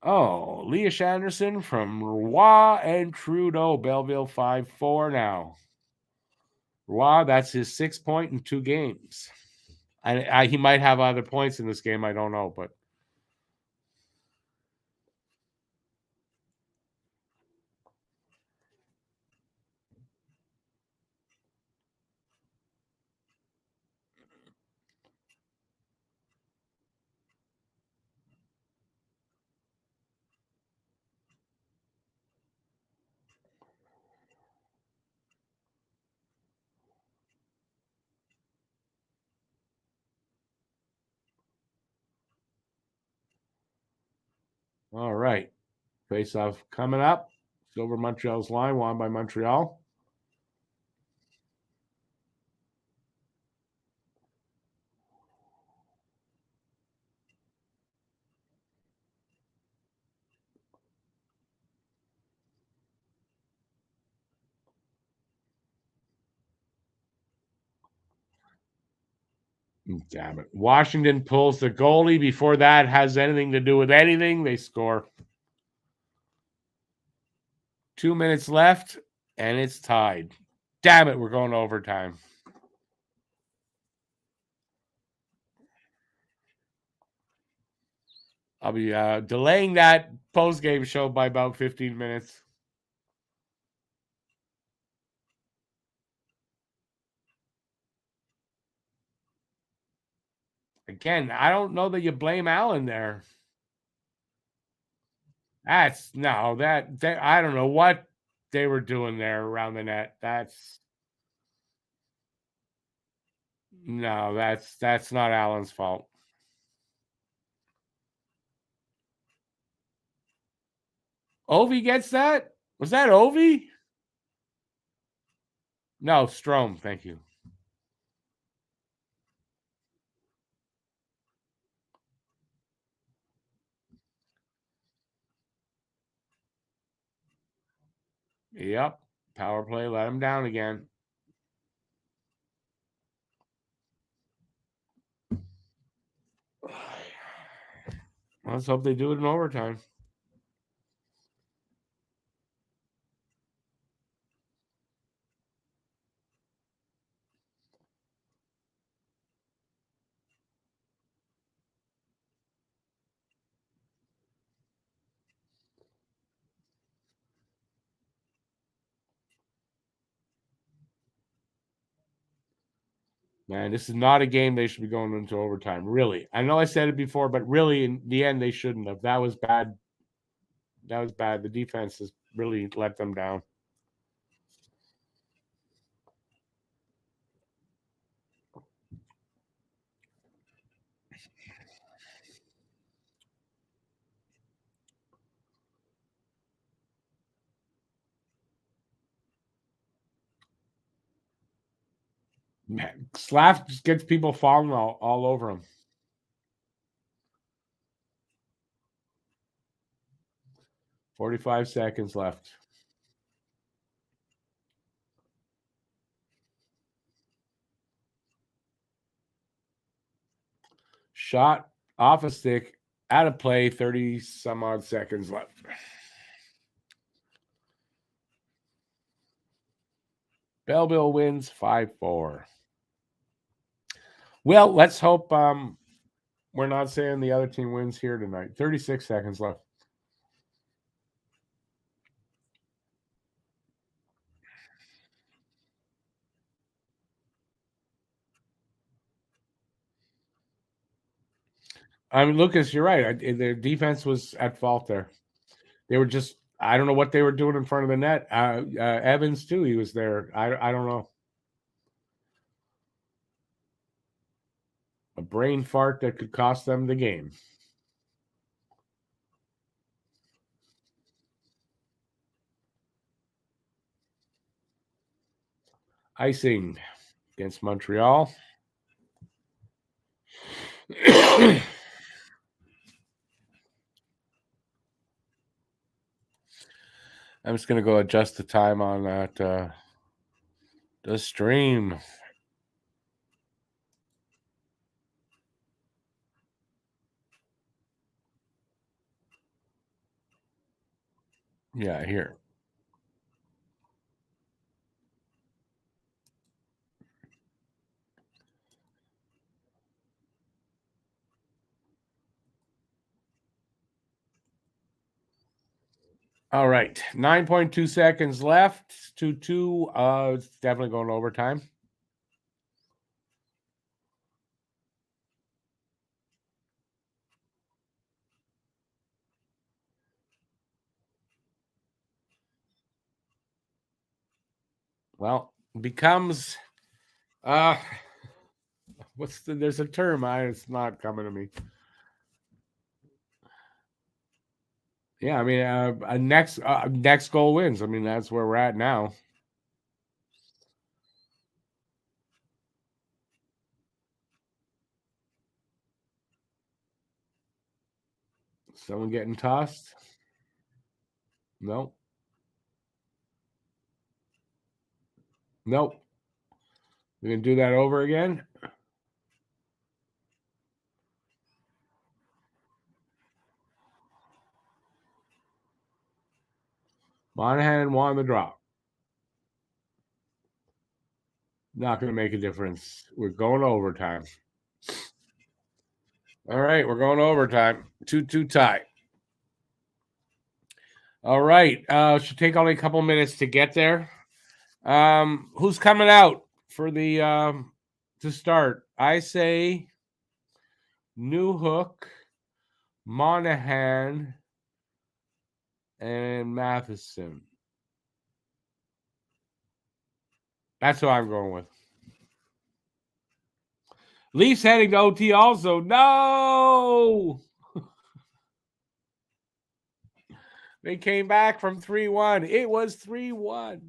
Oh, Leash Anderson from Roy and Trudeau. Belleville 5-4 now. Roy, that's his 6 point in 2 games. He might have other points in this game. I don't know, but all right. Face-off coming up. It's over Montreal's line, won by Montreal. Damn it. Washington pulls the goalie before that has anything to do with anything. They score. 2 minutes left, and it's tied. Damn it, we're going to overtime. I'll be delaying that post-game show by about 15 minutes. Again, I don't know that you blame Allen there. I don't know what they were doing there around the net. That's not Allen's fault. Ovi gets that? Was that Ovi? No, Strome. Thank you. Yep. Power play let him down again. Let's hope they do it in overtime. Man, this is not a game they should be going into overtime. Really. I know I said it before, but really, in the end, they shouldn't have. That was bad. That was bad. The defense has really let them down. Man, Slav just gets people falling all over him. 45 seconds left. Shot off a stick, out of play, 30 some odd seconds left. Belleville wins 5-4. Well, let's hope we're not saying the other team wins here tonight. 36 seconds left. I mean, Lucas, you're right. Their defense was at fault there. They were just, I don't know what they were doing in front of the net. Evans, too, he was there. I don't know. A brain fart that could cost them the game. Icing against Montreal. I'm just going to go adjust the time on that the stream. Yeah, here. All right. 9.2 seconds left. 2-2. It's definitely going overtime. Well, becomes there's a term, it's not coming to me. Yeah, I mean, a next goal wins. I mean, that's where we're at now. Someone getting tossed? No. Nope. We can do that over again. Monahan won the drop. Not going to make a difference. We're going overtime. All right, we're going overtime. 2-2 tie. All right. Should take only a couple minutes to get there. Who's coming out for the to start? I say Newhook, Monahan, and Matheson. That's who I'm going with. Leafs heading to OT also. No! They came back from 3-1. It was 3-1.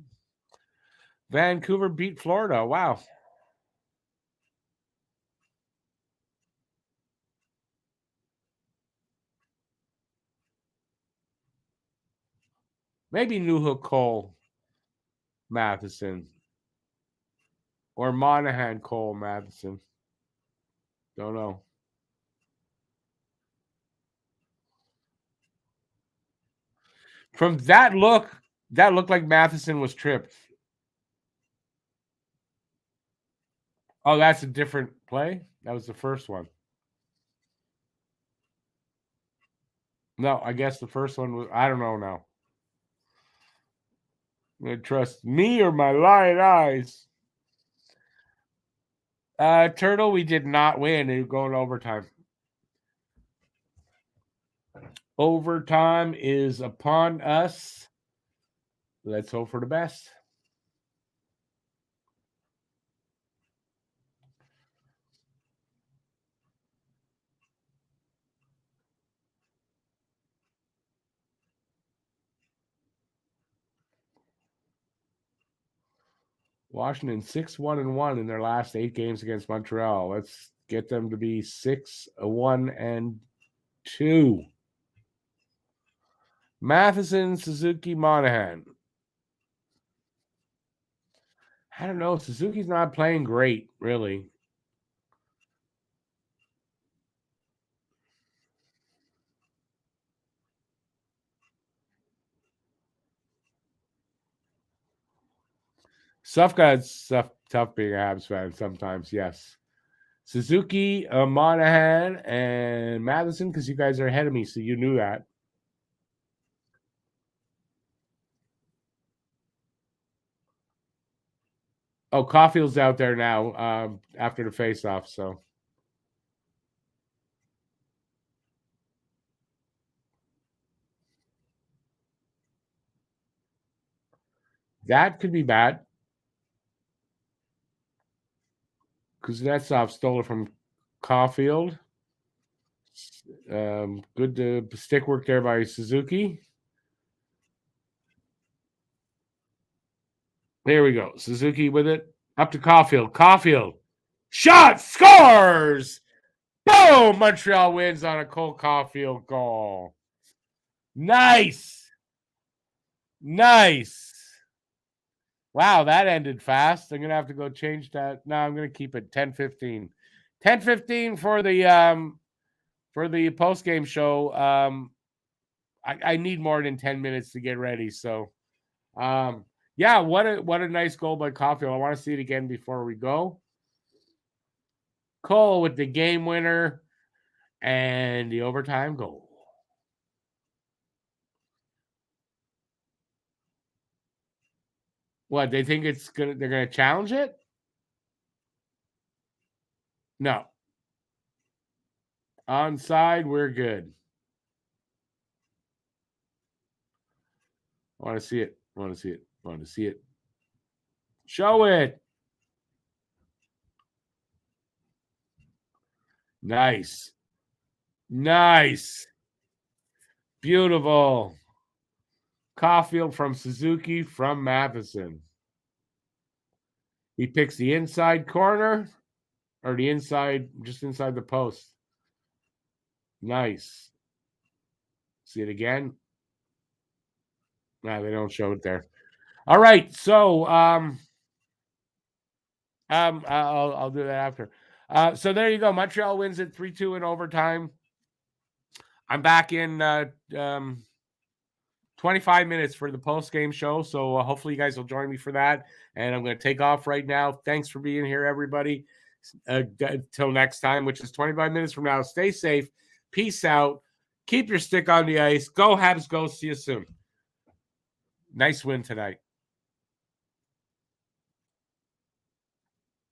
Vancouver beat Florida. Wow. Maybe Newhook, Cole, Matheson. Or Monahan, Cole, Matheson. Don't know. From that looked like Matheson was tripped. Oh, that's a different play? That was the first one. No, I guess the first one was, I don't know now. I'm going to trust me or my lying eyes. Turtle, we did not win. It was going to overtime. Overtime is upon us. Let's hope for the best. Washington 6-1-1 in their last 8 games against Montreal. Let's get them to be 6-1-2. Matheson, Suzuki, Monahan. I don't know. Suzuki's not playing great, really. It's tough being a Habs fan sometimes, yes. Suzuki, Monahan, and Matheson, because you guys are ahead of me, so you knew that. Oh, Caulfield's out there now after the face-off, so. That could be bad. Kuznetsov stole it from Caulfield. Good stick work there by Suzuki. There we go. Suzuki with it. Up to Caulfield. Caulfield. Shot! Scores! Boom! Montreal wins on a Cole Caulfield goal. Nice! Nice! Wow, that ended fast. I'm going to have to go change that. No, I'm going to keep it 10:15. 10:15 for the post-game show. I need more than 10 minutes to get ready. So, yeah, what a nice goal by Caulfield. I want to see it again before we go. Cole with the game winner and the overtime goal. What, they think they're gonna challenge it? No. Onside, we're good. I want to see it. I want to see it. I want to see it. Show it. Nice. Nice. Beautiful. Caulfield from Suzuki from Matheson. He picks the inside corner or the inside, just inside the post. Nice. See it again? No, they don't show it there. All right, so I'll do that after. So there you go. Montreal wins it 3-2 in overtime. I'm back in 25 minutes for the post-game show, so hopefully you guys will join me for that. And I'm going to take off right now. Thanks for being here, everybody. Till next time, which is 25 minutes from now. Stay safe. Peace out. Keep your stick on the ice. Go Habs, go. See you soon. Nice win tonight.